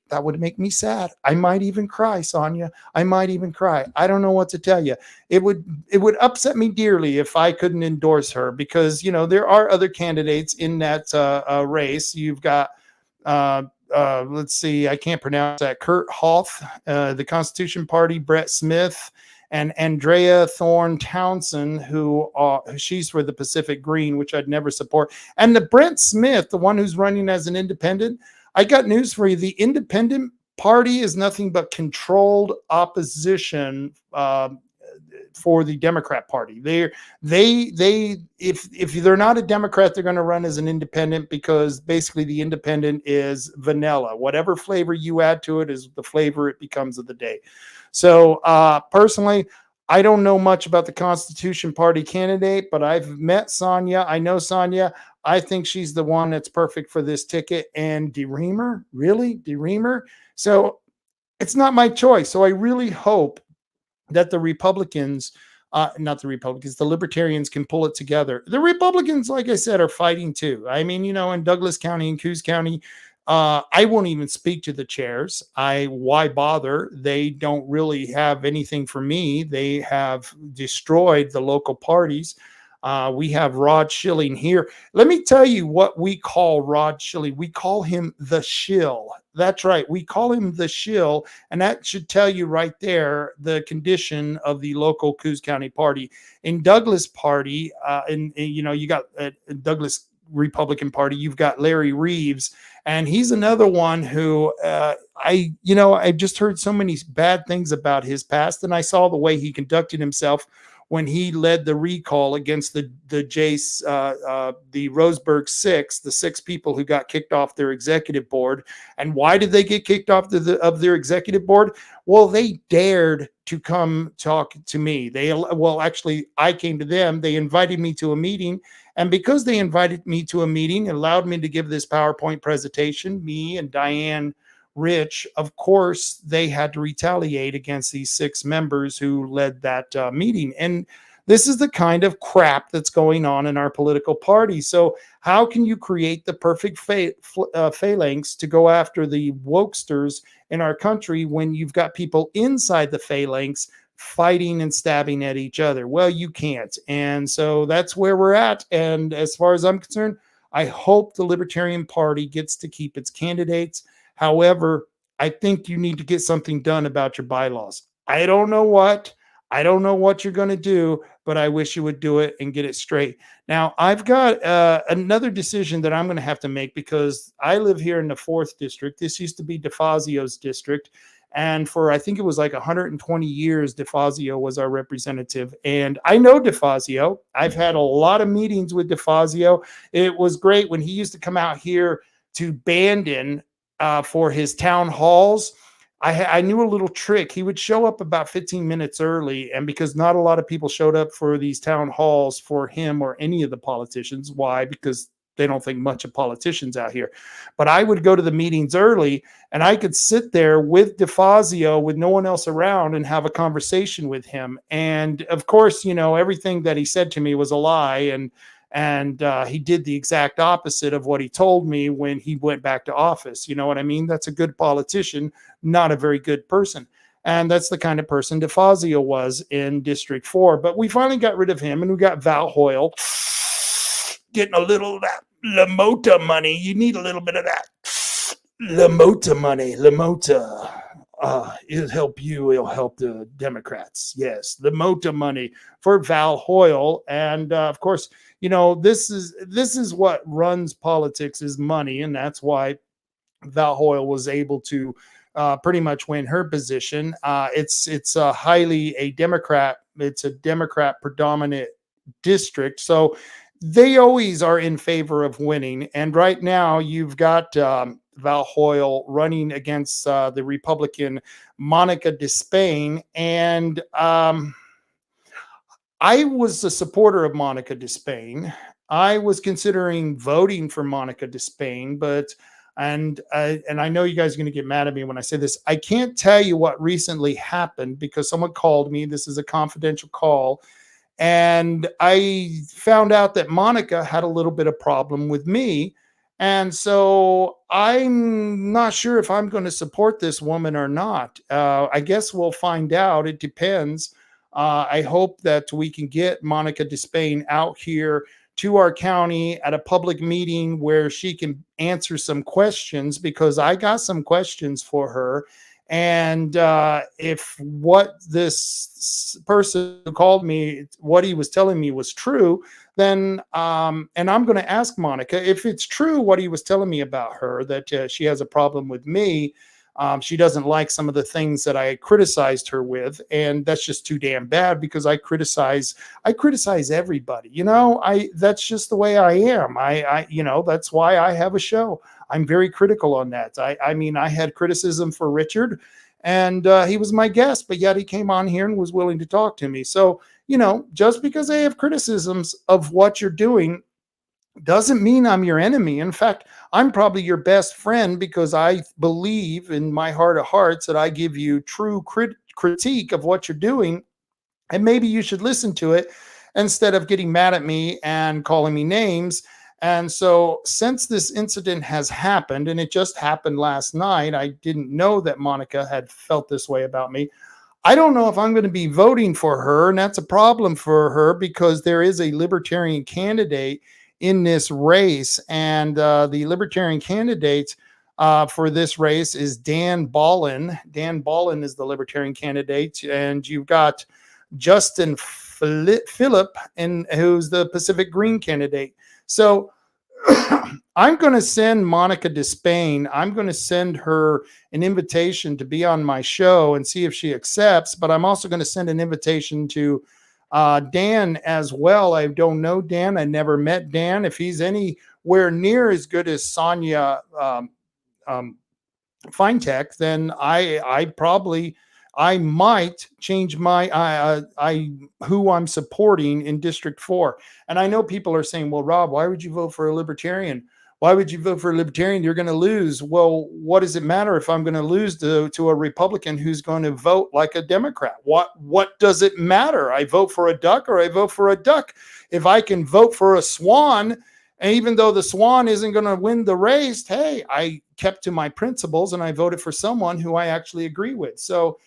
me sad. I might even cry, Sonia. I might even cry. I don't know what to tell you. It would upset me dearly if I couldn't endorse her, because, there are other candidates in that race. You've got let's see, I can't pronounce that. Kurt Hoff, the Constitution Party, Brett Smith, and Andrea Thorne Townsend, who she's for the Pacific Green, which I'd never support. And the Brent Smith, the one who's running as an independent, I got news for you. The Independent Party is nothing but controlled opposition for the Democrat Party. If they're not a Democrat, they're going to run as an independent, because basically the independent is vanilla. Whatever flavor you add to it is the flavor it becomes of the day. So personally, I don't know much about the Constitution Party candidate, but I've met Sonia. I know Sonia. I think she's the one that's perfect for this ticket. And DeReamer, really? DeReamer? So it's not my choice. So I really hope that the Republicans, not the Republicans, the Libertarians can pull it together. The Republicans, like I said, are fighting too. I mean, in Douglas County and Coos County, I won't even speak to the chairs. Why bother? They don't really have anything for me. They have destroyed the local parties. We have Rod Schilling here. Let me tell you what we call Rod Schilling. We call him the shill. That's right. We call him the shill. And that should tell you right there the condition of the local Coos County party. In Douglas party, you got Douglas Republican Party, you've got Larry Reeves. And he's another one who I just heard so many bad things about his past. And I saw the way he conducted himself when he led the recall against the Roseburg Six, the 6 people who got kicked off their executive board. And why did they get kicked off of their executive board? Well, they dared to come talk to me. Actually, I came to them. They invited me to a meeting. And because they invited me to a meeting, allowed me to give this PowerPoint presentation, me and Diane Rich, of course, they had to retaliate against these 6 members who led that meeting. And this is the kind of crap that's going on in our political party. So how can you create the perfect phalanx to go after the wokesters in our country when you've got people inside the phalanx fighting and stabbing at each other? Well, you can't. And so that's where we're at. And as far as I'm concerned, I hope the Libertarian Party gets to keep its candidates. However, I think you need to get something done about your bylaws. I don't know what you're going to do, but I wish you would do it and get it straight. Now, I've got another decision that I'm going to have to make, because I live here in the 4th district. This used to be DeFazio's district. And for, I think it was like 120 years, DeFazio was our representative. And I know DeFazio. I've had a lot of meetings with DeFazio. It was great when he used to come out here to Bandon for his town halls. I knew a little trick. He would show up about 15 minutes early, and because not a lot of people showed up for these town halls for him or any of the politicians. Why? Because they don't think much of politicians out here. But I would go to the meetings early, and I could sit there with DeFazio with no one else around and have a conversation with him. And of course, everything that he said to me was a lie, and he did the exact opposite of what he told me when he went back to office. You know what I mean? That's a good politician, not a very good person. And that's the kind of person DeFazio was in District 4. But we finally got rid of him, and we got Val Hoyle getting a little of that LaMota money. You need a little bit of that LaMota money. LaMota. It'll help you. It'll help the Democrats. Yes, LaMota money for Val Hoyle. And of course, this is what runs politics, is money. And that's why Val Hoyle was able to pretty much win her position. It's highly a Democrat. It's a Democrat predominant district. So they always are in favor of winning. And right now you've got Val Hoyle running against the Republican Monica Despain. And I was a supporter of Monica Despain. I was considering voting for Monica Despain, but And I know you guys are going to get mad at me when I say this. I can't tell you what recently happened because someone called me. This is a confidential call. And I found out that Monica had a little bit of problem with me. And so I'm not sure if I'm going to support this woman or not. I guess we'll find out. It depends. I hope that we can get Monica Despain out here to our county at a public meeting where she can answer some questions, because I got some questions for her. And if what this person who called me, what he was telling me was true, then and I'm going to ask Monica if it's true what he was telling me about her, that she has a problem with me. She doesn't like some of the things that I criticized her with, and that's just too damn bad, because I criticize everybody. That's just the way I am. That's why I have a show. I'm very critical on that. I mean, I had criticism for Richard, and he was my guest, but yet he came on here and was willing to talk to me. So, just because I have criticisms of what you're doing doesn't mean I'm your enemy. In fact, I'm probably your best friend, because I believe in my heart of hearts that I give you true critique of what you're doing. And maybe you should listen to it instead of getting mad at me and calling me names. And so since this incident has happened, and it just happened last night, I didn't know that Monica had felt this way about me. I don't know if I'm going to be voting for her, and that's a problem for her, because there is a Libertarian candidate in this race, and the Libertarian candidate for this race is Dan Ballin. Dan Ballin is the Libertarian candidate, and you've got Justin Phillip, who's the Pacific Green candidate. So I'm going to send Monica Despain. I'm going to send her an invitation to be on my show and see if she accepts. But I'm also going to send an invitation to Dan as well. I don't know Dan. I never met Dan. If he's anywhere near as good as Sonia Feintek, then I might change my who I'm supporting in District 4. And I know people are saying, well, Rob, why would you vote for a Libertarian? Why would you vote for a Libertarian? You're going to lose. Well, what does it matter if I'm going to lose to a Republican who's going to vote like a Democrat? What does it matter? I vote for a duck or I vote for a duck. If I can vote for a swan, and even though the swan isn't going to win the race, hey, I kept to my principles and I voted for someone who I actually agree with. So,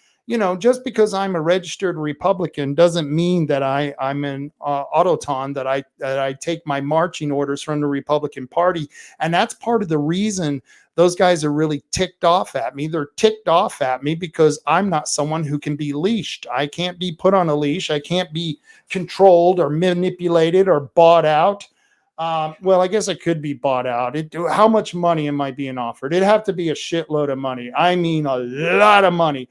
just because I'm a registered Republican doesn't mean that I'm an autoton, that I take my marching orders from the Republican Party. And that's part of the reason those guys are really ticked off at me. They're ticked off at me because I'm not someone who can be leashed. I can't be put on a leash. I can't be controlled or manipulated or bought out. Well, I guess I could be bought out. How much money am I being offered? It'd have to be a shitload of money. I mean, a lot of money.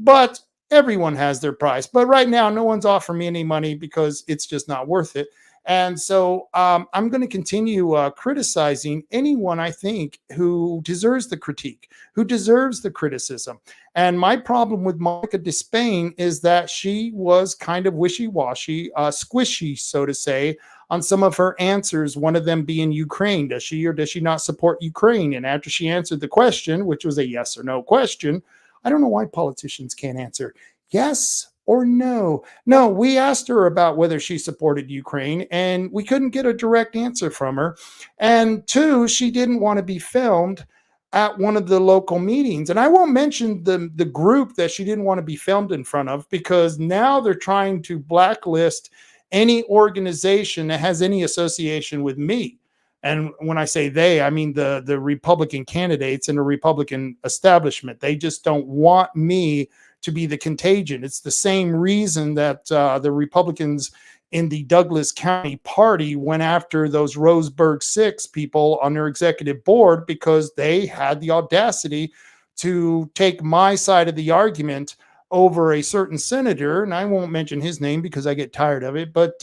But everyone has their price. But right now, no one's offering me any money because it's just not worth it. And so I'm going to continue criticizing anyone I think who deserves the critique, who deserves the criticism. And my problem with Monica Despain is that she was kind of wishy-washy, squishy, so to say, on some of her answers, one of them being Ukraine. Does she or does she not support Ukraine? And after she answered the question, which was a yes or no question, I don't know why politicians can't answer yes or no. No, we asked her about whether she supported Ukraine, and we couldn't get a direct answer from her. And two, she didn't want to be filmed at one of the local meetings. And I won't mention the group that she didn't want to be filmed in front of, because now they're trying to blacklist any organization that has any association with me. And when I say they, I mean the Republican candidates and the Republican establishment. They just don't want me to be the contagion. It's the same reason that the Republicans in the Douglas County Party went after those Roseburg 6 people on their executive board, because they had the audacity to take my side of the argument over a certain senator. And I won't mention his name because I get tired of it, but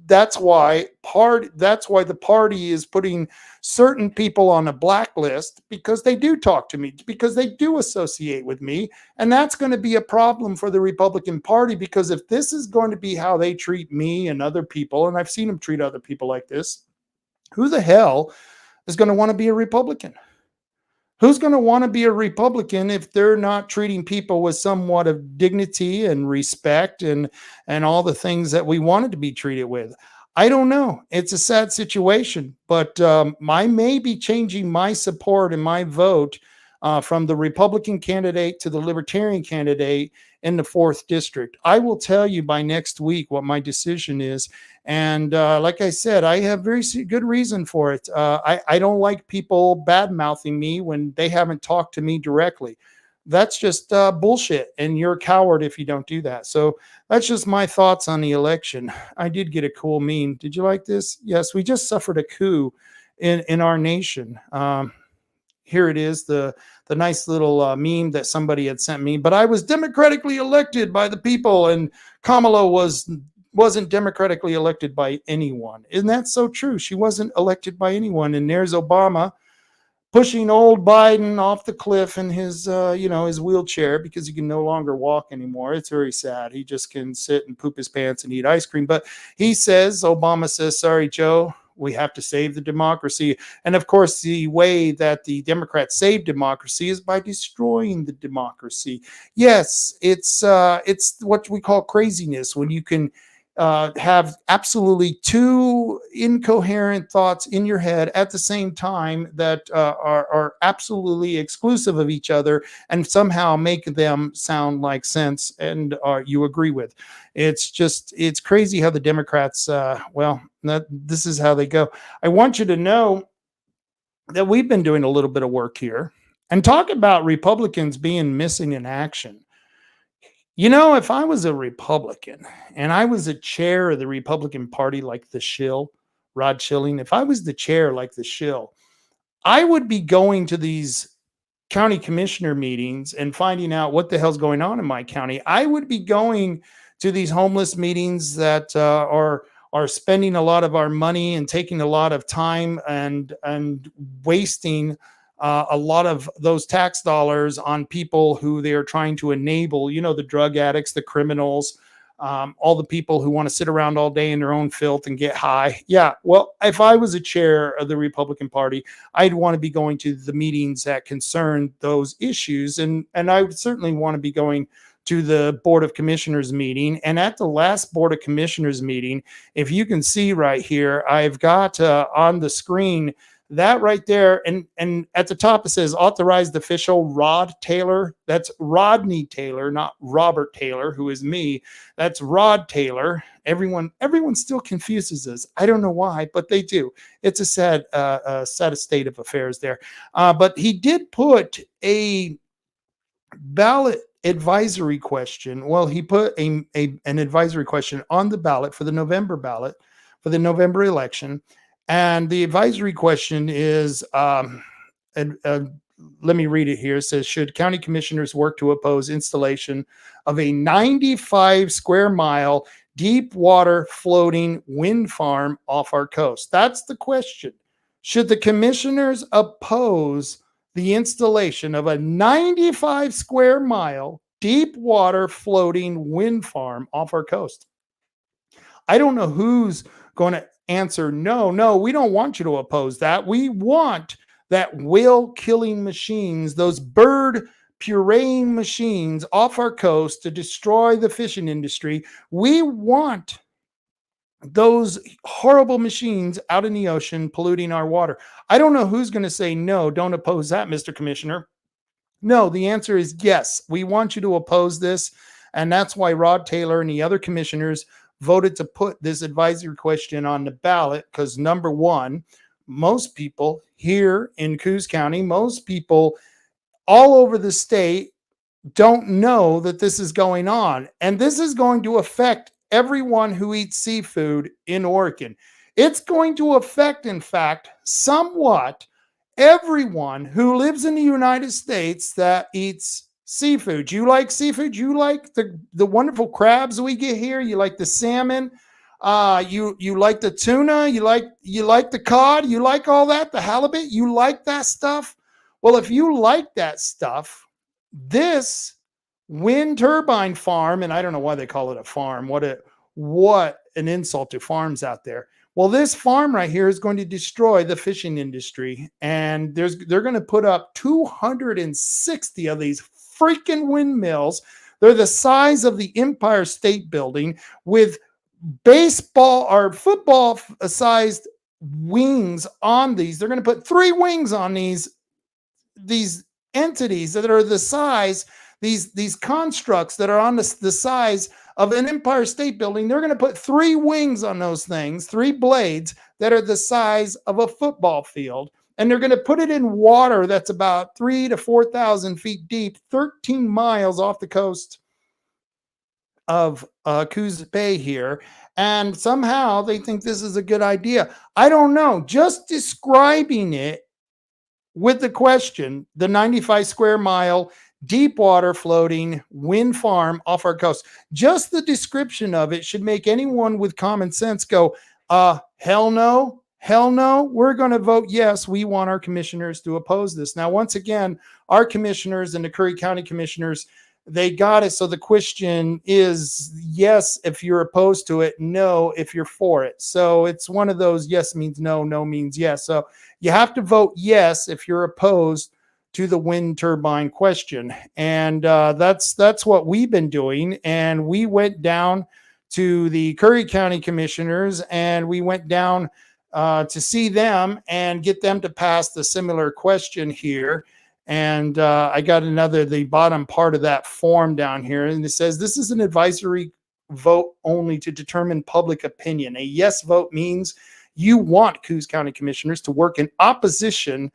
that's why the party is putting certain people on a blacklist, because they do talk to me, because they do associate with me. And that's going to be a problem for the Republican Party, because if this is going to be how they treat me and other people, and I've seen them treat other people like this, who the hell is going to want to be a Republican? Who's going to want to be a Republican if they're not treating people with somewhat of dignity and respect and all the things that we wanted to be treated with? I don't know. It's a sad situation, but I may be changing my support and my vote from the Republican candidate to the Libertarian candidate in the 4th district. I will tell you by next week what my decision is. And like I said, I have very good reason for it. I don't like people bad mouthing me when they haven't talked to me directly. That's just bullshit. And you're a coward if you don't do that. So that's just my thoughts on the election. I did get a cool meme. Did you like this? Yes, we just suffered a coup in our nation. Here it is, the nice little meme that somebody had sent me. But I was democratically elected by the people, and Kamala wasn't democratically elected by anyone. And that's so true. She wasn't elected by anyone. And there's Obama pushing old Biden off the cliff in his his wheelchair because he can no longer walk anymore. It's very sad. He just can sit and poop his pants and eat ice cream. But Obama says, sorry, Joe, we have to save the democracy. And of course, the way that the Democrats save democracy is by destroying the democracy. Yes, it's what we call craziness, when you can have absolutely two incoherent thoughts in your head at the same time that are absolutely exclusive of each other and somehow make them sound like sense and you agree with. It's crazy how the Democrats, this is how they go. I want you to know that we've been doing a little bit of work here and talk about Republicans being missing in action. You know, if I was a Republican and I was a chair of the Republican Party like the shill, Rod Schilling, if I was the chair like the shill, I would be going to these county commissioner meetings and finding out what the hell's going on in my county. I would be going to these homeless meetings that are spending a lot of our money and taking a lot of time and wasting a lot of those tax dollars on people who they are trying to enable, the drug addicts, the criminals, all the people who want to sit around all day in their own filth and get high. Yeah, well, if I was a chair of the Republican Party, I'd want to be going to the meetings that concern those issues. And I would certainly want to be going to the Board of Commissioners meeting. And at the last Board of Commissioners meeting, if you can see right here, I've got on the screen that right there, and at the top it says authorized official Rod Taylor. That's Rodney Taylor, not Robert Taylor, who is me. That's Rod Taylor. Everyone still confuses us. I don't know why, but they do. It's a sad state of affairs there. But he did put a ballot advisory question. Well, he put an advisory question on the ballot for the November ballot for the November election. And the advisory question is, let me read it here. It says, should county commissioners work to oppose installation of a 95 square mile deep water floating wind farm off our coast? That's the question. Should the commissioners oppose the installation of a 95 square mile deep water floating wind farm off our coast? I don't know who's going to answer no, we don't want you to oppose that. We want that whale killing machines, those bird pureeing machines off our coast to destroy the fishing industry. We want those horrible machines out in the ocean polluting our water. I don't know who's going to say no, don't oppose that, Mr. Commissioner. No, the answer is yes. We want you to oppose this. And that's why Rod Taylor and the other commissioners voted to put this advisory question on the ballot, because number one, most people here in Coos County, most people all over the state don't know that this is going on. And this is going to affect everyone who eats seafood in Oregon. It's going to affect, in fact, somewhat everyone who lives in the United States that eats seafood. You like seafood? You like the wonderful crabs we get here? You like the salmon? You like the tuna? You like the cod? You like all that? The halibut? You like that stuff? Well, if you like that stuff, this wind turbine farm, and I don't know why they call it a farm. What an insult to farms out there. Well, this farm right here is going to destroy the fishing industry, and they're going to put up 260 of these freaking windmills. They're the size of the Empire State Building with baseball or football sized wings on these. They're going to put 3 wings on these entities that are the size, these constructs that are on the size of an Empire State Building. They're going to put 3 wings on those things, 3 blades that are the size of a football field. And they're going to put it in water that's about 3,000 to 4,000 feet deep, 13 miles off the coast of Coos Bay here. And somehow they think this is a good idea. I don't know. Just describing it with the question, the 95 square mile deep water floating wind farm off our coast, just the description of it should make anyone with common sense go, hell no, hell no. We're going to vote yes. We want our commissioners to oppose this. Now, once again, our commissioners and the Curry County commissioners, they got it. So the question is yes if you're opposed to it, no if you're for it. So it's one of those yes means no, no means yes. So you have to vote yes if you're opposed to the wind turbine question. And that's what we've been doing. And we went down to the Curry County commissioners, and we went down to see them and get them to pass the similar question here. And I got the bottom part of that form down here. And it says, this is an advisory vote only to determine public opinion. A yes vote means you want Coos County commissioners to work in opposition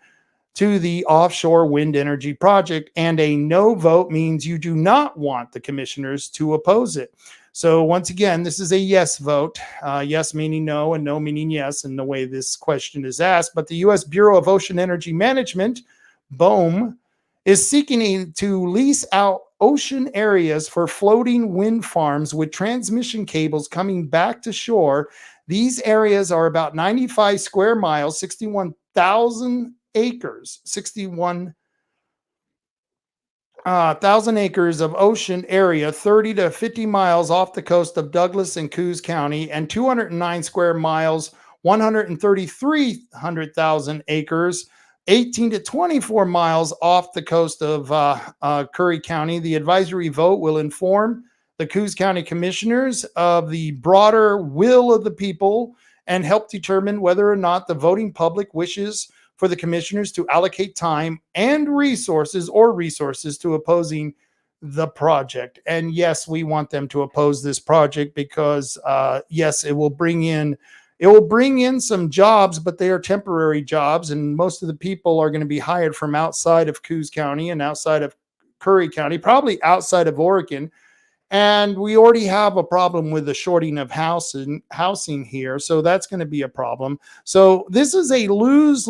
to the offshore wind energy project. And a no vote means you do not want the commissioners to oppose it. So once again, this is a yes vote, yes meaning no and no meaning yes in the way this question is asked. But the U.S. Bureau of Ocean Energy Management, BOEM, is seeking to lease out ocean areas for floating wind farms with transmission cables coming back to shore. These areas are about 95 square miles, 61,000 acres, 61,000 acres of ocean area, 30 to 50 miles off the coast of Douglas and Coos County, and 209 square miles, 133,000 acres, 18 to 24 miles off the coast of Curry County. The advisory vote will inform the Coos County commissioners of the broader will of the people and help determine whether or not the voting public wishes for the commissioners to allocate time and resources to opposing the project. And yes, we want them to oppose this project because yes, it will bring in some jobs, but they are temporary jobs. And most of the people are going to be hired from outside of Coos County and outside of Curry County, probably outside of Oregon. And we already have a problem with the shorting of housing here. So that's going to be a problem. So this is a lose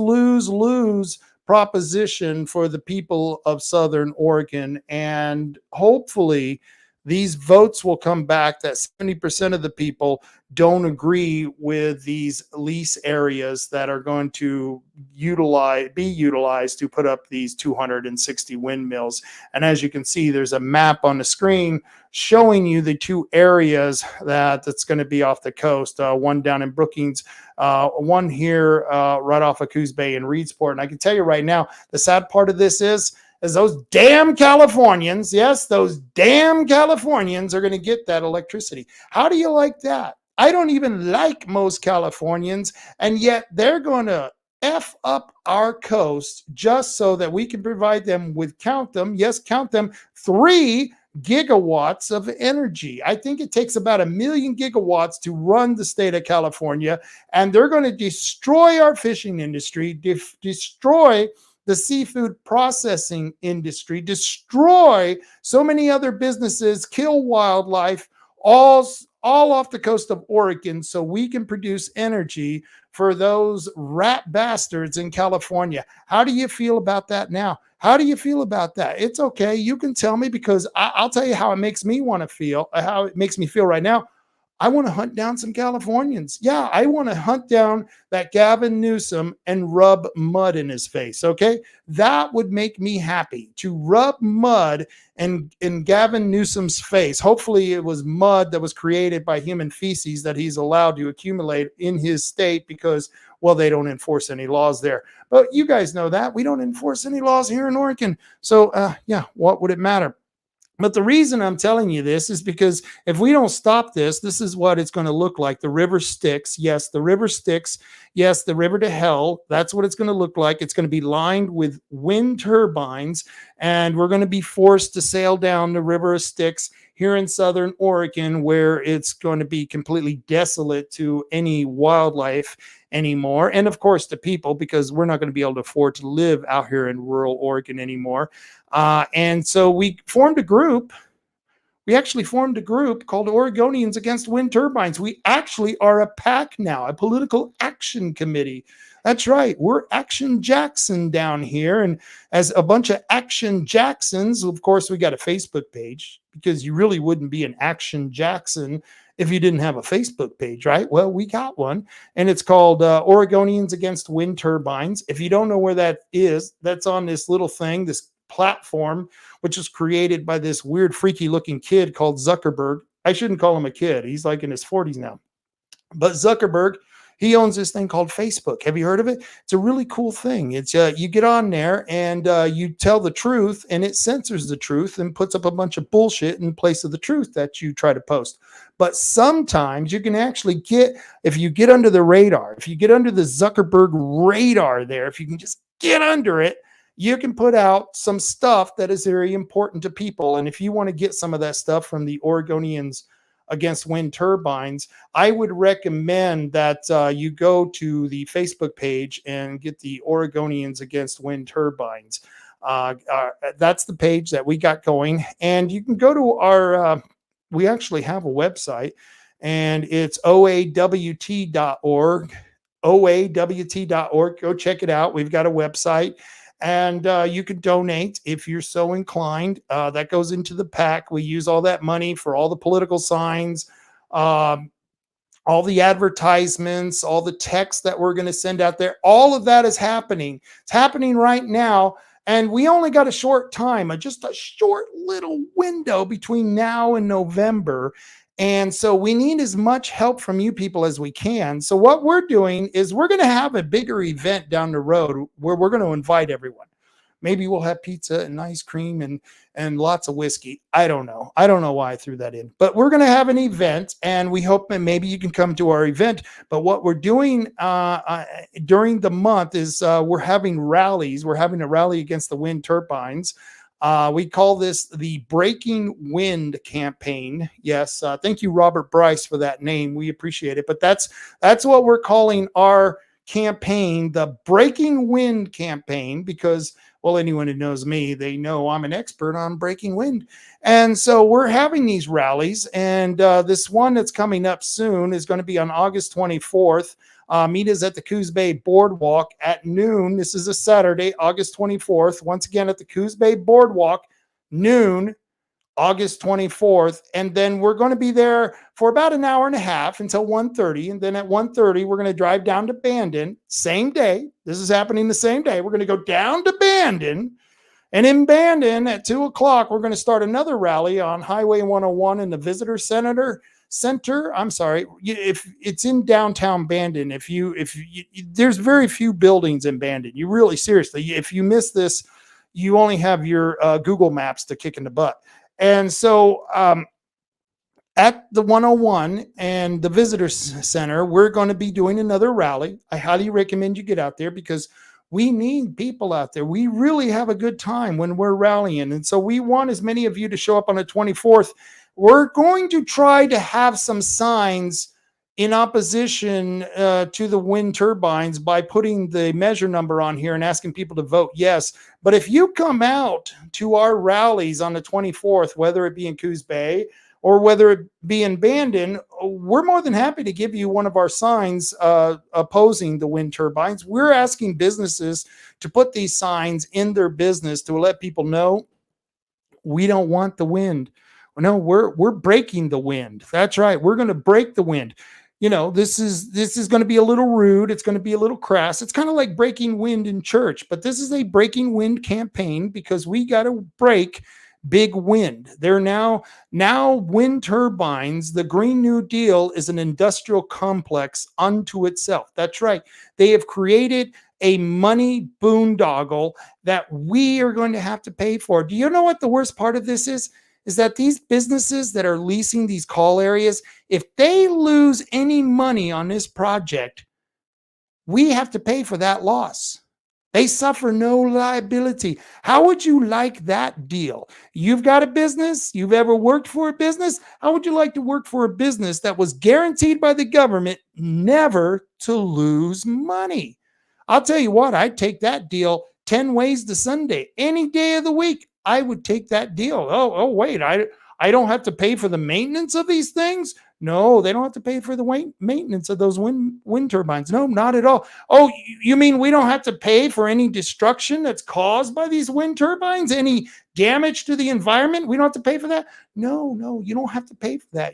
proposition for the people of Southern Oregon. And hopefully these votes will come back that 70% of the people don't agree with these lease areas that are going to be utilized to put up these 260 windmills. And as you can see, there's a map on the screen showing you the 2 areas that's going to be off the coast. One down in Brookings, one here right off of Coos Bay and Reedsport. And I can tell you right now, the sad part of this is those damn Californians, yes, those damn Californians are going to get that electricity. How do you like that? I don't even like most Californians, and yet they're going to F up our coast just so that we can provide them with, count them, 3 gigawatts of energy. I think it takes about 1 million gigawatts to run the state of California, and they're going to destroy our fishing industry, destroy the seafood processing industry, destroy so many other businesses, kill wildlife, all off the coast of Oregon, so we can produce energy for those rat bastards in California. How do you feel about that now? How do you feel about that? It's okay. You can tell me, because I'll tell you how it makes me want to feel, how it makes me feel right now. I want to hunt down some Californians. Yeah, I want to hunt down that Gavin Newsom and rub mud in his face. Okay. That would make me happy to rub mud in Gavin Newsom's face. Hopefully it was mud that was created by human feces that he's allowed to accumulate in his state because, well, they don't enforce any laws there. But you guys know that. We don't enforce any laws here in Oregon. So, yeah, what would it matter? But the reason I'm telling you this is because if we don't stop this, this is what it's going to look like. The river Styx. Yes, the river Styx. Yes, the river to hell. That's what it's going to look like. It's going to be lined with wind turbines, and we're going to be forced to sail down the river of Styx here in southern Oregon, where it's going to be completely desolate to any wildlife anymore. And of course, the people, because we're not going to be able to afford to live out here in rural Oregon anymore. And so we formed a group. We actually formed a group called Oregonians Against Wind Turbines. We actually are a PAC now, a political action committee. That's right. We're Action Jackson down here. And as a bunch of Action Jacksons, of course, we got a Facebook page, because you really wouldn't be an Action Jackson if you didn't have a Facebook page, right? Well, we got one, and it's called Oregonians Against Wind Turbines. If you don't know where that is, that's on this little thing, this platform, which was created by this weird, freaky looking kid called Zuckerberg. I shouldn't call him a kid. He's like in his 40s now. But Zuckerberg, he owns this thing called Facebook. Have you heard of it? It's a really cool thing. It's you get on there and you tell the truth, and it censors the truth and puts up a bunch of bullshit in place of the truth that you try to post. But sometimes you can actually get, if you get under the radar, if you get under the Zuckerberg radar there, if you can just get under it, you can put out some stuff that is very important to people. And if you want to get some of that stuff from the Oregonians Against Wind Turbines, I would recommend that you go to the Facebook page and get the Oregonians Against Wind Turbines. That's the page that we got going. And you can go to our, we actually have a website, and it's oawt.org, oawt.org. Go check it out. We've got a website. And you can donate if you're so inclined. That goes into the PAC. We use all that money for all the political signs, all the advertisements, all the text that we're going to send out there. All of that is happening. It's happening right now. And we only got a short time, just a short little window between now and November. And so we need as much help from you people as we can. So what we're doing is we're going to have a bigger event down the road where we're going to invite everyone. Maybe we'll have pizza and ice cream and lots of whiskey. I don't know. I don't know why I threw that in. But we're going to have an event, and we hope that maybe you can come to our event. But what we're doing during the month is we're having rallies. We're having a rally against the wind turbines. We call this the Breaking Wind campaign. Yes. Thank you, Robert Bryce, for that name. We appreciate it. But that's what we're calling our campaign, the Breaking Wind campaign, because, well, anyone who knows me, they know I'm an expert on breaking wind. And so we're having these rallies, and this one that's coming up soon is going to be on August 24th. Meet us at the Coos Bay Boardwalk at noon. This is a Saturday, August 24th. Once again, at the Coos Bay Boardwalk, noon, August 24th. And then we're going to be there for about an hour and a half until 1:30. And then at 1:30, we're going to drive down to Bandon. Same day. This is happening the same day. We're going to go down to Bandon. And in Bandon at 2 o'clock, we're going to start another rally on Highway 101 in the Visitor Center. I'm sorry, if it's in downtown Bandon, if you there's very few buildings in Bandon. You really, seriously, if you miss this, you only have your Google Maps to kick in the butt. And so at the 101 and the Visitor Center, we're going to be doing another rally. I highly recommend you get out there, because we need people out there. We really have a good time when we're rallying. And so we want as many of you to show up on the 24th. We're going to try to have some signs in opposition to the wind turbines by putting the measure number on here and asking people to vote yes. But if you come out to our rallies on the 24th, whether it be in Coos Bay or whether it be in Bandon, we're more than happy to give you one of our signs opposing the wind turbines. We're asking businesses to put these signs in their business to let people know we don't want the wind. No, we're breaking the wind. That's right. We're going to break the wind. This is going to be a little rude. It's going to be a little crass. It's kind of like breaking wind in church, but this is a breaking wind campaign because we got to break big wind. They're now wind turbines. The Green New Deal is an industrial complex unto itself. That's right. They have created a money boondoggle that we are going to have to pay for. Do you know what the worst part of this is? Is that these businesses that are leasing these call areas, if they lose any money on this project, we have to pay for that loss. They suffer no liability. How would you like that deal? You've got a business. You've ever worked for a business. How would you like to work for a business that was guaranteed by the government never to lose money? I'll tell you what, I'd take that deal 10 ways to Sunday. Any day of the week, I would take that deal. Oh, wait, I don't have to pay for the maintenance of these things? No, they don't have to pay for the maintenance of those wind turbines. No, not at all. Oh, you mean we don't have to pay for any destruction that's caused by these wind turbines? Any damage to the environment? We don't have to pay for that? No, you don't have to pay for that.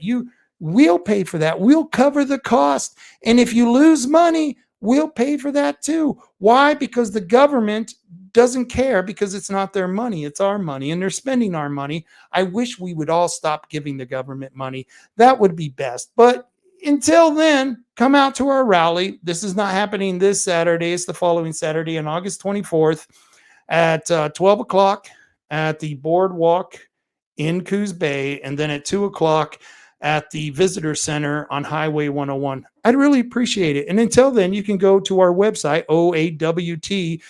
We'll pay for that. We'll cover the cost. And if you lose money, we'll pay for that too. Why? Because the government doesn't care, because it's not their money. It's our money, and they're spending our money. I wish we would all stop giving the government money. That would be best. But until then, come out to our rally. This is not happening this Saturday. It's the following Saturday on August 24th at 12 o'clock at the Boardwalk in Coos Bay, and then at 2 o'clock at the Visitor Center on Highway 101. I'd really appreciate it. And until then, you can go to our website, oawt.org.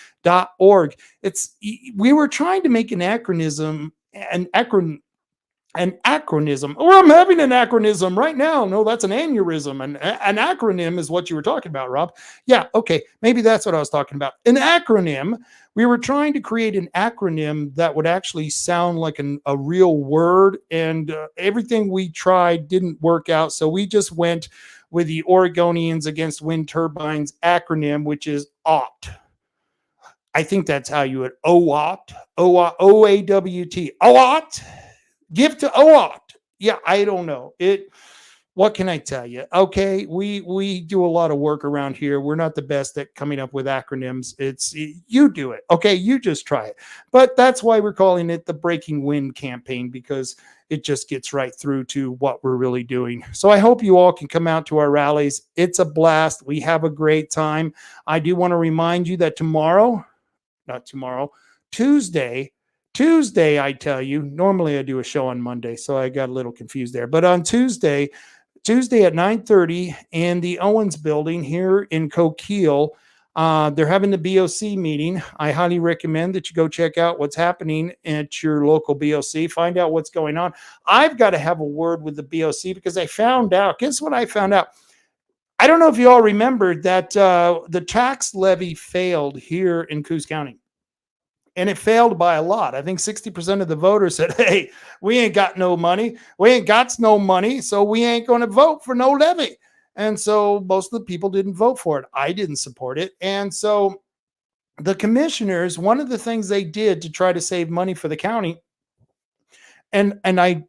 We were trying to make an acronym. Or I'm having an acronym right now. No, that's an aneurysm. An acronym is what you were talking about, Rob. Yeah, okay. Maybe that's what I was talking about. An acronym. We were trying to create an acronym that would actually sound like a real word, and everything we tried didn't work out. So we just went with the Oregonians Against Wind Turbines acronym, which is OWT. I think that's how you would OWT, OAWT, OWT. Give to OWT. Yeah, I don't know. What can I tell you? Okay, we do a lot of work around here. We're not the best at coming up with acronyms. You do it. Okay, you just try it. But that's why we're calling it the Breaking Wind campaign, because it just gets right through to what we're really doing. So I hope you all can come out to our rallies. It's a blast. We have a great time. I do want to remind you that Tuesday, I tell you, normally I do a show on Monday, so I got a little confused there. But on Tuesday at 9:30 in the Owens building here in Coquille, they're having the BOC meeting. I highly recommend that you go check out what's happening at your local BOC. Find out what's going on. I've got to have a word with the BOC because I found out. Guess what I found out? I don't know if you all remembered that the tax levy failed here in Coos County. And it failed by a lot. I think 60% of the voters said, hey, we ain't got no money. We ain't got no money, so we ain't going to vote for no levy. And so most of the people didn't vote for it. I didn't support it. And so the commissioners, one of the things they did to try to save money for the county, and I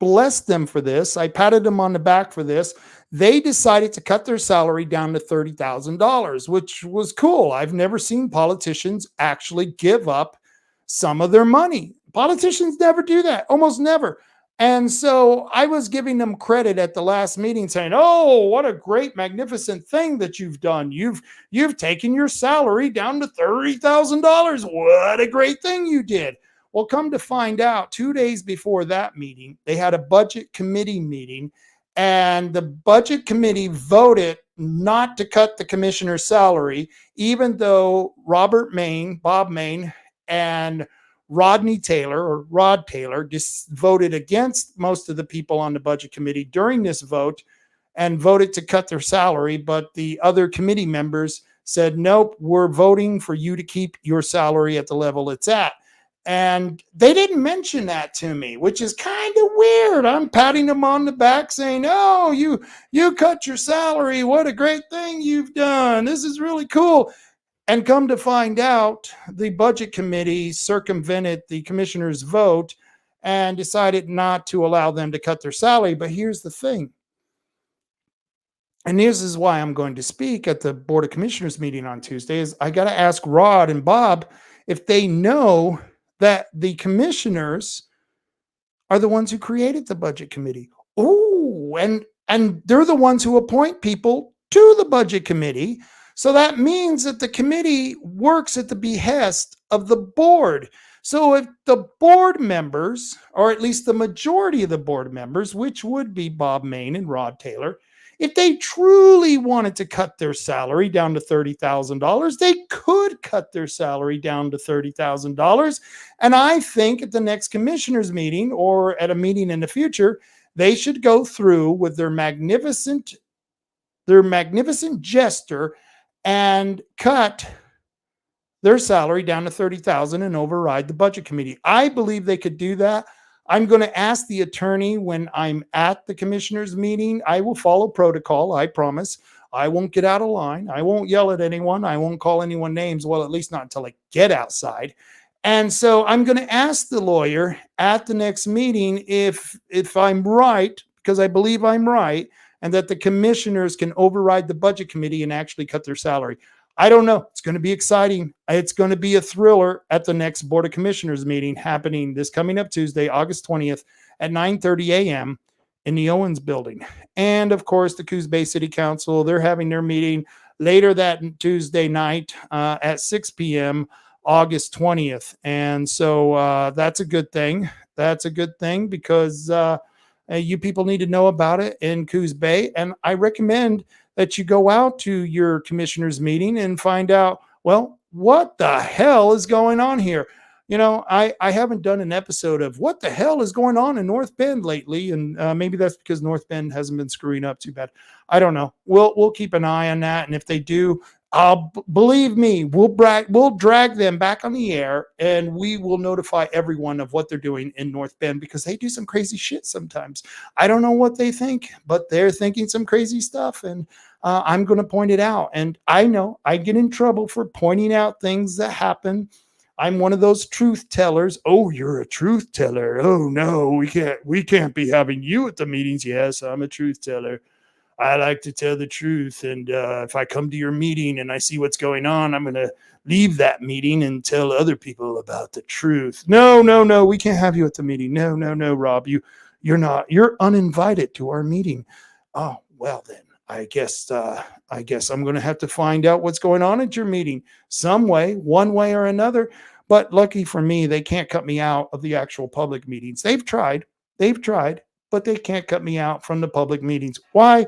blessed them for this. I patted them on the back for this. They decided to cut their salary down to $30,000, which was cool. I've never seen politicians actually give up some of their money. Politicians never do that, almost never. And so I was giving them credit at the last meeting saying, oh, what a great, magnificent thing that you've done. You've taken your salary down to $30,000. What a great thing you did. Well, come to find out, 2 days before that meeting, they had a budget committee meeting, and the budget committee voted not to cut the commissioner's salary, even though Bob Main, and Rod Taylor just voted against most of the people on the budget committee during this vote and voted to cut their salary. But the other committee members said, nope, we're voting for you to keep your salary at the level it's at. And they didn't mention that to me, which is kind of weird. I'm patting them on the back saying, oh, you cut your salary. What a great thing you've done. This is really cool. And come to find out, the budget committee circumvented the commissioner's vote and decided not to allow them to cut their salary. But here's the thing. And this is why I'm going to speak at the Board of Commissioners meeting on Tuesday, is I got to ask Rod and Bob if they know that the commissioners are the ones who created the budget committee. Oh, and they're the ones who appoint people to the budget committee. So that means that the committee works at the behest of the board. So if the board members, or at least the majority of the board members, which would be Bob Main and Rod Taylor, if they truly wanted to cut their salary down to $30,000, they could cut their salary down to $30,000. And I think at the next commissioners meeting or at a meeting in the future, they should go through with their magnificent gesture and cut their salary down to $30,000 and override the budget committee. I believe they could do that. I'm going to ask the attorney when I'm at the commissioners meeting. I will follow protocol. I promise. I won't get out of line. I won't yell at anyone. I won't call anyone names. Well, at least not until I get outside. And so I'm going to ask the lawyer at the next meeting if I'm right, because I believe I'm right, and that the commissioners can override the budget committee and actually cut their salary. I don't know. It's going to be exciting. It's going to be a thriller at the next Board of Commissioners meeting happening this coming up Tuesday, August 20th at 9:30 a.m. in the Owens building. And of course, the Coos Bay City Council, they're having their meeting later that Tuesday night at 6 p.m., August 20th. And so that's a good thing. That's a good thing because you people need to know about it in Coos Bay. And I recommend that you go out to your commissioners meeting and find out, well, what the hell is going on here? You know, I haven't done an episode of what the hell is going on in North Bend lately. And maybe that's because North Bend hasn't been screwing up too bad. I don't know. We'll keep an eye on that. And if they do, believe me, we'll drag them back on the air and we will notify everyone of what they're doing in North Bend because they do some crazy shit sometimes. I don't know what they think, but they're thinking some crazy stuff. And I'm going to point it out. And I know I get in trouble for pointing out things that happen. I'm one of those truth tellers. Oh, you're a truth teller. Oh no, we can't be having you at the meetings. Yes, I'm a truth teller. I like to tell the truth. And if I come to your meeting and I see what's going on, I'm going to leave that meeting and tell other people about the truth. No, we can't have you at the meeting. No, Rob, you're uninvited to our meeting. Oh, well then. I guess I'm going to have to find out what's going on at your meeting some way, one way or another. But lucky for me, they can't cut me out of the actual public meetings. They've tried, but they can't cut me out from the public meetings. Why?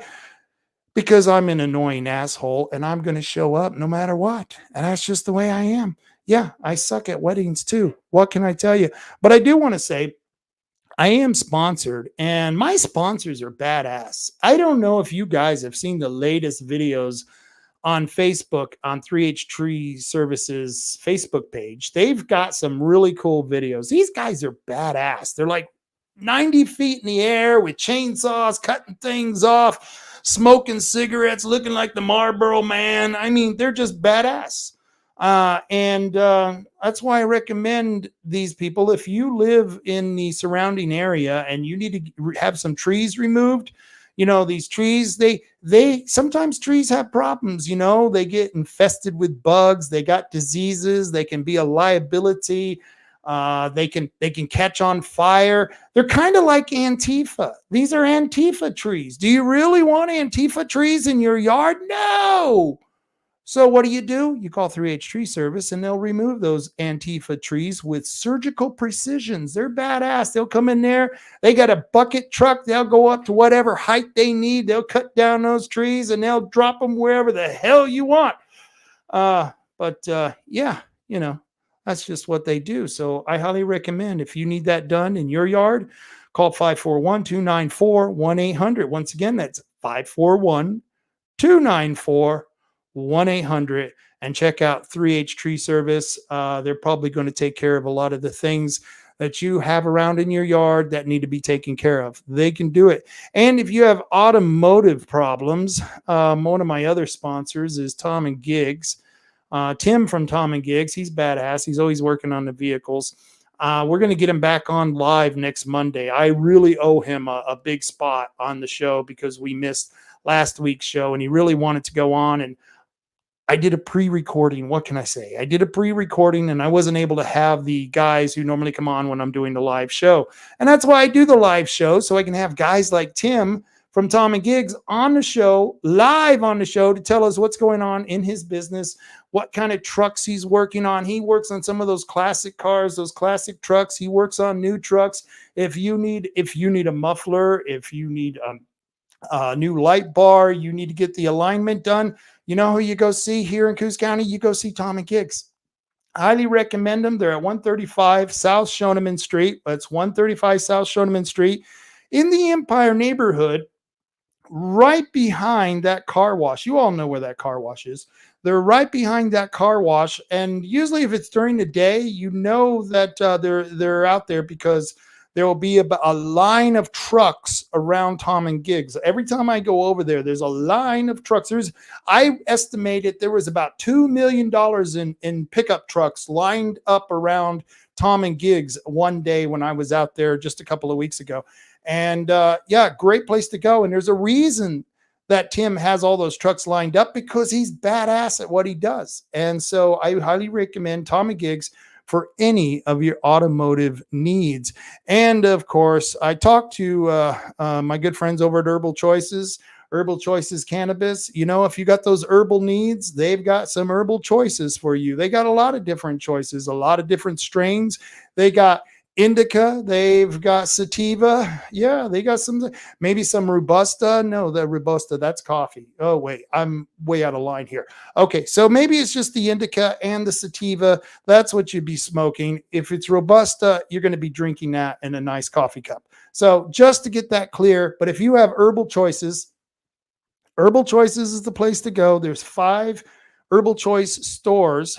Because I'm an annoying asshole and I'm going to show up no matter what. And that's just the way I am. Yeah, I suck at weddings too. What can I tell you? But I do want to say, I am sponsored and my sponsors are badass. I don't know if you guys have seen the latest videos on Facebook on 3H Tree Services Facebook page. They've got some really cool videos. These guys are badass. They're like 90 feet in the air with chainsaws, cutting things off, smoking cigarettes, looking like the Marlboro Man. I mean, they're just badass. And that's why I recommend these people. If you live in the surrounding area and you need to have some trees removed, you know, these trees, they sometimes trees have problems, you know, they get infested with bugs, they got diseases, they can be a liability. They can catch on fire. They're kind of like Antifa. These are Antifa trees. Do you really want Antifa trees in your yard? No. So what do? You call 3H Tree Service and they'll remove those Antifa trees with surgical precisions. They're badass. They'll come in there. They got a bucket truck. They'll go up to whatever height they need. They'll cut down those trees and they'll drop them wherever the hell you want. Yeah, you know, that's just what they do. So I highly recommend if you need that done in your yard, call 541-294-1800. Once again, that's 541-294-1800 and check out 3H Tree Service. They're probably going to take care of a lot of the things that you have around in your yard that need to be taken care of. They can do it. And if you have automotive problems, one of my other sponsors is Tom and Gigs. Tim from Tom and Gigs, he's badass. He's always working on the vehicles. We're going to get him back on live next Monday. I really owe him a big spot on the show because we missed last week's show and he really wanted to go on. And I did a pre-recording. What can I say? I did a pre-recording and I wasn't able to have the guys who normally come on when I'm doing the live show. And that's why I do the live show, so I can have guys like Tim from Tom and Gigs on the show, live on the show, to tell us what's going on in his business, what kind of trucks he's working on. He works on some of those classic cars, those classic trucks. He works on new trucks. If you need a muffler, if you need a new light bar, you need to get the alignment done, you know who you go see here in Coos County? You go see Tom and Gigs. Highly recommend them. They're at 135 South Shoneman Street. That's 135 South Shoneman Street in the Empire neighborhood, right behind that car wash. You all know where that car wash is. They're right behind that car wash. And usually if it's during the day, you know that they're out there because there will be a line of trucks around Tom and Gigs. Every time I go over there, there's a line of trucks. I estimated there was about $2 million in pickup trucks lined up around Tom and Gigs one day when I was out there just a couple of weeks ago. And yeah, great place to go. And there's a reason that Tim has all those trucks lined up, because he's badass at what he does. And so I highly recommend Tom and Gigs for any of your automotive needs. And of course, I talked to my good friends over at Herbal Choices Cannabis. You know, if you got those herbal needs, they've got some herbal choices for you. They got a lot of different choices, a lot of different strains. They got indica, they've got sativa. Yeah, they got maybe some robusta. No, the robusta, that's coffee. Oh, wait, I'm way out of line here. Okay, so maybe it's just the indica and the sativa. That's what you'd be smoking. If it's robusta, you're going to be drinking that in a nice coffee cup. So just to get that clear, but if you have Herbal Choices is the place to go. There's 5 Herbal Choice stores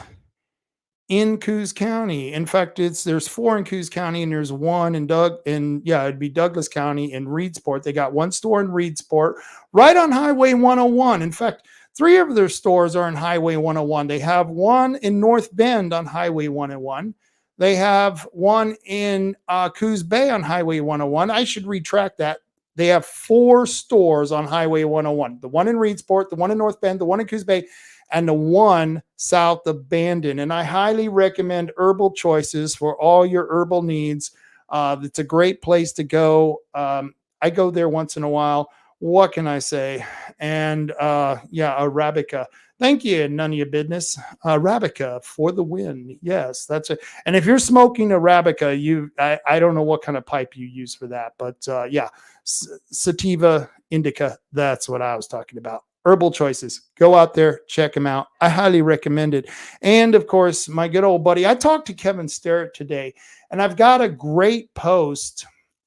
in Coos County. In fact, there's 4 in Coos County, and there's 1 it'd be Douglas County in Reedsport. They got 1 store in Reedsport, right on Highway 101. In fact, 3 of their stores are in Highway 101. They have 1 in North Bend on Highway 101. They have 1 in Coos Bay on Highway 101. I should retract that. They have 4 stores on Highway 101. The 1 in Reedsport, the 1 in North Bend, the 1 in Coos Bay, and the 1 south of Bandon. And I highly recommend Herbal Choices for all your herbal needs. It's a great place to go. I go there once in a while. What can I say? And yeah, Arabica. Thank you. None of your business. Arabica for the win. Yes, that's it. And if you're smoking Arabica, I don't know what kind of pipe you use for that, but yeah, sativa, indica. That's what I was talking about. Herbal Choices. Go out there, check them out. I highly recommend it. And of course, my good old buddy, I talked to Kevin Sterrett today, and I've got a great post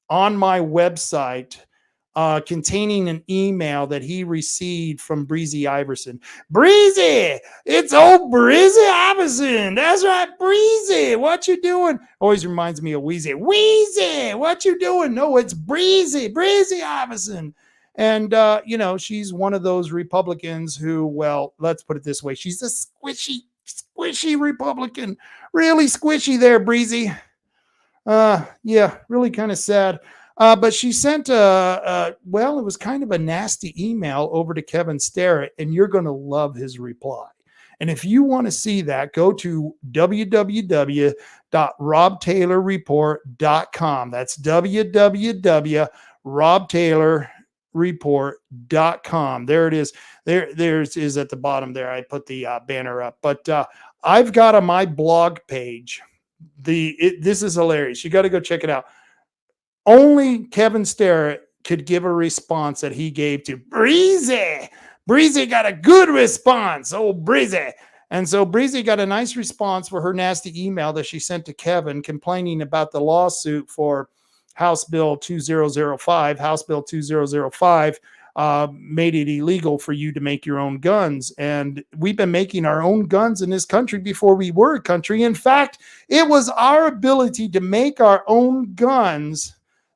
on my website containing an email that he received from Breezy Iverson. Breezy! It's old Breezy Iverson. That's right, Breezy. What you doing? Always reminds me of Wheezy. Wheezy! What you doing? No, it's Breezy Iverson. And, you know, she's one of those Republicans who, well, let's put it this way. She's a squishy Republican. Really squishy there, Breezy. Yeah, really kind of sad. But she sent well, it was kind of a nasty email over to Kevin Sterrett, and you're going to love his reply. And if you want to see that, go to www.robtaylorreport.com. That's www.robtaylorreport.com. There it is. There's is at the bottom there. I put the banner up. But I've got on my blog page, this is hilarious. You got to go check it out. Only Kevin Sterrett could give a response that he gave to Breezy. Breezy got a good response. Oh, Breezy. And so Breezy got a nice response for her nasty email that she sent to Kevin complaining about the lawsuit for House Bill 2005. House Bill 2005 made it illegal for you to make your own guns. And we've been making our own guns in this country before we were a country. In fact, it was our ability to make our own guns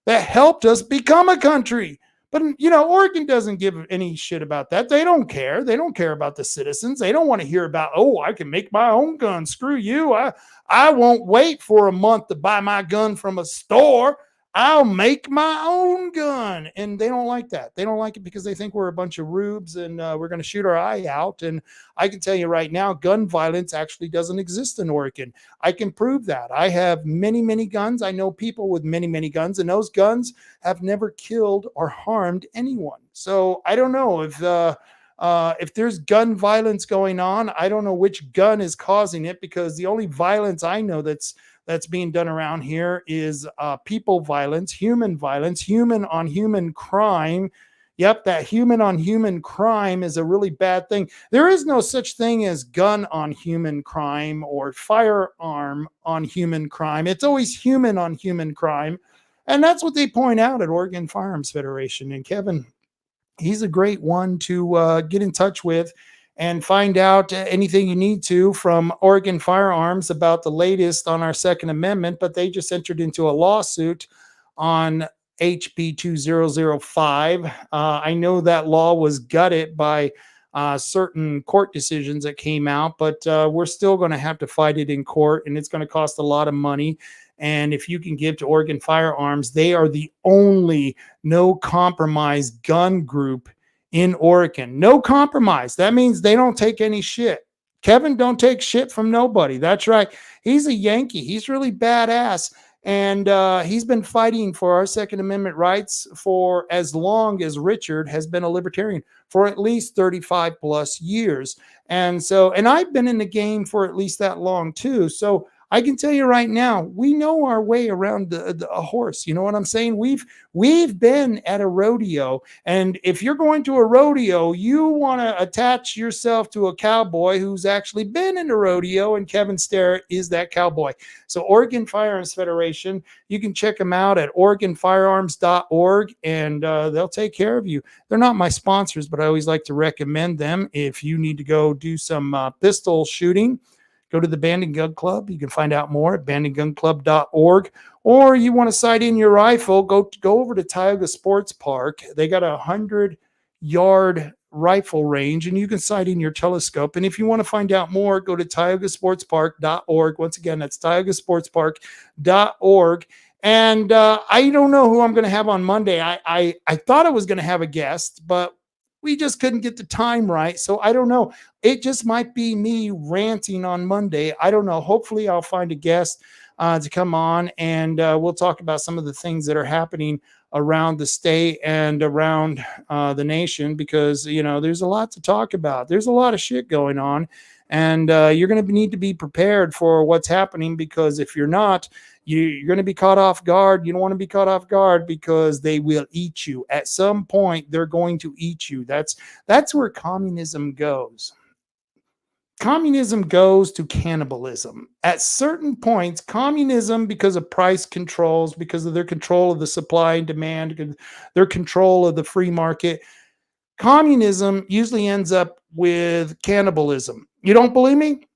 that helped us become a country. But, Oregon doesn't give any shit about that. They don't care. They don't care about the citizens. They don't want to hear about, oh, I can make my own gun. Screw you. I won't wait for a month to buy my gun from a store. I'll make my own gun. And they don't like that. They don't like it because they think we're a bunch of rubes and we're going to shoot our eye out. And I can tell you right now, gun violence actually doesn't exist in Oregon. I can prove that. I have many, many guns. I know people with many, many guns, and those guns have never killed or harmed anyone. So I don't know if there's gun violence going on. I don't know which gun is causing it, because the only violence I know that's being done around here is people violence, human on human crime. Yep, that human on human crime is a really bad thing. There is no such thing as gun on human crime or firearm on human crime. It's always human on human crime. And that's what they point out at Oregon Firearms Federation. And Kevin, he's a great one to get in touch with and find out anything you need to from Oregon Firearms about the latest on our Second Amendment. But they just entered into a lawsuit on HB 2005. I know that law was gutted by certain court decisions that came out, but we're still going to have to fight it in court, and it's going to cost a lot of money. And if you can give to Oregon Firearms, they are the only no compromise gun group in Oregon. No compromise. That means they don't take any shit. Kevin don't take shit from nobody. That's right. He's a Yankee. He's really badass. And he's been fighting for our Second Amendment rights for as long as Richard has been a libertarian, for at least 35 plus years. And I've been in the game for at least that long too. So I can tell you right now, we know our way around a horse. You know what I'm saying? We've been at a rodeo, and if you're going to a rodeo, you want to attach yourself to a cowboy who's actually been in a rodeo, and Kevin Starrett is that cowboy. So Oregon Firearms Federation, you can check them out at OregonFirearms.org, and they'll take care of you. They're not my sponsors, but I always like to recommend them. If you need to go do some pistol shooting, go to the Banding Gun Club. You can find out more at bandinggunclub.org. Or you want to sight in your rifle, go over to Tioga Sports Park. They got a 100-yard rifle range, and you can sight in your telescope. And if you want to find out more, go to tiogasportspark.org. Once again, that's tiogasportspark.org. And I don't know who I'm going to have on Monday. I thought I was going to have a guest, but we just couldn't get the time right. So I don't know. It just might be me ranting on Monday. I don't know. Hopefully I'll find a guest to come on, and we'll talk about some of the things that are happening around the state and around the nation, because, there's a lot to talk about. There's a lot of shit going on, and you're going to need to be prepared for what's happening, because if you're not, you're going to be caught off guard. You don't want to be caught off guard, because they will eat you. At some point, they're going to eat you. That's where communism goes. Communism goes to cannibalism. At certain points, communism, because of price controls, because of their control of the supply and demand, their control of the free market, communism usually ends up with cannibalism. You don't believe me?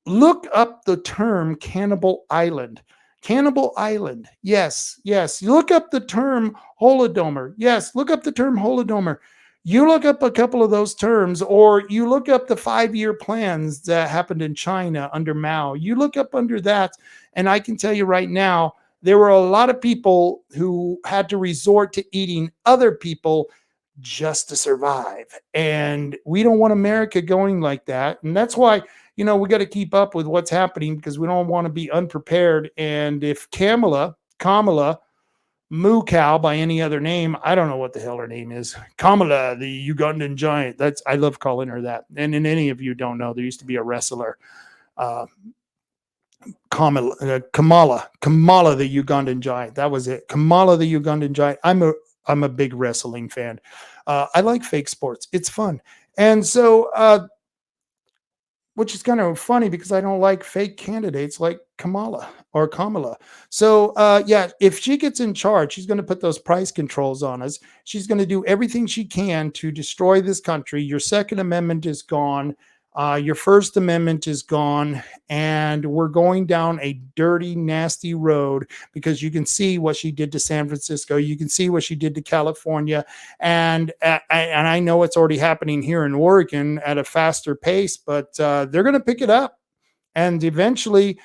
Look up the term Cannibal Island. Cannibal Island. Yes. You look up the term Holodomor. Yes, look up the term Holodomor. You look up a couple of those terms, or you look up the 5-year plans that happened in China under Mao. You look up under that, and I can tell you right now, there were a lot of people who had to resort to eating other people just to survive. And we don't want America going like that. And that's why, we got to keep up with what's happening, because we don't want to be unprepared. And if Kamala, Moo Cow by any other name, I don't know what the hell her name is. Kamala, the Ugandan giant. I love calling her that. And in any of you don't know, there used to be a wrestler, Kamala, the Ugandan giant. That was it. Kamala, the Ugandan giant. I'm a big wrestling fan. I like fake sports. It's fun. And so, which is kind of funny, because I don't like fake candidates like Kamala. So, if she gets in charge, she's going to put those price controls on us. She's going to do everything she can to destroy this country. Your Second Amendment is gone. Your First Amendment is gone, and we're going down a dirty, nasty road because you can see what she did to San Francisco. You can see what she did to California, and I know it's already happening here in Oregon at a faster pace, but they're going to pick it up, and eventually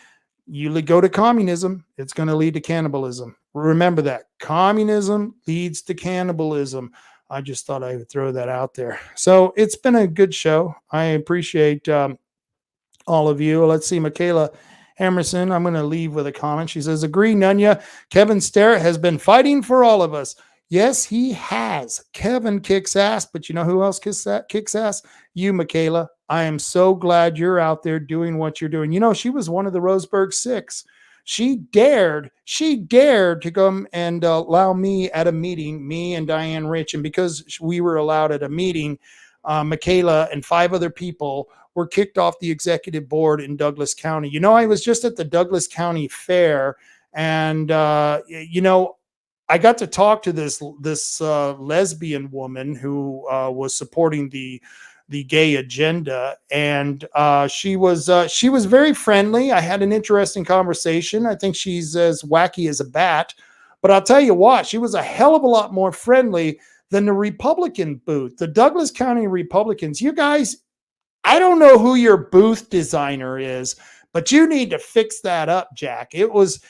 you go to communism. It's going to lead to cannibalism. Remember that. Communism leads to cannibalism. I just thought I would throw that out there. So it's been a good show. I appreciate all of you. Let's see, Michaela Emerson, I'm going to leave with a comment. She says, agree, Nunya. Kevin Starrett has been fighting for all of us. Yes, he has. Kevin kicks ass, but you know who else kicks ass? You, Michaela. I am so glad you're out there doing what you're doing. You know, she was one of the Roseburg Six. She dared to come and allow me at a meeting, me and Diane Rich. And because we were allowed at a meeting, Michaela and 5 other people were kicked off the executive board in Douglas County. You know, I was just at the Douglas County Fair, and, you know, I got to talk to this lesbian woman who was supporting the gay agenda, and she was very friendly. I had an interesting conversation. I think she's as wacky as a bat, but I'll tell you what, she was a hell of a lot more friendly than the Republican booth. The Douglas County Republicans, you guys, I don't know who your booth designer is, but you need to fix that up, Jack. It was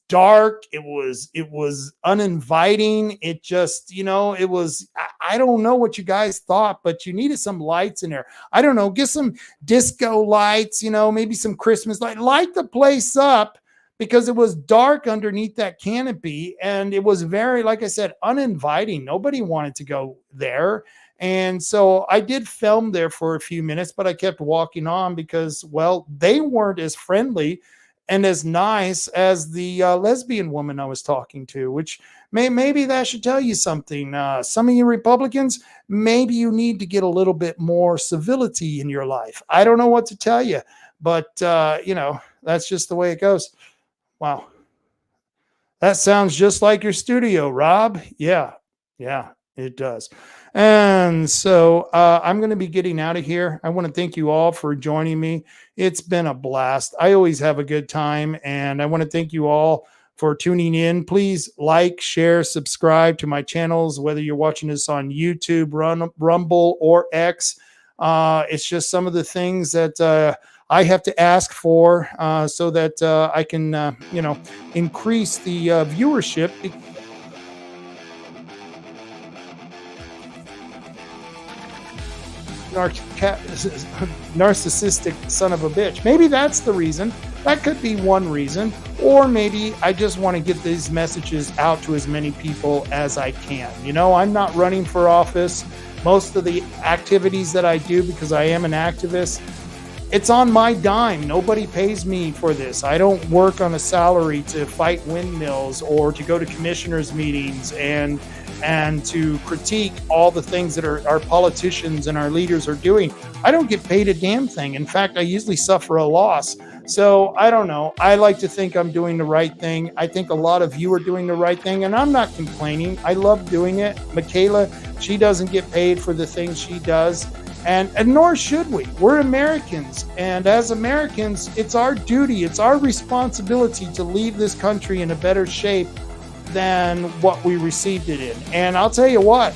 dark. It was uninviting. It just, you know, it was, I don't know what you guys thought, but you needed some lights in there. I don't know, get some disco lights, you know, maybe some Christmas light the place up, because it was dark underneath that canopy. And it was very, like I said, uninviting. Nobody wanted to go there. And so I did film there for a few minutes, but I kept walking on because, well, they weren't as friendly and as nice as the lesbian woman I was talking to, which maybe that should tell you something. Some of you Republicans, maybe you need to get a little bit more civility in your life. I don't know what to tell you, but, you know, that's just the way it goes. Wow. That sounds just like your studio, Rob. Yeah, it does. And so I'm going to be getting out of here. I want to thank you all for joining me. It's been a blast. I always have a good time, and I want to thank you all for tuning in. Please like, share, subscribe to my channels, whether you're watching this on YouTube, Rumble, or X. It's just some of the things that I have to ask for so that I can, you know, increase the viewership. Narcissistic son of a bitch. Maybe that's the reason. That could be one reason. Or maybe I just want to get these messages out to as many people as I can. You know, I'm not running for office. Most of the activities that I do, because I am an activist, it's on my dime. Nobody pays me for this. I don't work on a salary to fight windmills or to go to commissioners' meetings and to critique all the things that our politicians and our leaders are doing. I don't get paid a damn thing. In fact, I usually suffer a loss. So I don't know. I like to think I'm doing the right thing. I think a lot of you are doing the right thing, and I'm not complaining. I love doing it. Michaela, she doesn't get paid for the things she does. And nor should we. We're Americans. And as Americans, it's our duty, it's our responsibility to leave this country in a better shape than what we received it in. And I'll tell you what,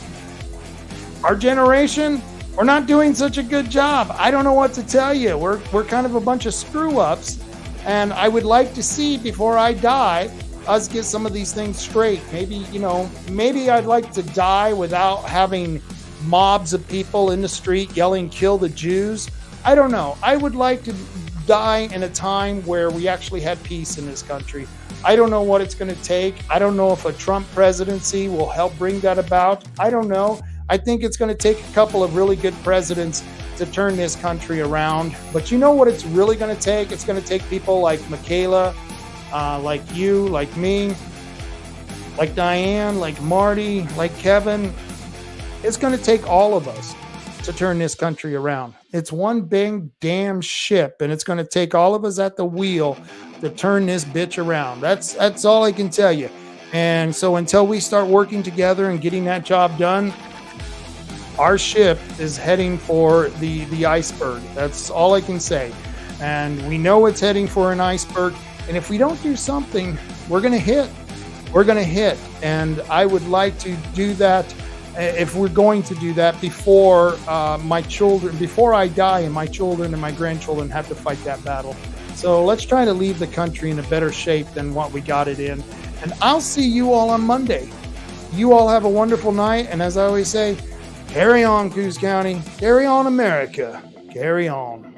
our generation, we're not doing such a good job. I don't know what to tell you. We're kind of a bunch of screw-ups. And I would like to see, before I die, us get some of these things straight. Maybe, you know, maybe I'd like to die without having mobs of people in the street yelling, "Kill the Jews." I don't know. I would like to die in a time where we actually had peace in this country. I don't know what it's going to take. I don't know if a Trump presidency will help bring that about. I don't know. I think it's going to take a couple of really good presidents to turn this country around. But you know what it's really going to take? It's going to take people like Michaela, like you, like me, like Diane, like Marty, like Kevin. It's going to take all of us to turn this country around. It's one big damn ship, and it's going to take all of us at the wheel to turn this bitch around. That's all I can tell you. And so until we start working together and getting that job done, our ship is heading for the iceberg. That's all I can say. And we know it's heading for an iceberg. And if we don't do something, we're going to hit. We're going to hit. And I would like to do that, if we're going to do that, before my children, before I die and my children and my grandchildren have to fight that battle. So let's try to leave the country in a better shape than what we got it in. And I'll see you all on Monday. You all have a wonderful night. And as I always say, carry on, Coos County. Carry on, America. Carry on.